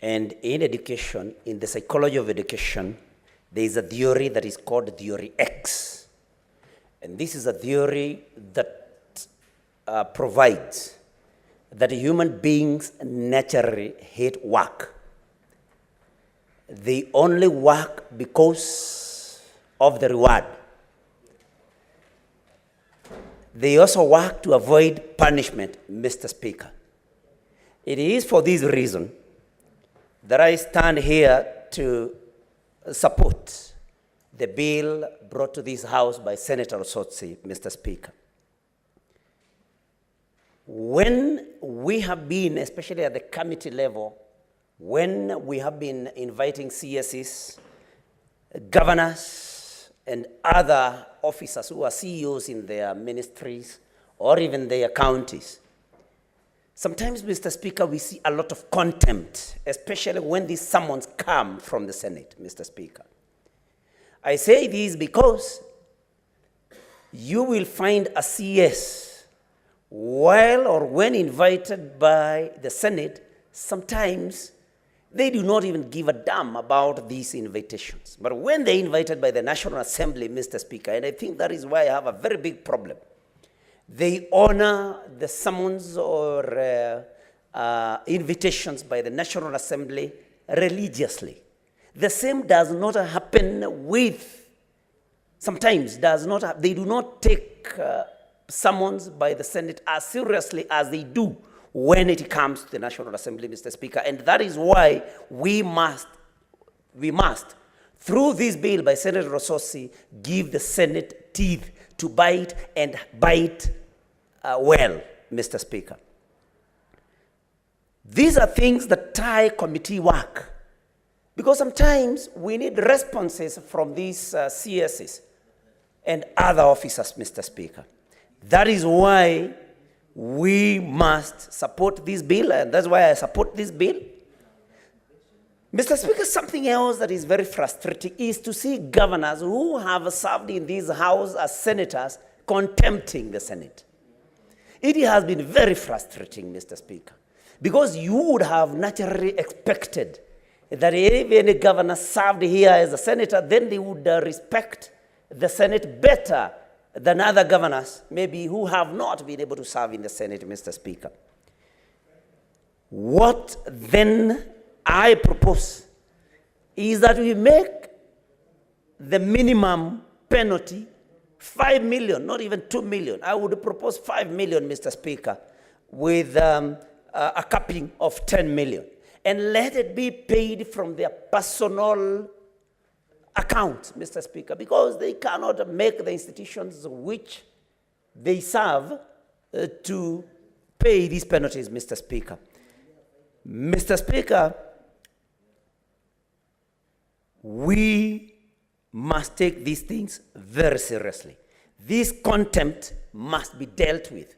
and in education, in the psychology of education, there is a theory that is called Theory X. And this is a theory that provides that human beings naturally hate work. They only work because of the reward. They also work to avoid punishment, Mr. Speaker. It is for this reason that I stand here to support the bill brought to this House by Senator Sotsi, Mr. Speaker. When we have been, especially at the committee level, when we have been inviting CSEs, governors, and other officers who are CEOs in their ministries or even their counties, sometimes, Mr. Speaker, we see a lot of contempt, especially when these summons come from the Senate, Mr. Speaker. I say this because you will find a CS, while or when invited by the Senate, sometimes they do not even give a damn about these invitations. But when they're invited by the National Assembly, Mr. Speaker, and I think that is why I have a very big problem, they honor the summons or invitations by the National Assembly religiously. The same does not happen with, sometimes does not, they do not take summons by the Senate as seriously as they do when it comes to the National Assembly, Mr. Speaker. And that is why we must, through this bill by Senator Rosossi, give the Senate teeth to bite and bite well, Mr. Speaker. These are things that tie committee work, because sometimes we need responses from these CSs and other officers, Mr. Speaker. That is why we must support this bill, and that's why I support this bill. Mr. Speaker, something else that is very frustrating is to see governors who have served in this House as senators contempting the Senate. It has been very frustrating, Mr. Speaker, because you would have naturally expected that if any governor served here as a senator, then they would respect the Senate better than other governors, maybe who have not been able to serve in the Senate, Mr. Speaker. What then I propose is that we make the minimum penalty 5 million, not even 2 million. I would propose 5 million, Mr. Speaker, with a capping of 10 million. And let it be paid from their personal account, Mr. Speaker, because they cannot make the institutions which they serve to pay these penalties, Mr. Speaker. Mr. Speaker, we must take these things very seriously. This contempt must be dealt with.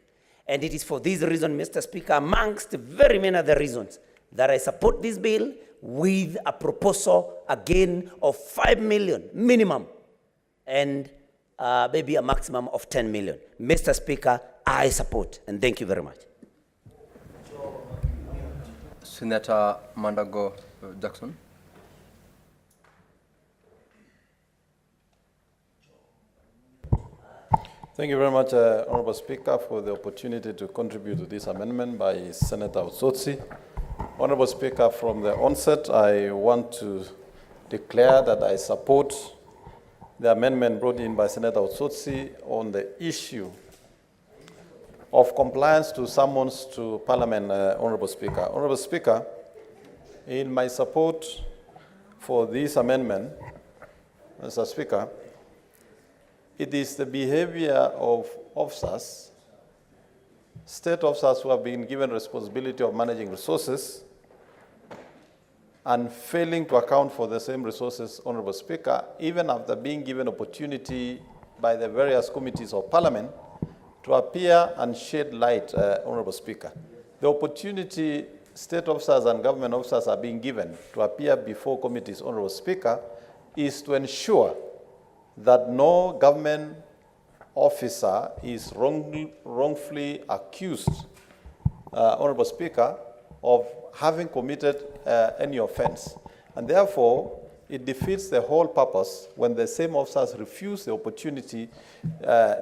And it is for this reason, Mr. Speaker, amongst very many other reasons, that I support this bill with a proposal, again, of 5 million minimum and maybe a maximum of 10 million. Mr. Speaker, I support, and thank you very much. Senator Mandago Jackson. Thank you very much, Honorable Speaker, for the opportunity to contribute to this amendment by Senator Utsotsi. Honorable Speaker, from the onset, I want to declare that I support the amendment brought in by Senator Utsotsi on the issue of compliance to summons to Parliament, Honorable Speaker. Honorable Speaker, in my support for this amendment, Mr. Speaker, it is the behavior of officers, state officers who have been given responsibility of managing resources and failing to account for the same resources, Honorable Speaker, even after being given opportunity by the various committees of Parliament to appear and shed light, Honorable Speaker. The opportunity state officers and government officers are being given to appear before committees, Honorable Speaker, is to ensure that no government officer is wrongfully accused, Honorable Speaker, of having committed any offense. And therefore, it defeats the whole purpose when the same officers refuse the opportunity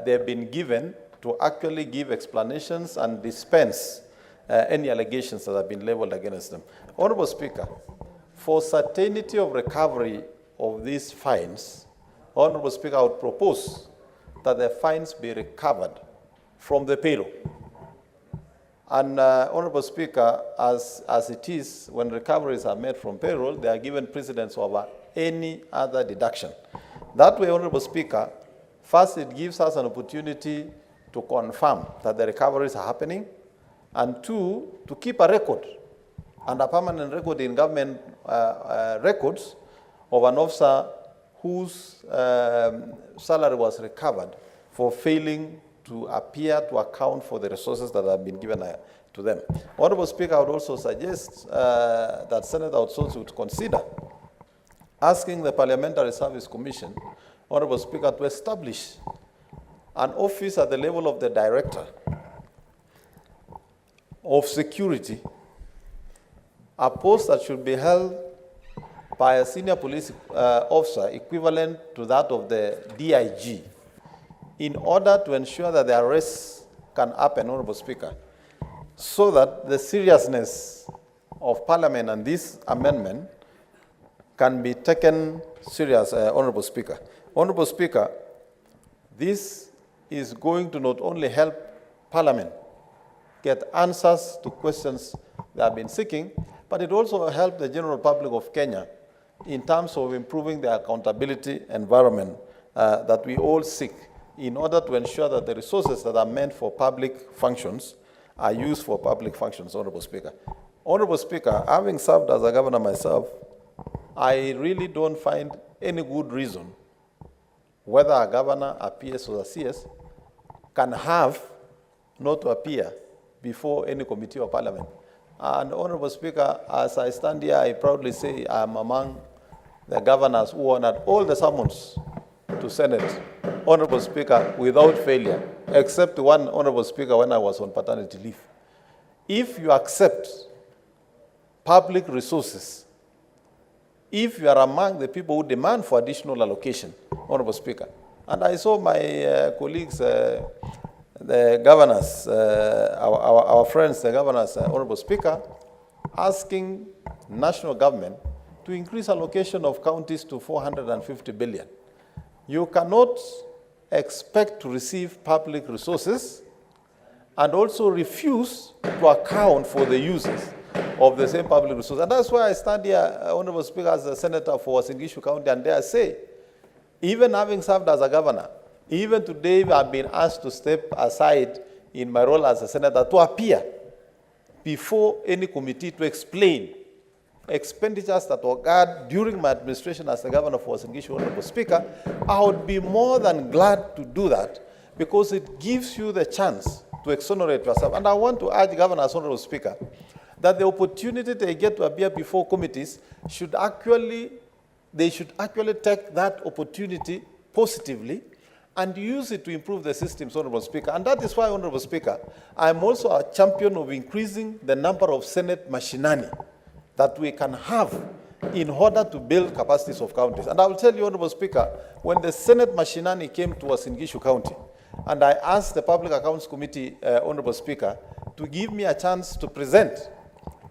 they've been given to actually give explanations and dispense any allegations that have been leveled against them. Honorable Speaker, for certainty of recovery of these fines, Honorable Speaker, I would propose that the fines be recovered from the payroll. And Honorable Speaker, as it is, when recoveries are made from payroll, they are given precedence over any other deduction. That way, Honorable Speaker, first it gives us an opportunity to confirm that the recoveries are happening, and two, to keep a record and a permanent record in government records of an officer whose salary was recovered for failing to appear to account for the resources that have been given to them. Honorable Speaker, I would also suggest that Senator Utsotsi would consider asking the Parliamentary Service Commission, Honorable Speaker, to establish an office at the level of the Director of Security, a post that should be held by a senior police officer equivalent to that of the DIG, in order to ensure that the arrests can happen, Honorable Speaker, so that the seriousness of Parliament and this amendment can be taken serious, Honorable Speaker. Honorable Speaker, this is going to not only help Parliament get answers to questions they have been seeking, but it also will help the general public of Kenya in terms of improving the accountability environment that we all seek in order to ensure that the resources that are meant for public functions are used for public functions, Honorable Speaker. Honorable Speaker, having served as a governor myself, I really don't find any good reason whether a governor, a PS, or a CS can have not to appear before any committee of Parliament. And Honorable Speaker, as I stand here, I proudly say I am among the governors who honored all the summons to Senate, Honorable Speaker, without failure, except one, Honorable Speaker, when I was on paternity leave. If you accept public resources, if you are among the people who demand for additional allocation, Honorable Speaker, And I saw my colleagues, the governors, our friends, the governors, Honorable Speaker, asking national government to increase allocation of counties to 450 billion. You cannot expect to receive public resources and also refuse to account for the uses of the same public resources. And that's why I stand here, Honorable Speaker, as a senator for Singishu County, and dare say, even having served as a governor, even today I've been asked to step aside in my role as a senator to appear before any committee to explain expenditures that occurred during my administration as the governor for Singishu, Honorable Speaker. I would be more than glad to do that because it gives you the chance to exonerate yourself. And I want to urge governors, Honorable Speaker, that the opportunity they get to appear before committees should actually take that opportunity positively and use it to improve the systems, Honorable Speaker. And that is why, Honorable Speaker, I'm also a champion of increasing the number of Senate machinani that we can have in order to build capacities of counties. And I will tell you, Honorable Speaker, when the Senate machinani came to us in Gishu County, and I asked the Public Accounts Committee, Honorable Speaker, to give me a chance to present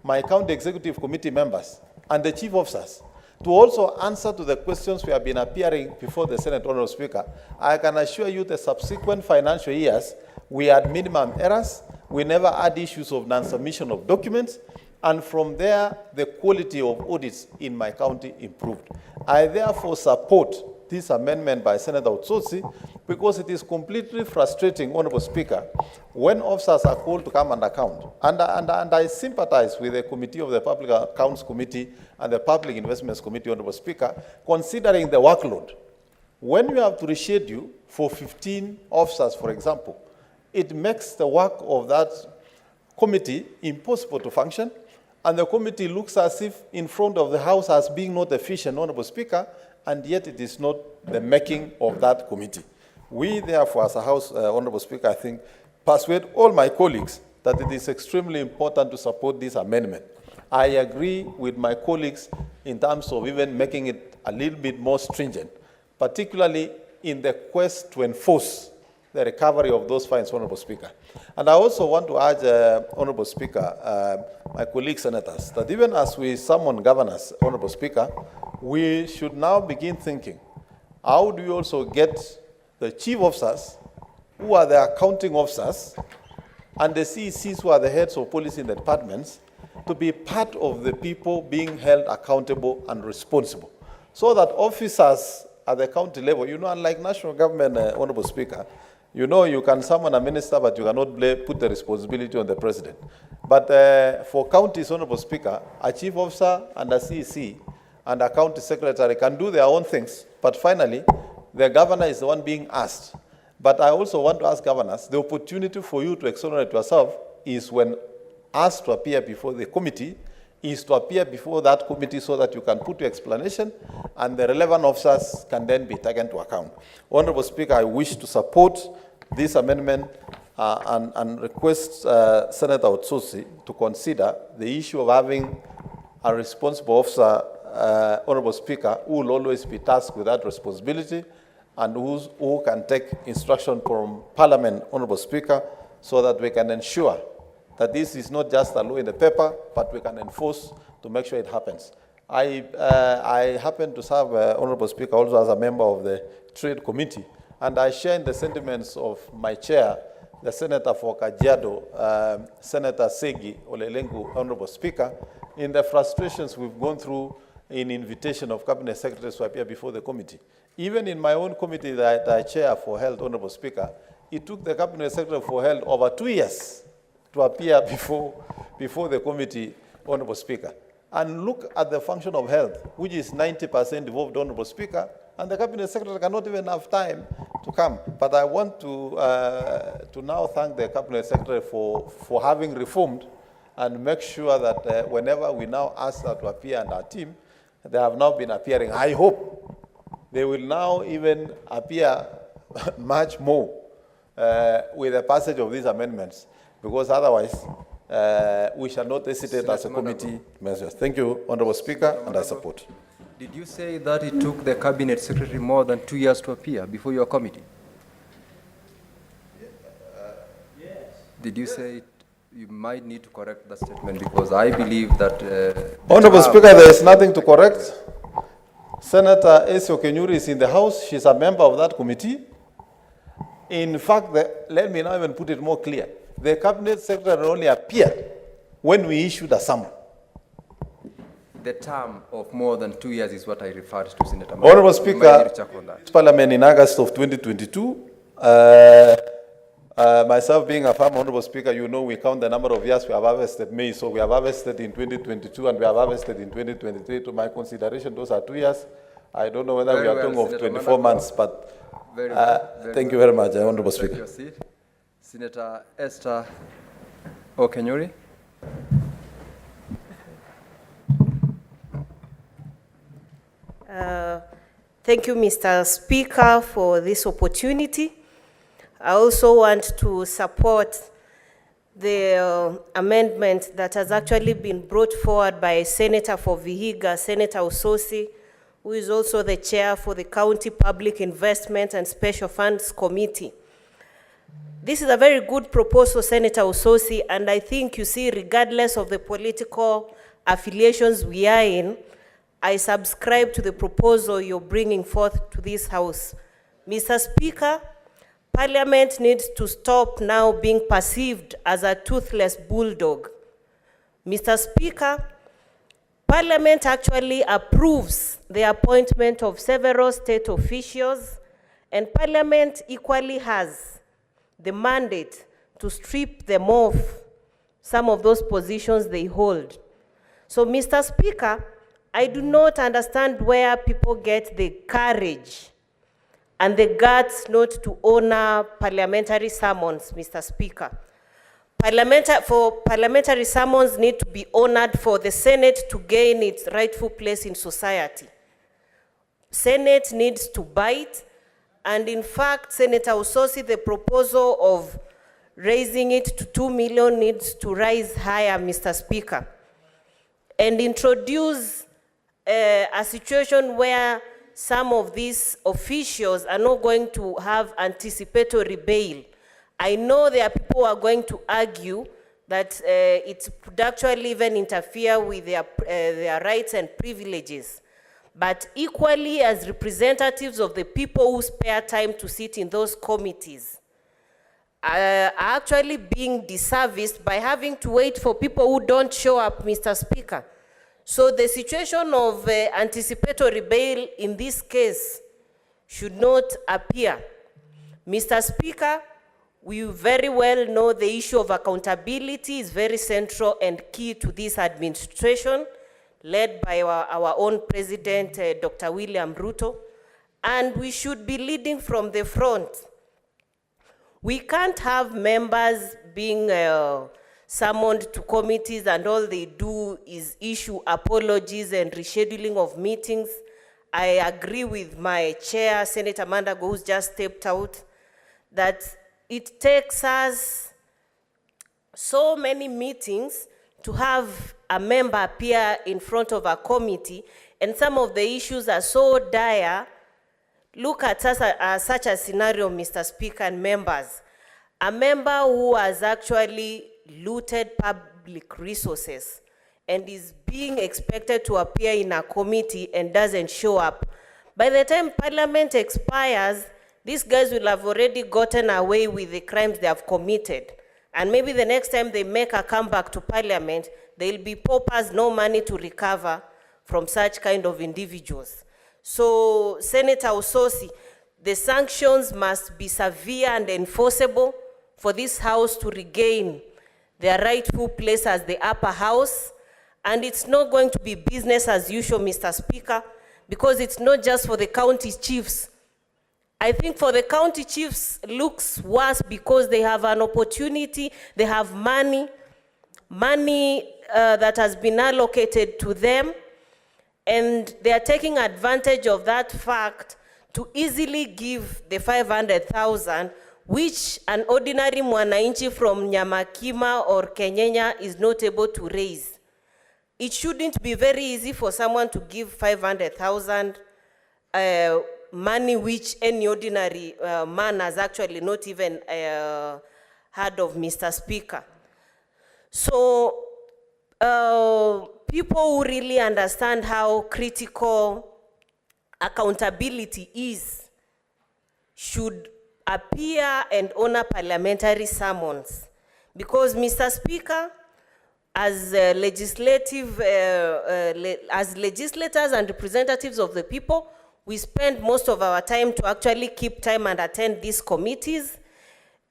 my county executive committee members and the chief officers to also answer to the questions we have been appearing before the Senate, Honorable Speaker, I can assure you the subsequent financial years, we had minimum errors, we never had issues of non-submission of documents, and from there, the quality of audits in my county improved. I therefore support this amendment by Senator Utsotsi because it is completely frustrating, Honorable Speaker, when officers are called to come and account. And I sympathize with the committee of the Public Accounts Committee and the Public Investments Committee, Honorable Speaker, considering the workload. When you have to reschedule for 15 officers, for example, it makes the work of that committee impossible to function, and the committee looks as if in front of the House as being not efficient, Honorable Speaker, and yet it is not the making of that committee. We, therefore, as a House, Honorable Speaker, I think, persuade all my colleagues that it is extremely important to support this amendment. I agree with my colleagues in terms of even making it a little bit more stringent, particularly in the quest to enforce the recovery of those fines, Honorable Speaker. And I also want to urge, Honorable Speaker, my colleague senators, that even as we summon governors, Honorable Speaker, we should now begin thinking, how do we also get the chief officers, who are the accounting officers, and the CECs, who are the heads of policy in the departments, to be part of the people being held accountable and responsible, so that officers at the county level, you know, unlike national government, Honorable Speaker, you know, you can summon a minister, but you cannot put the responsibility on the president. But for counties, Honorable Speaker, a chief officer and a CEC and a county secretary can do their own things, but finally, the governor is the one being asked. But I also want to ask governors, the opportunity for you to exonerate yourself is when asked to appear before the committee, is to appear before that committee so that you can put your explanation and the relevant officers can then be taken to account. Honorable Speaker, I wish to support this amendment and request Senator Utsotsi to consider the issue of having a responsible officer, Honorable Speaker, who will always be tasked with that responsibility and who can take instruction from Parliament, Honorable Speaker, so that we can ensure that this is not just a law in the paper, but we can enforce to make sure it happens. I happen to serve, Honorable Speaker, also as a member of the Trade Committee, and I share in the sentiments of my chair, the Senator for Kajiado, Senator Segi Olelengu, Honorable Speaker, in the frustrations we've gone through in invitation of Cabinet Secretaries to appear before the committee. Even in my own committee that I chair for health, Honorable Speaker, it took the Cabinet Secretary for health over 2 years to appear before the committee, Honorable Speaker. And look at the function of health, which is 90% involved, Honorable Speaker, and the Cabinet Secretary cannot even have time to come. But I want to now thank the Cabinet Secretary for having reformed and make sure that whenever we now ask her to appear and our team, they have now been appearing. I hope they will now even appear much more with the passage of these amendments, because otherwise we shall not hesitate as a committee measures. Thank you, Honorable Speaker, and I support. Did you say that it took the cabinet secretary more than 2 years to appear before your committee? Yes. Did you say it, you might need to correct that statement because I believe that... Honorable Speaker, there is nothing to correct. Senator Esio Kenyuri is in the House. She's a member of that committee. In fact, let me now even put it more clear. The cabinet secretary only appeared when we issued a summons. The term of more than 2 years is what I referred to, Senator. Honorable Speaker, Parliament in August of 2022, myself being a farmer, Honorable Speaker, you know we count the number of years we have harvested maize. So we have harvested in 2022 and we have harvested in 2023. To my consideration, those are 2 years. I don't know whether we are talking of 24 months, but thank you very much, Honorable Speaker. Senator Esther Okenyuri. Thank you, Mr. Speaker, for this opportunity. I also want to support the amendment that has actually been brought forward by Senator for Vihiga, Senator Usosi, who is also the chair for the County Public Investment and Special Funds Committee. This is a very good proposal, Senator Usosi, and I think you see, regardless of the political affiliations we are in, I subscribe to the proposal you're bringing forth to this House. Mr. Speaker, Parliament needs to stop now being perceived as a toothless bulldog. Mr. Speaker, Parliament actually approves the appointment of several state officials, and Parliament equally has the mandate to strip them off some of those positions they hold. So, Mr. Speaker, I do not understand where people get the courage and the guts not to honor parliamentary summons, Mr. Speaker. Parliamentary summons need to be honored for the Senate to gain its rightful place in society. Senate needs to bite, and in fact, Senator Usosi, the proposal of raising it to 2 million needs to rise higher, Mr. Speaker, and introduce a situation where some of these officials are not going to have anticipatory bail. I know there are people who are going to argue that it would actually even interfere with their rights and privileges. But equally, as representatives of the people who spare time to sit in those committees, are actually being disserviced by having to wait for people who don't show up, Mr. Speaker. So the situation of anticipatory bail in this case should not appear. Mr. Speaker, we very well know the issue of accountability is very central and key to this administration, led by our own President, Dr. William Ruto, and we should be leading from the front. We can't have members being summoned to committees and all they do is issue apologies and rescheduling of meetings. I agree with my chair, Senator Mandago, who's just stepped out, that it takes us so many meetings to have a member appear in front of a committee, and some of the issues are so dire. Look at such a scenario, Mr. Speaker and members. A member who has actually looted public resources and is being expected to appear in a committee and doesn't show up. By the time Parliament expires, these guys will have already gotten away with the crimes they have committed. And maybe the next time they make a comeback to Parliament, they'll be paupers, no money to recover from such kind of individuals. So, Senator Usosi, the sanctions must be severe and enforceable for this House to regain their rightful place as the upper house. And it's not going to be business as usual, Mr. Speaker, because it's not just for the county chiefs. I think for the county chiefs looks worse because they have an opportunity, they have money that has been allocated to them, and they are taking advantage of that fact to easily give the 500,000, which an ordinary mwananchi from Nyamakima or Kenyenya is not able to raise. it shouldn't be very easy for someone to give 500,000 money which any ordinary man has actually not even heard of, Mr. Speaker. So people who really understand how critical accountability is should appear and honor parliamentary summons. Because, Mr. Speaker, as as legislators and representatives of the people, we spend most of our time to actually keep time and attend these committees,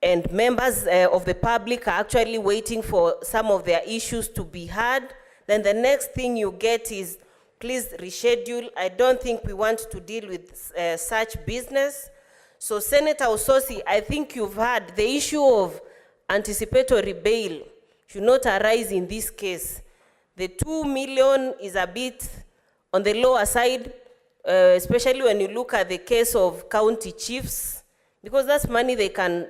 and members of the public are actually waiting for some of their issues to be heard. Then the next thing you get is, please reschedule. I don't think we want to deal with such business. So Senator Ososi, I think you've heard the issue of anticipatory bail should not arise in this case. The 2 million is a bit on the lower side, especially when you look at the case of county chiefs, because that's money they can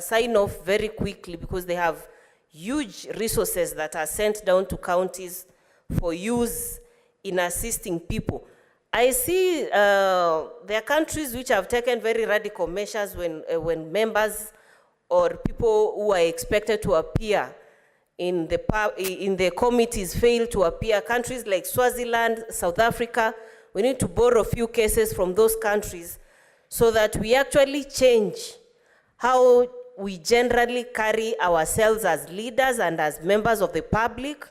sign off very quickly because they have huge resources that are sent down to counties for use in assisting people. I see there are countries which have taken very radical measures when members or people who are expected to appear in the committees fail to appear. Countries like Swaziland, South Africa, we need to borrow a few cases from those countries so that we actually change how we generally carry ourselves as leaders and as members of the public.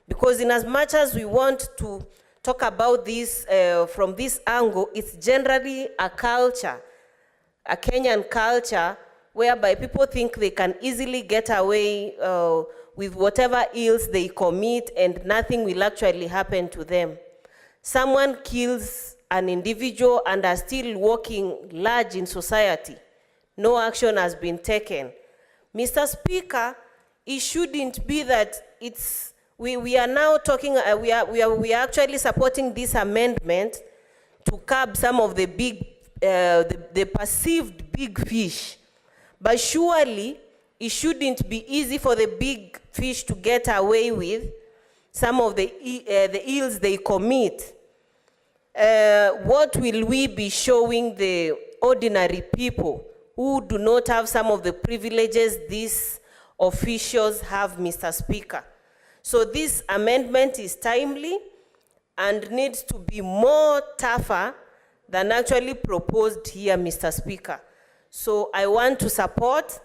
Because in as much as we want to talk about this from this angle, it's generally a culture, a Kenyan culture, whereby people think they can easily get away with whatever ills they commit and nothing will actually happen to them. Someone kills an individual and are still walking large in society. No action has been taken. Mr. Speaker, it shouldn't be that it's, we are now talking, we are actually supporting this amendment to curb some of the big, the perceived big fish. But surely, it shouldn't be easy for the big fish to get away with some of the ills they commit. What will we be showing the ordinary people who do not have some of the privileges these officials have, Mr. Speaker? So this amendment is timely and needs to be more tougher than actually proposed here, Mr. Speaker. So I want to support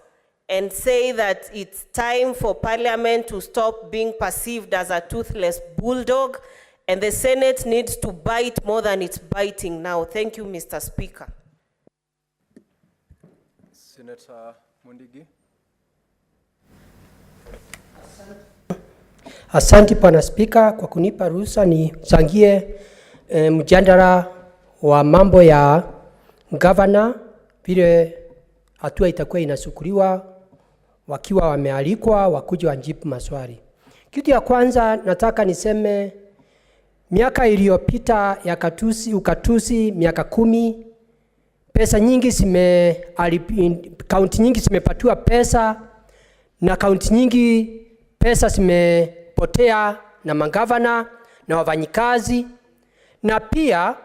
and say that it's time for Parliament to stop being perceived as a toothless bulldog, and the Senate needs to bite more than it's biting now. Thank you, Mr. Speaker. Senator Mundigi. Asante Bwana Spika kwa kunipa ruhusa nichangie mjadala wa mambo ya governor, vile hatua itakuwa inasukuliwa wakiwa wamealikwa wakuja wajibu maswali. Kitu ya kwanza nataka niseme, miaka iliyopita ya ukatusi miaka 10, pesa nyingi kaunti nyingi zimepatiwa pesa, na kaunti nyingi pesa zimepotea na magavana na wafanyikazi. Na pia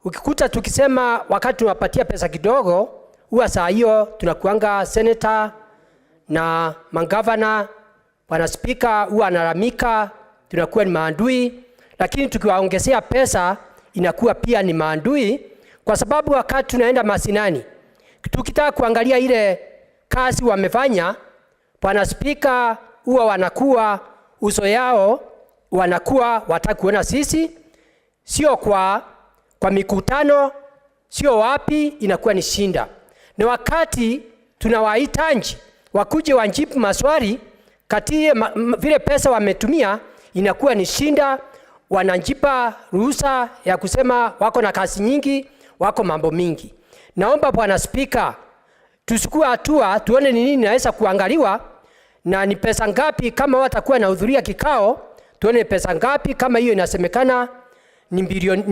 ukikuta tukisema wakati tunapatia pesa kidogo, huwa saa hiyo tunakuanga senator na magavana, Bwana Spika, huwa analamika tunakuwa ni maadui, lakini tukiwaongezea pesa inakuwa pia ni maadui, kwa sababu wakati tunaenda masinani tukitaka kuangalia ile kazi wamefanya, Bwana Spika, huwa wanakuwa uso yao wanakuwa watakuona sisi, sio kwa mikutano, sio wapi, inakuwa ni shinda. Na wakati tunawahitaji wakuje wajibu maswali kati vile pesa wametumia, inakuwa ni shinda, wanajipa ruhusa ya kusema wako na kazi nyingi, wako mambo mingi. Naomba Bwana Spika, tuchukue hatua tuone ni nini inaweza kuangaliwa na ni pesa ngapi, kama watakuwa na hudhuria kikao, tuone pesa ngapi, kama hiyo inasemekana ni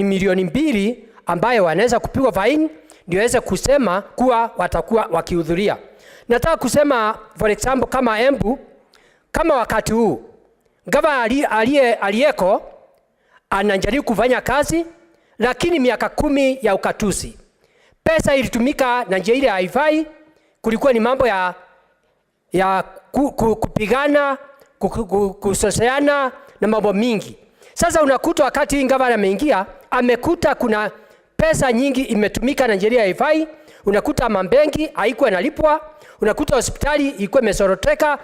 milioni 2 ambayo wanaweza kupigwa fine, ndio waweze kusema kuwa watakuwa wakihudhuria. Nataka kusema for example kama Embu, kama wakati huu Gavana aliyeko anajaribu kufanya kazi, lakini miaka 10 ya ukatusi. Pesa ilitumika na njia ile haifai, kulikuwa ni mambo ya kupigana, kusoseana na mambo mingi. Sasa unakuta wakati gavana ameingia, amekuta kuna pesa nyingi imetumika na njia haifai, unakuta mabenki haikuwa inalipwa, unakuta hospitali ilikuwa imesoroteka,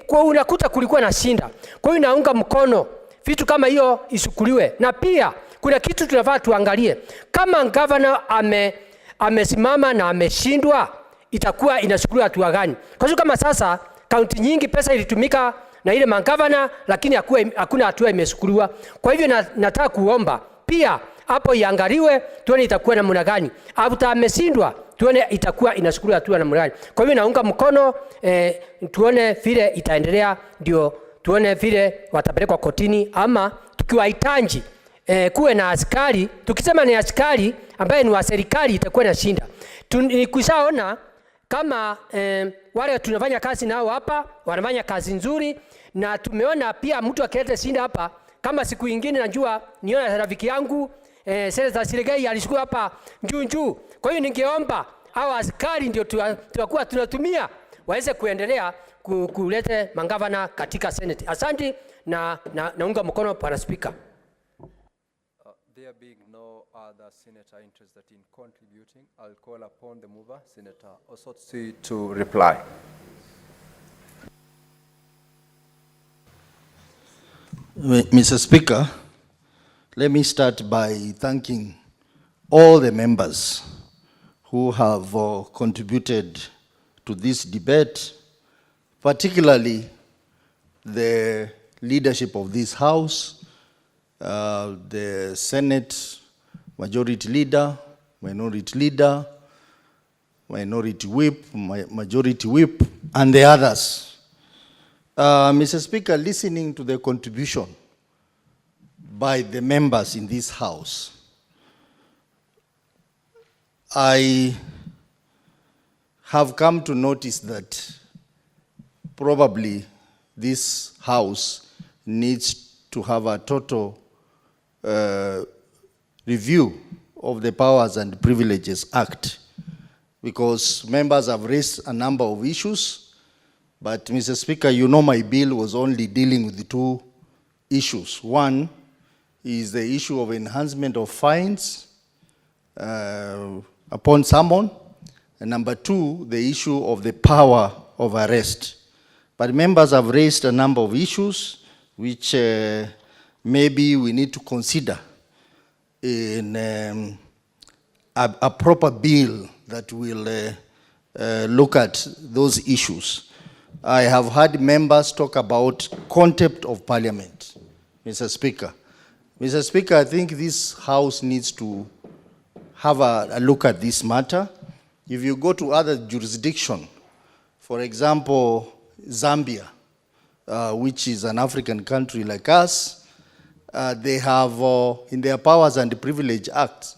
unakuta kulikuwa na shinda. Kwa hiyo naunga mkono vitu kama hiyo isukuliwe. Na pia kuna kitu tunafaa tuangalie, kama gavana amesimama na ameshindwa, itakuwa inasukuliwa hatua gani? Kwa sababu kama sasa kaunti nyingi pesa ilitumika na ile magavana, lakini hakuna hatua imesukuliwa. Kwa hivyo nataka kuomba pia hapo iangaliwe, tuone itakuwa namna gani. After ameshindwa, tuone itakuwa inasukuliwa hatua namna gani. Kwa hivyo naunga mkono, tuone vile itaendelea, ndio tuone vile watapelekwa kotini, ama tukiwahitaji kuwe na askari. Tukisema ni askari ambaye ni wa serikali, itakuwa na shinda. Nikishaona kama wale tunafanya kazi nao hapa wanafanya kazi nzuri, na tumeona pia mtu akileta shinda hapa, kama siku nyingine najua niona rafiki yangu Senator Sirigei alishukua hapa njuu. Kwa hiyo ningeomba hao askari ndio tunakuwa tunatumia waweze kuendelea kulete mangavana katika Senate. Asante na naunga mkono Bwana Speaker. There being no other senator interested in contributing, I'll call upon the mover, Senator Osotsi, to reply. Mr. Speaker, let me start by thanking all the members who have contributed to this debate, particularly the leadership of this House, the Senate Majority Leader, Minority Leader, Minority Whip, Majority Whip, and the others. Mr. Speaker, listening to the contribution by the members in this House, I have come to notice that probably this House needs to have a total review of the Powers and Privileges Act, because members have raised a number of issues. But, Mr. Speaker, you know my bill was only dealing with the 2 issues. One is the issue of enhancement of fines upon summon, and number 2, the issue of the power of arrest. But members have raised a number of issues which maybe we need to consider in a proper bill that will look at those issues. I have heard members talk about contempt of parliament, Mr. Speaker. Mr. Speaker, I think this House needs to have a look at this matter. If you go to other jurisdictions, for example, Zambia, which is an African country like us, they have, in their Powers and Privilege Act,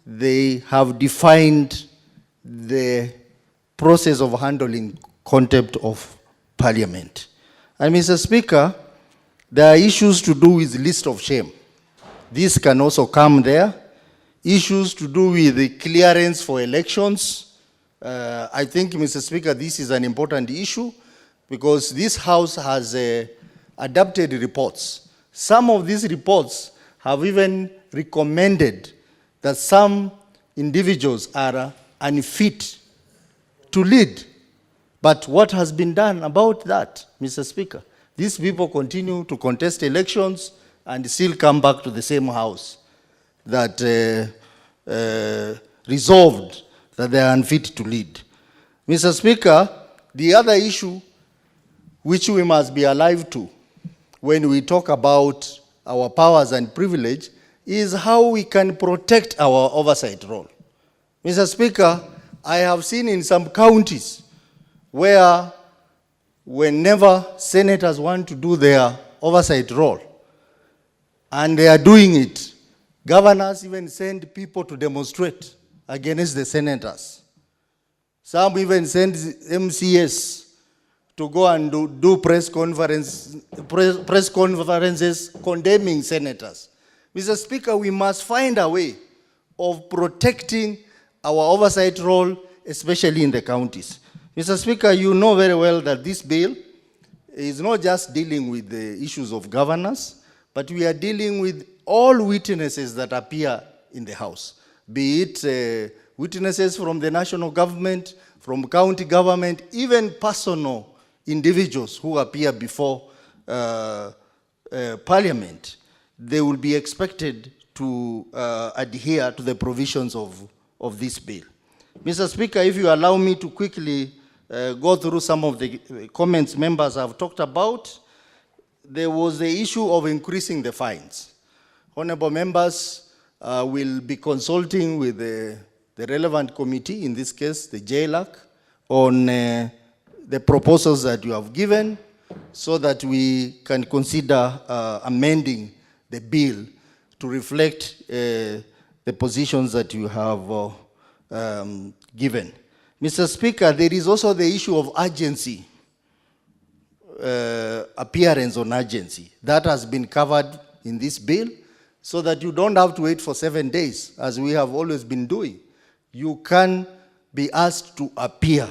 they have defined the process of handling contempt of parliament. And Mr. Speaker, there are issues to do with list of shame. This can also come there. Issues to do with the clearance for elections. I think, Mr. Speaker, this is an important issue because this House has adopted reports. Some of these reports have even recommended that some individuals are unfit to lead. But what has been done about that, Mr. Speaker? These people continue to contest elections and still come back to the same House that resolved that they are unfit to lead. Mr. Speaker, the other issue which we must be alive to when we talk about our powers and privilege is how we can protect our oversight role. Mr. Speaker, I have seen in some counties where whenever senators want to do their oversight role, and they are doing it, governors even send people to demonstrate against the senators. Some even send MCS to go and do press conferences condemning senators. Mr. Speaker, we must find a way of protecting our oversight role, especially in the counties. Mr. Speaker, you know very well that this bill is not just dealing with the issues of governance, but we are dealing with all witnesses that appear in the House, be it witnesses from the national government, from county government, even personal individuals who appear before Parliament. They will be expected to adhere to the provisions of this bill. Mr. Speaker, if you allow me to quickly go through some of the comments members have talked about, there was the issue of increasing the fines. Honorable members will be consulting with the relevant committee, in this case the JLAC, on the proposals that you have given so that we can consider amending the bill to reflect the positions that you have given. Mr. Speaker, there is also the issue of urgency, appearance on urgency. That has been covered in this bill so that you don't have to wait for 7 days, as we have always been doing. You can be asked to appear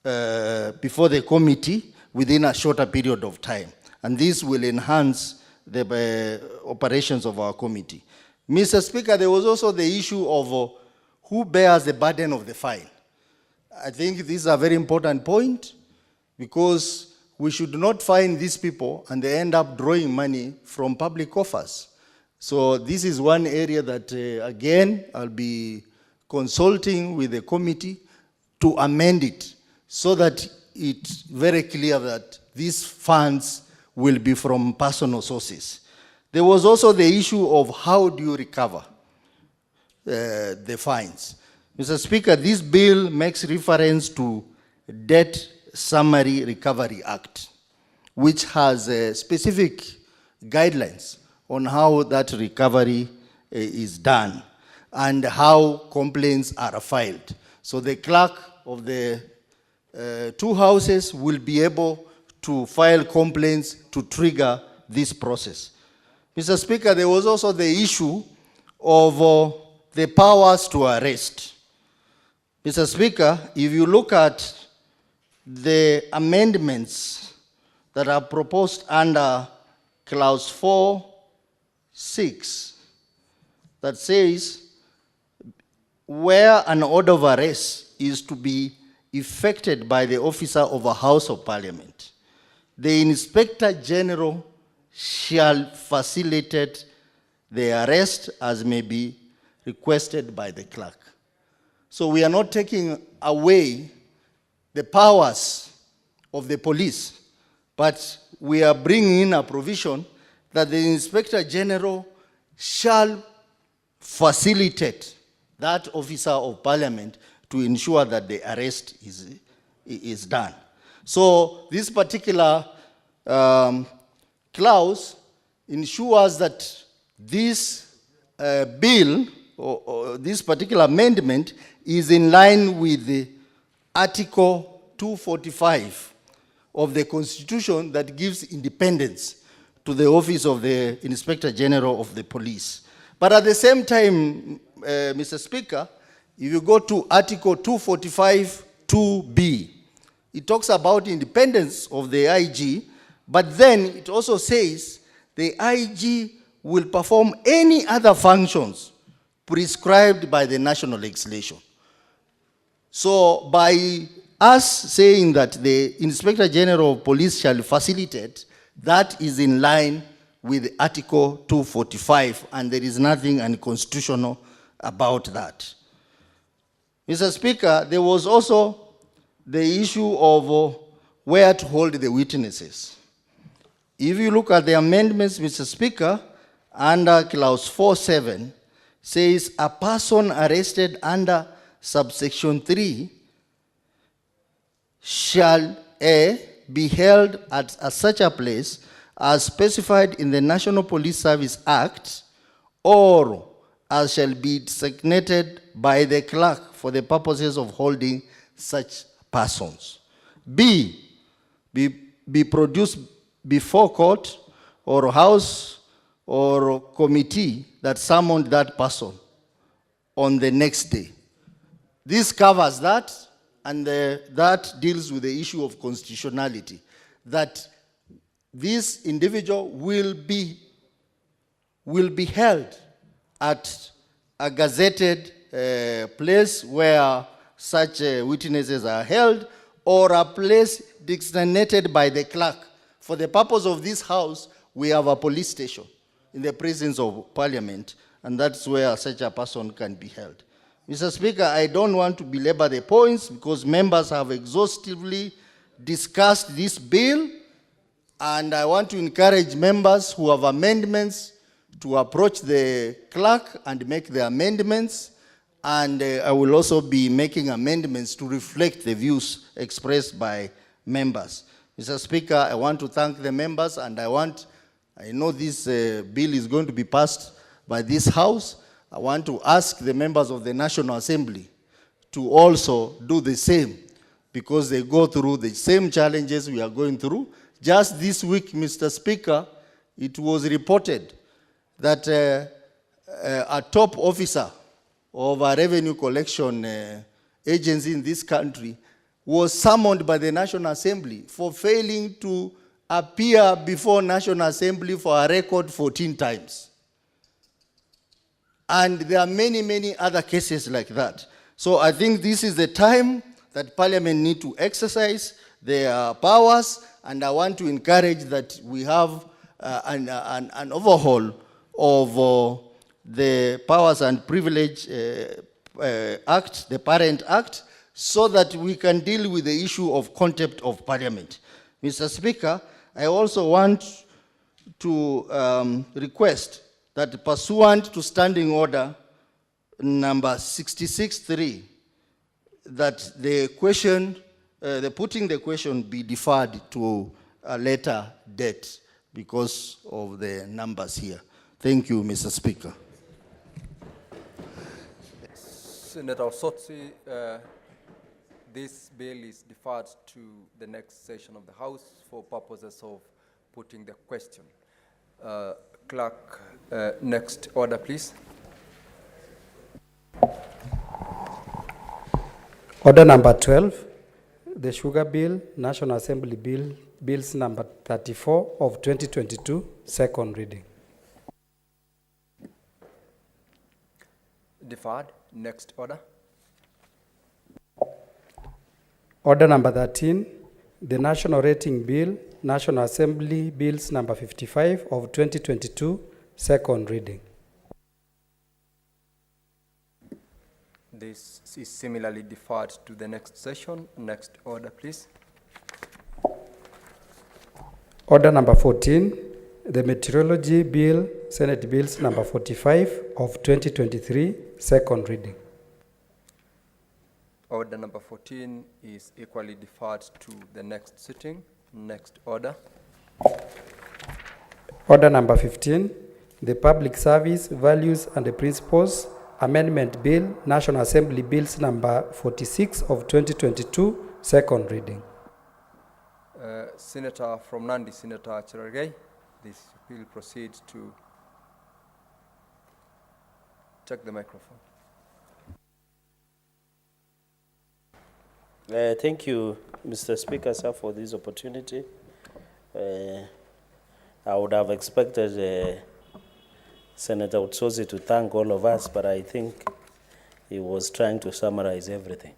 before the committee within a shorter period of time. And this will enhance the operations of our committee. Mr. Speaker, there was also the issue of who bears the burden of the fine. I think this is a very important point because we should not fine these people and they end up drawing money from public coffers. So this is one area that, again, I'll be consulting with the committee to amend it so that it's very clear that these funds will be from personal sources. There was also the issue of how do you recover the fines. Mr. Speaker, this bill makes reference to Debt Summary Recovery Act, which has specific guidelines on how that recovery is done and how complaints are filed. So the clerk of the two houses will be able to file complaints to trigger this process. Mr. Speaker, there was also the issue of the powers to arrest. Mr. Speaker, if you look at the amendments that are proposed under clause 4(6), that says where an order of arrest is to be effected by the officer of a House of Parliament, the Inspector General shall facilitate the arrest as may be requested by the clerk. So we are not taking away the powers of the police, but we are bringing in a provision that the Inspector General shall facilitate that officer of Parliament to ensure that the arrest is done. So this particular clause ensures that this bill or this particular amendment is in line with the Article 245 of the Constitution that gives independence to the office of the Inspector General of the Police. But at the same time, Mr. Speaker, if you go to Article 245 2B, it talks about independence of the IG, but then it also says the IG will perform any other functions prescribed by the national legislation. So by us saying that the Inspector General of Police shall facilitate, that is in line with Article 245, and there is nothing unconstitutional about that. Mr. Speaker, there was also the issue of where to hold the witnesses. If you look at the amendments, Mr. Speaker, under clause 4(7), says a person arrested under subsection 3 shall be held at such a place as specified in the National Police Service Act, or as shall be designated by the clerk for the purposes of holding such persons. B, be produced before court or house or committee that summoned that person on the next day. This covers that, and that deals with the issue of constitutionality, that this individual will be held at a gazetted place where such witnesses are held, or a place designated by the clerk. For the purpose of this house, we have a police station in the presence of Parliament, and that's where such a person can be held. Mr. Speaker, I don't want to belabor the points because members have exhaustively discussed this bill, and I want to encourage members who have amendments to approach the clerk and make the amendments, and I will also be making amendments to reflect the views expressed by members. Mr. Speaker, I want to thank the members, and I know this bill is going to be passed by this House. I want to ask the members of the National Assembly to also do the same, because they go through the same challenges we are going through. Just this week, Mr. Speaker, it was reported that a top officer of a revenue collection agency in this country was summoned by the National Assembly for failing to appear before National Assembly for a record 14 times. And there are many, many other cases like that. So I think this is the time that Parliament need to exercise their powers, and I want to encourage that we have an overhaul of the Powers and Privilege Act, the Parent Act, so that we can deal with the issue of contempt of Parliament. Mr. Speaker, I also want to request that pursuant to Standing Order number 66.3, that the question, putting the question be deferred to a later date because of the numbers here. Thank you, Mr. Speaker. Senator Osotsi, this bill is deferred to the next session of the House for purposes of putting the question. Clerk, next order, please. Order number 12, the Sugar Bill, National Assembly Bill, Bills number 34 of 2022, second reading. Deferred. Next order. Order number 13, the National Rating Bill, National Assembly Bills number 55 of 2022, second reading. This is similarly deferred to the next session. Next order, please. Order number 14, the Meteorology Bill, Senate Bills number 45 of 2023, second reading. Order number 14 is equally deferred to the next sitting. Next order. Order number 15, the Public Service Values and the Principles Amendment Bill, National Assembly Bills number 46 of 2022, second reading. Senator from Nandi, Senator Cherargei, this bill proceeds to check the microphone. Thank you, Mr. Speaker, sir, for this opportunity. I would have expected Senator Utsozi to thank all of us, but I think he was trying to summarize everything.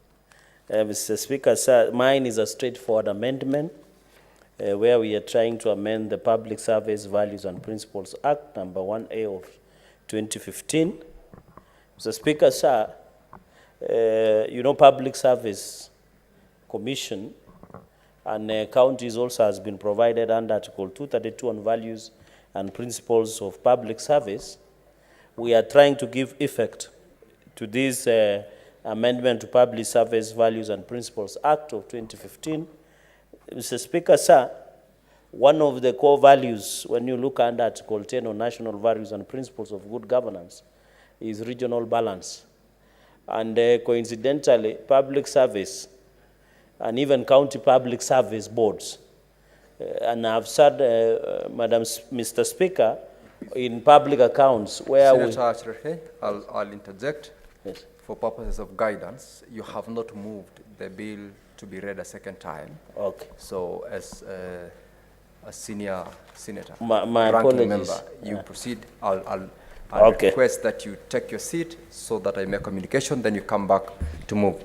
Mr. Speaker, sir, mine is a straightforward amendment where we are trying to amend the Public Service Values and Principles Act, number 1A of 2015. Mr. Speaker, sir, you know, Public Service Commission and counties also has been provided under Article 232 on values and principles of public service. We are trying to give effect to this amendment to Public Service Values and Principles Act of 2015. Mr. Speaker, sir, one of the core values when you look under Article 10 on national values and principles of good governance is regional balance. And coincidentally, public service and even county public service boards and I've said, Mr. Speaker, in public accounts where Senator Chirke, I'll interject. Yes. For purposes of guidance, you have not moved the bill to be read a second time. Okay. So as a senior senator, my ranking apologies. member, you proceed. I'll Okay. request that you take your seat so that I make communication, then you come back to move.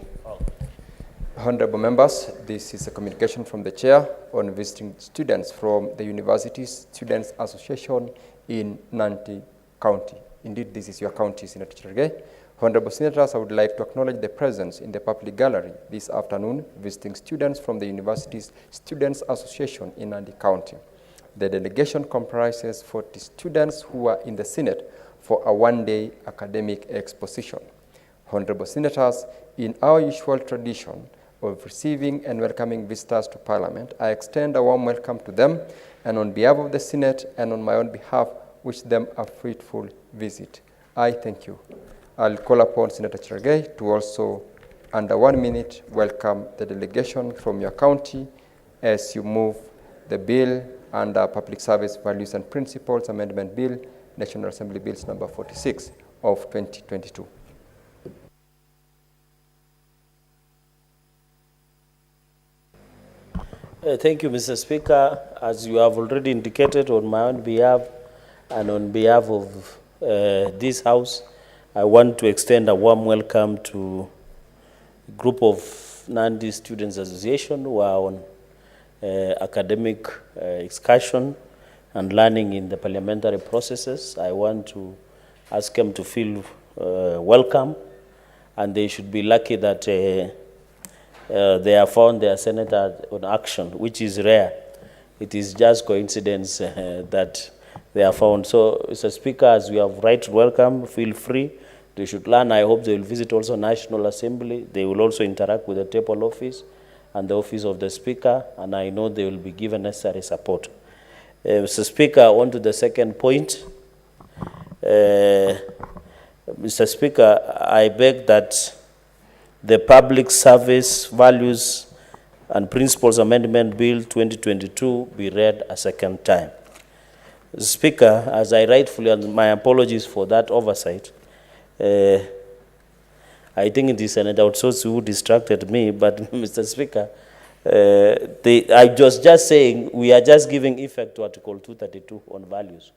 Honorable members, this is a communication from the chair on visiting students from the University's Students Association in Nandi County. Indeed, this is your county, Senator Chirke. Honorable Senators, I would like to acknowledge the presence in the public gallery this afternoon visiting students from the University's Students Association in Nandi County. The delegation comprises 40 students who are in the Senate for a one-day academic exposition. Honorable Senators, in our usual tradition of receiving and welcoming visitors to Parliament, I extend a warm welcome to them, and on behalf of the Senate and on my own behalf, wish them a fruitful visit. I thank you. I'll call upon Senator Chirke to also, under 1 minute, welcome the delegation from your county as you move the bill under Public Service Values and Principles Amendment Bill, National Assembly Bills number 46 of 2022. Thank you, Mr. Speaker. As you have already indicated on my own behalf and on behalf of this House, I want to extend a warm welcome to a group of Nandi Students Association who are on academic excursion and learning in the parliamentary processes. I want to ask them to feel welcome, and they should be lucky that they have found their senator on action, which is rare. It is just coincidence that they are found. So, Mr. Speaker, as we have right to welcome, feel free. They should learn. I hope they will visit also National Assembly. They will also interact with the table office and the office of the Speaker, and I know they will be given necessary support. Mr. Speaker, on to the second point. Mr. Speaker, I beg that the Public Service Values and Principles Amendment Bill 2022 be read a second time. Speaker, as I rightfully, and my apologies for that oversight, I think it is Senator Otsosi who distracted me, but Mr. Speaker, I was just saying we are just giving effect to Article 232 on values.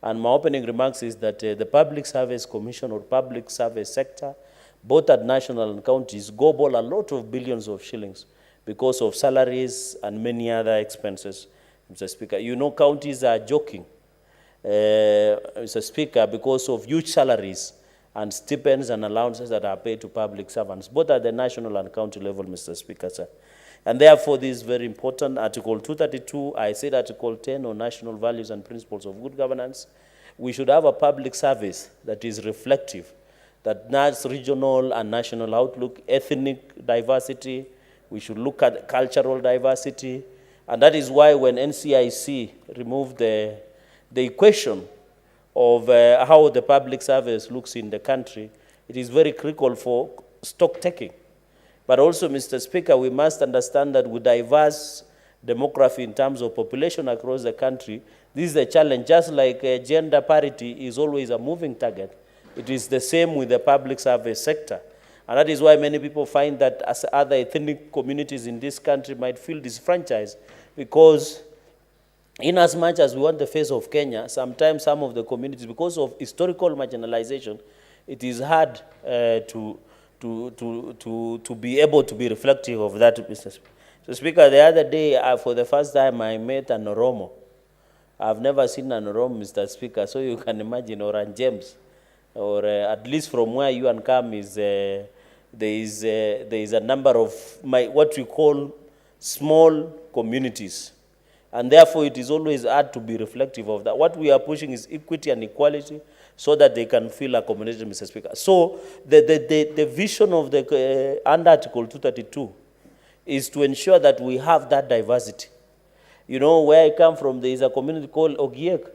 And my opening remarks is that the Public Service Commission or Public Service sector, both at national and counties, gobble a lot of billions of shillings because of salaries and many other expenses, Mr. Speaker. You know, counties are joking, Mr. Speaker, because of huge salaries and stipends and allowances that are paid to public servants, both at the national and county level, Mr. Speaker, sir. And therefore, this is very important. Article 232, I said Article 10 on national values and principles of good governance. We should have a public service that is reflective, that has regional and national outlook, ethnic diversity. We should look at cultural diversity. And that is why when NCIC removed the equation of how the public service looks in the country, it is very critical for stock taking. But also, Mr. Speaker, we must understand that with diverse demography in terms of population across the country, this is a challenge. Just like gender parity is always a moving target, it is the same with the public service sector. And that is why many people find that as other ethnic communities in this country might feel disfranchised, because in as much as we want the face of Kenya, sometimes some of the communities, because of historical marginalization, it is hard to be able to be reflective of that, Mr. Speaker. The other day, for the first time, I met an Oromo. I've never seen an Oromo, Mr. Speaker, so you can imagine, or an James, or at least from where you and come is, there is a number of what we call small communities. And therefore, it is always hard to be reflective of that. What we are pushing is equity and equality so that they can feel accommodated, Mr. Speaker. So the vision of the under Article 232 is to ensure that we have that diversity. You know, where I come from, there is a community called Ogiek.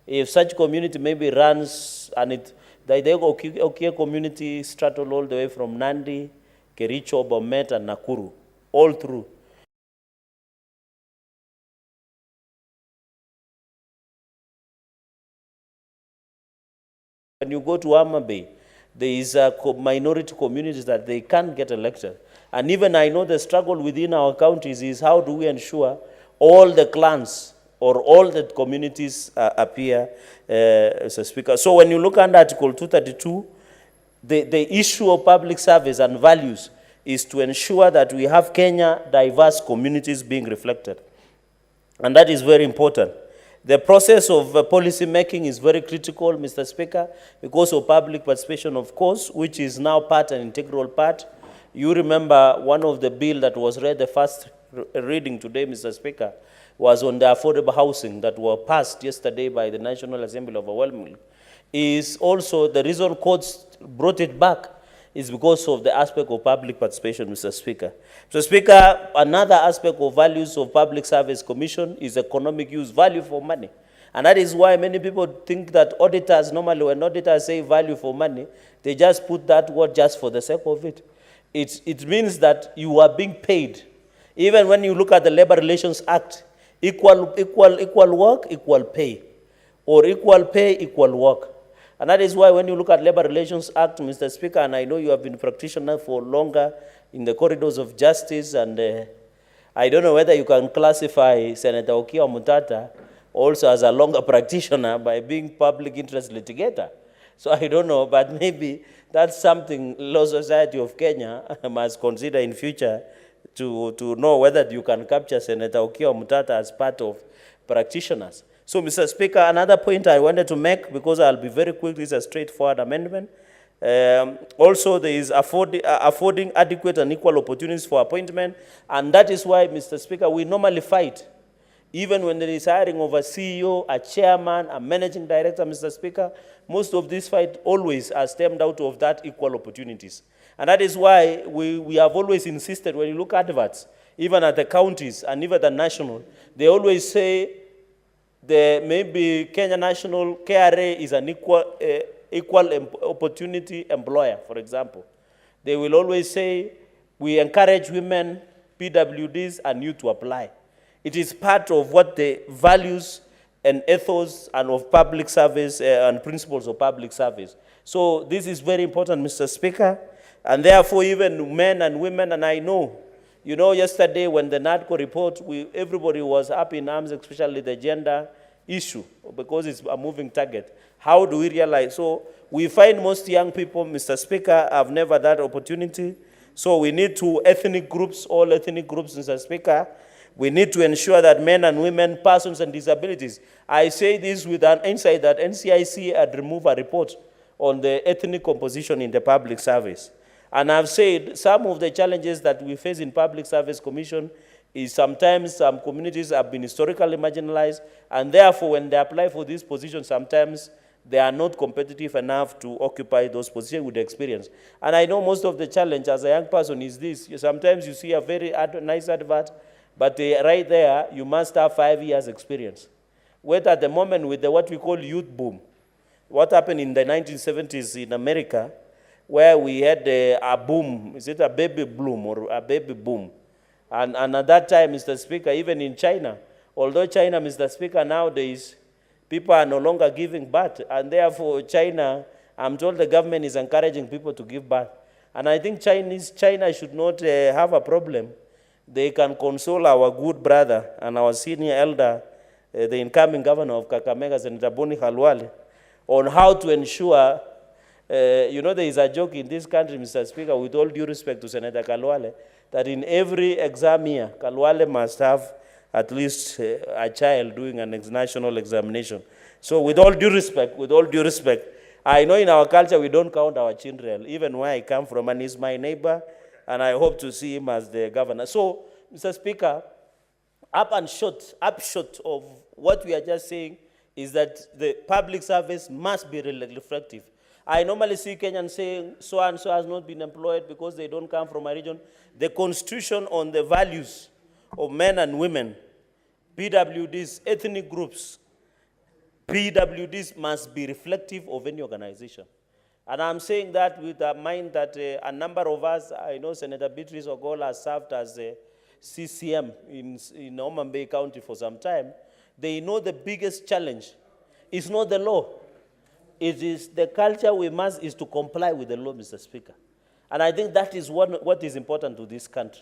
If such community maybe runs, and the Ogiek community straddle all the way from Nandi, Kericho, Bomet, and Nakuru, all through. When you go to Homa Bay, there is a minority communities that they can't get elected. And even I know the struggle within our counties is how do we ensure all the clans or all the communities appear, Mr. Speaker. So when you look under Article 232, the issue of public service and values is to ensure that we have Kenya diverse communities being reflected. And that is very important. The process of policy making is very critical, Mr. Speaker, because of public participation, of course, which is now part and integral part. You remember one of the bill that was read, the first reading today, Mr. Speaker, was on the affordable housing that were passed yesterday by the National Assembly overwhelmingly. Is also the reason courts brought it back is because of the aspect of public participation, Mr. Speaker. Mr. Speaker, another aspect of values of Public Service Commission is economic use, value for money. And that is why many people think that auditors, normally when auditors say value for money, they just put that word just for the sake of it. It means that you are being paid. Even when you look at the Labor Relations Act, equal work, equal pay. Or equal pay, equal work. And that is why when you look at Labor Relations Act, Mr. Speaker, and I know you have been a practitioner for longer in the corridors of justice, and I don't know whether you can classify Senator Okiya Mutata also as a longer practitioner by being public interest litigator. So I don't know, but maybe that's something Law Society of Kenya must consider in future to know whether you can capture Senator Okiya Mutata as part of practitioners. So, Mr. Speaker, another point I wanted to make, because I'll be very quick, this is a straightforward amendment. Also, there is affording adequate and equal opportunities for appointment, and that is why, Mr. Speaker, we normally fight. Even when there is hiring of a CEO, a chairman, a managing director, Mr. Speaker, most of these fights always are stemmed out of that equal opportunities. And that is why we have always insisted, when you look at adverts, even at the counties and even the national, they always say, maybe Kenya National KRA is an equal opportunity employer, for example. They will always say, we encourage women, PWDs, and youth to apply. It is part of what the values and ethos and of public service and principles of public service. So this is very important, Mr. Speaker, and therefore even men and women, and I know, you know, yesterday when the NADCO report, everybody was up in arms, especially the gender issue, because it's a moving target. How do we realize? So we find most young people, Mr. Speaker, have never that opportunity. So we need to ethnic groups, all ethnic groups, Mr. Speaker, we need to ensure that men and women, persons and disabilities. I say this with an insight that NCIC had removed a report on the ethnic composition in the public service. And I've said some of the challenges that we face in Public Service Commission is sometimes some communities have been historically marginalized, and therefore when they apply for these positions, sometimes they are not competitive enough to occupy those positions with experience. And I know most of the challenge as a young person is this. Sometimes you see a very nice advert, but right there, you must have 5 years experience. Whether at the moment with what we call youth boom, what happened in the 1970s in America, where we had a boom, is it a baby bloom or a baby boom? And at that time, Mr. Speaker, even in China, although China, Mr. Speaker, nowadays, people are no longer giving birth, and therefore China, I'm told the government is encouraging people to give birth. And I think China should not have a problem. They can console our good brother and our senior elder, the incoming governor of Kakamega, Senator Boni Khalwale, on how to ensure. You know, there is a joke in this country, Mr. Speaker, with all due respect to Senator Khalwale, that in every exam year, Khalwale must have at least a child doing an national examination. So with all due respect, I know in our culture we don't count our children, even where I come from, and he's my neighbor, and I hope to see him as the governor. So, Mr. Speaker, upshot of what we are just saying is that the public service must be reflective. I normally see Kenyans saying so-and-so has not been employed because they don't come from a region. The Constitution on the values of men and women, PWDs, ethnic groups, PWDs must be reflective of any organization. And I'm saying that with a mind that a number of us, I know Senator Beatrice Ogola has served as a CCM in Homa Bay County for some time. They know the biggest challenge is not the law. it is the culture we must is to comply with the law, Mr. Speaker. And I think that is what is important to this country.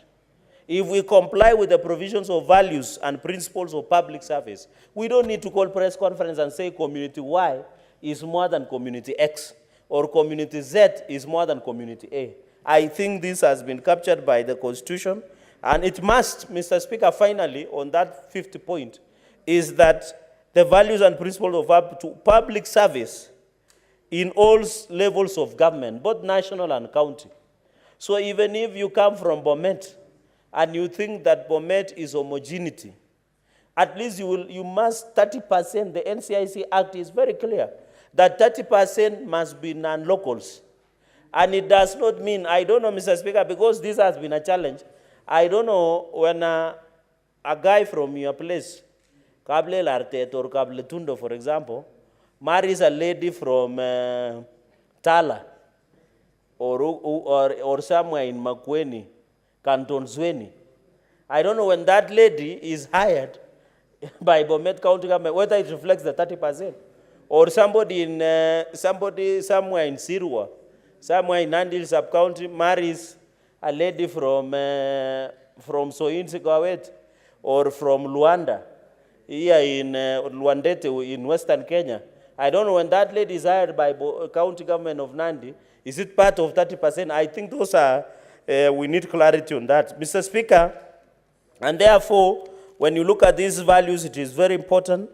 If we comply with the provisions of values and principles of public service, we don't need to call press conference and say community Y is more than community X, or community Z is more than community A. I think this has been captured by the Constitution, and it must, Mr. Speaker, finally, on that 50th point, is that the values and principles of public service in all levels of government, both national and county. So even if you come from Bomet and you think that Bomet is homogeneity, at least you must 30%, the NCIC Act is very clear, that 30% must be non-locals. And it does not mean, I don't know, Mr. Speaker, because this has been a challenge, I don't know when a guy from your place, Kable Lartet or Kable Tundo, for example, marries a lady from Tala or somewhere in Makueni, Canton Zweni. I don't know when that lady is hired by Bomet County government, whether it reflects the 30%. Or somebody somewhere in Sirwa, somewhere in Nandil sub-county marries a lady from Soinsi Gawet or from Luanda, here in Luandete in Western Kenya. I don't know when that lady is hired by county government of Nandi, is it part of 30%? I think those are, we need clarity on that. Mr. Speaker, and therefore, when you look at these values, it is very important.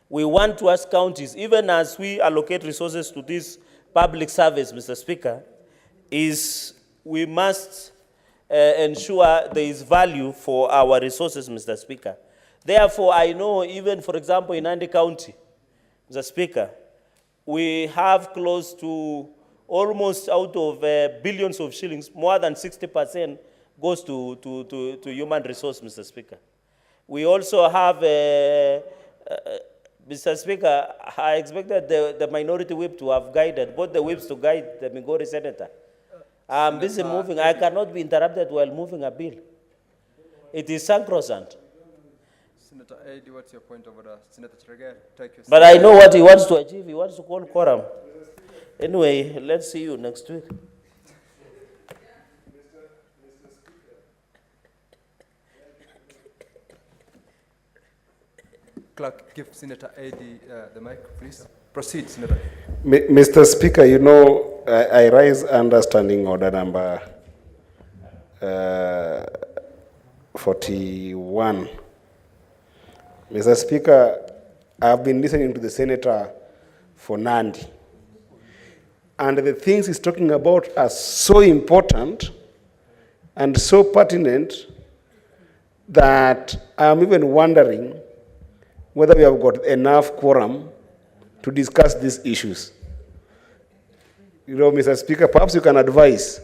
We want to ask counties, even as we allocate resources to this public service, Mr. Speaker, is we must ensure there is value for our resources, Mr. Speaker. Therefore, I know even, for example, in Nandi County, Mr. Speaker, we have close to almost out of billions of shillings, more than 60% goes to human resource, Mr. Speaker. We also have, Mr. Speaker, I expected the minority whip to have guided, both the whips to guide the Migori senator. I'm busy moving. I cannot be interrupted while moving a bill. It is sacrosanct. Senator Edi, what's your point of order? Senator Cherege, take your seat. But I know what he wants to achieve. He wants to call quorum. Anyway, let's see you next week. Clerk, give Senator Edi the mic, please. Proceed, Senator. Mr. Speaker, you know, I rise under standing order number 41. Mr. Speaker, I've been listening to the senator for Nandi. And the things he's talking about are so important and so pertinent that I'm even wondering whether we have got enough quorum to discuss these issues. You know, Mr. Speaker, perhaps you can advise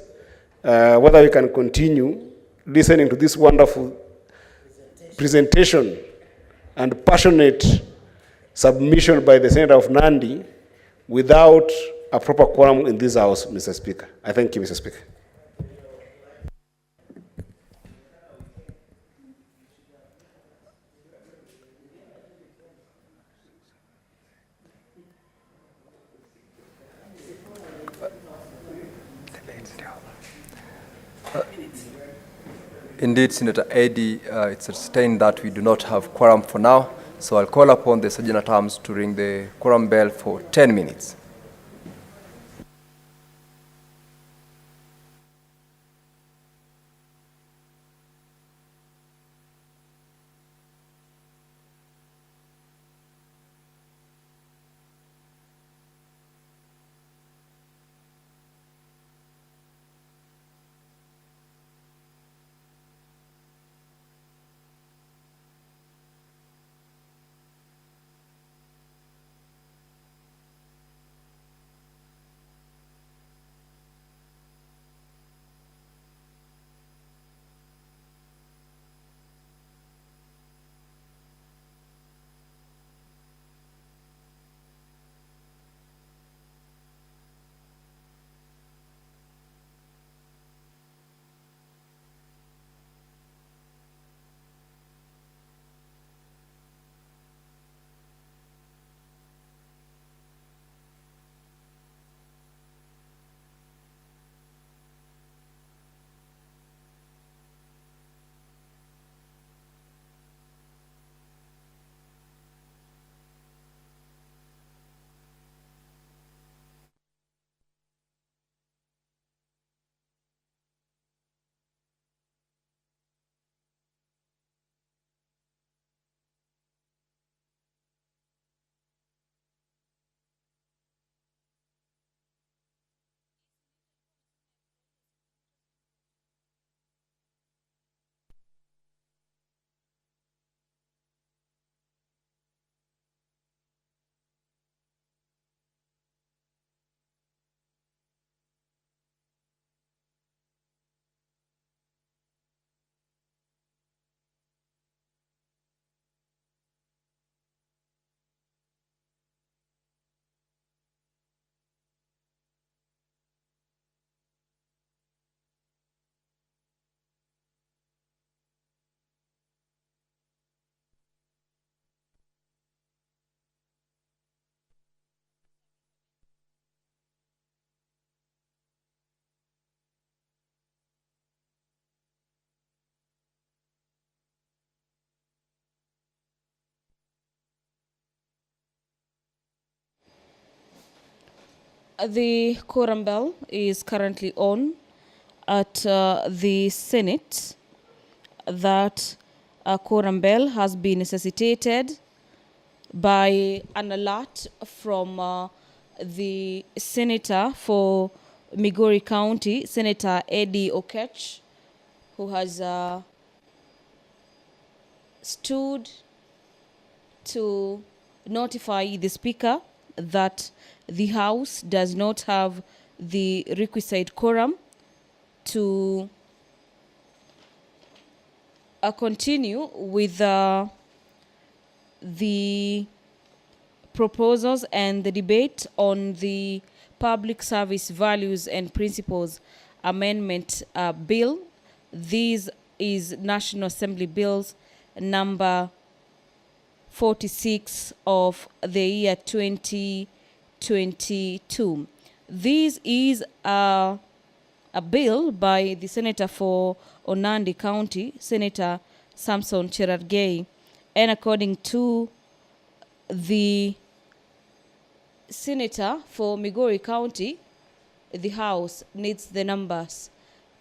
whether we can continue listening to this wonderful presentation and passionate submission by the Senator of Nandi without a proper quorum in this House, Mr. Speaker. I thank you, Mr. Speaker. Indeed, Senator Edi, it's sustained that we do not have quorum for now, so I'll call upon the Sergeant at Arms to ring the quorum bell for 10 minutes. The quorum bell is currently on at the Senate. That quorum bell has been necessitated by an alert from the senator for Migori County, Senator Eddie Okech, who has stood to notify the Speaker that the House does not have the requisite quorum to continue with the proposals and the debate on the Public Service Values and Principles Amendment Bill. This is National Assembly Bills number 46 of the year 2022. This is a bill by the Senator for Onandi County, Senator Samson Cherargei, and according to the Senator for Migori County, the House needs the numbers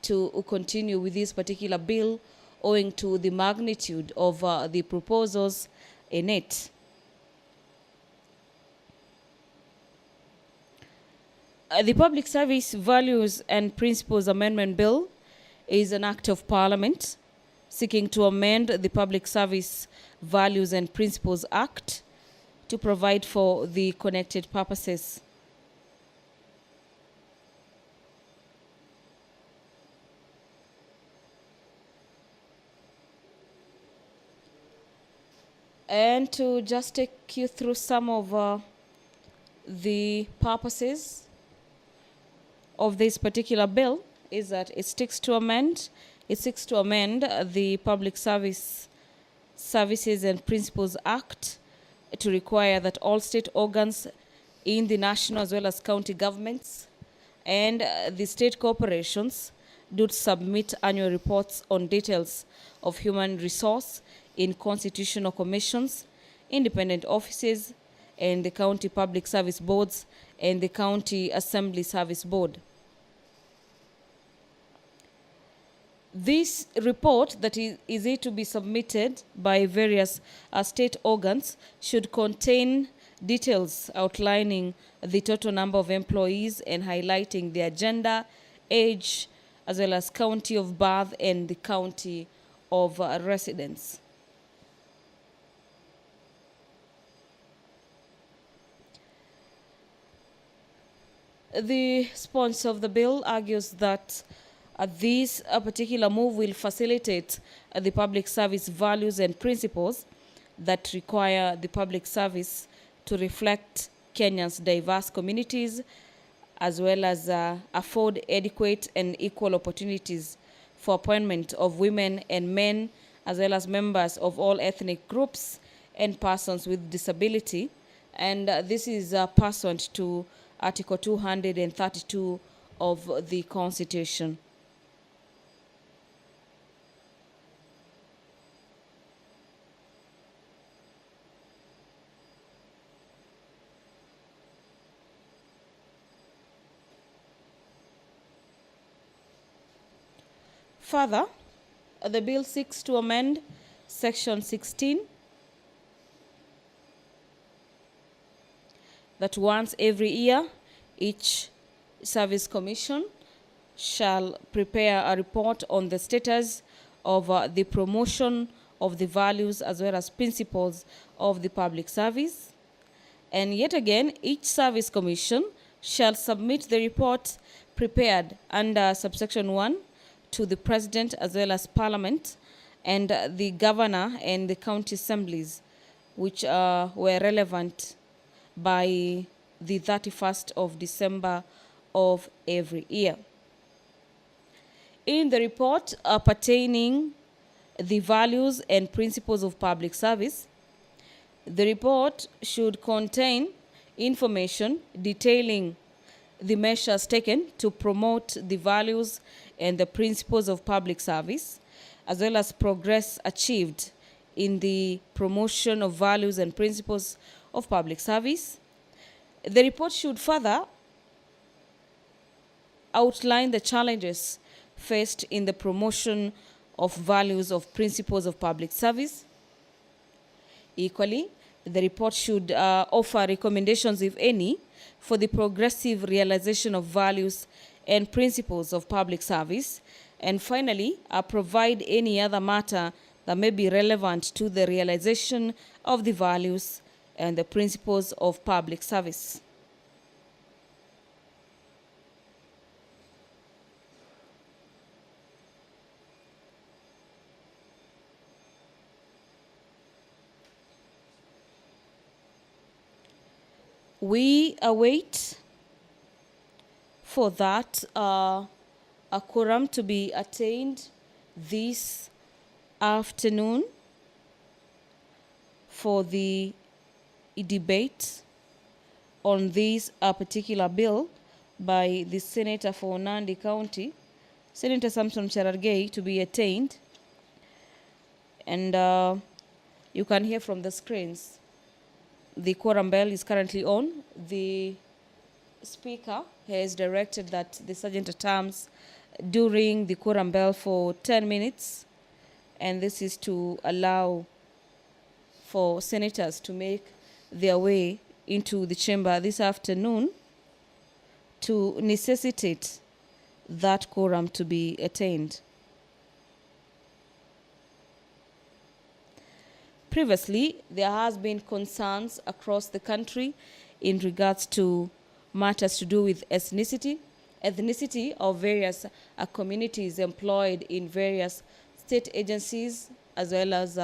to continue with this particular bill owing to the magnitude of the proposals in it. The Public Service Values and Principles Amendment Bill is an act of Parliament seeking to amend the Public Service Values and Principles Act to provide for the connected purposes. And to just take you through some of the purposes of this particular bill is that it seeks to amend the Public Services and Principles Act to require that all state organs in the national as well as county governments and the state corporations do submit annual reports on details of human resource in constitutional commissions, independent offices, and the county public service boards and the county assembly service board. This report that is to be submitted by various state organs should contain details outlining the total number of employees and highlighting their gender, age, as well as county of birth and the county of residence. The sponsor of the bill argues that this particular move will facilitate the public service values and principles that require the public service to reflect Kenya's diverse communities, as well as afford adequate and equal opportunities for appointment of women and men, as well as members of all ethnic groups and persons with disability. And this is pursuant to Article 232 of the Constitution. Further, the bill seeks to amend Section 16 that once every year, each service commission shall prepare a report on the status of the promotion of the values as well as principles of the public service. And yet again, each service commission shall submit the report prepared under subsection 1 to the President as well as Parliament and the Governor and the county assemblies, which were relevant by the 31st of December of every year. In the report pertaining the values and principles of public service, the report should contain information detailing the measures taken to promote the values and the principles of public service, as well as progress achieved in the promotion of values and principles of public service. The report should further outline the challenges faced in the promotion of values of principles of public service. Equally, the report should offer recommendations, if any, for the progressive realization of values and principles of public service. And finally, provide any other matter that may be relevant to the realization of the values and the principles of public service. We await for that a quorum to be attained this afternoon for the debate on this particular bill by the Senator for Nandi County, Senator Samson Cherargei, to be attained. And you can hear from the screens. The quorum bell is currently on. The Speaker has directed that the Sergeant at Arms during the quorum bell for 10 minutes, and this is to allow for senators to make their way into the chamber this afternoon to necessitate that quorum to be attained. Previously, there has been concerns across the country in regards to matters to do with ethnicity of various communities employed in various state agencies as well as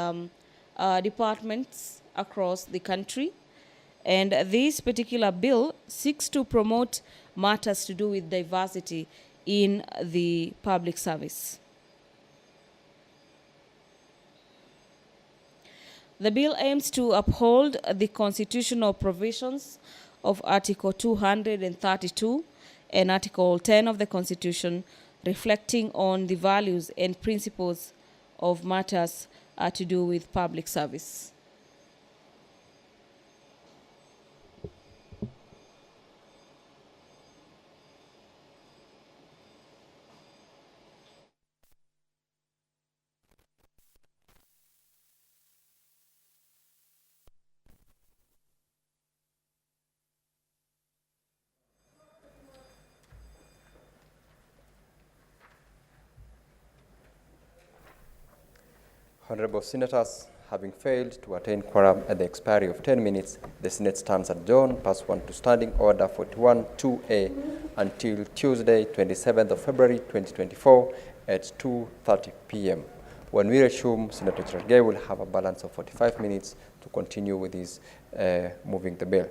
departments across the country. And this particular bill seeks to promote matters to do with diversity in the public service. The bill aims to uphold the constitutional provisions of Article 232 and Article 10 of the Constitution, reflecting on the values and principles of matters to do with public service. Honorable Senators, having failed to attain quorum at the expiry of 10 minutes, the Senate stands adjourned pursuant to Standing Order 41-2A until Tuesday, 27th of February 2024 at 2:30 p.m. When we resume, Senator Cherargei will have a balance of 45 minutes to continue with his moving the bill.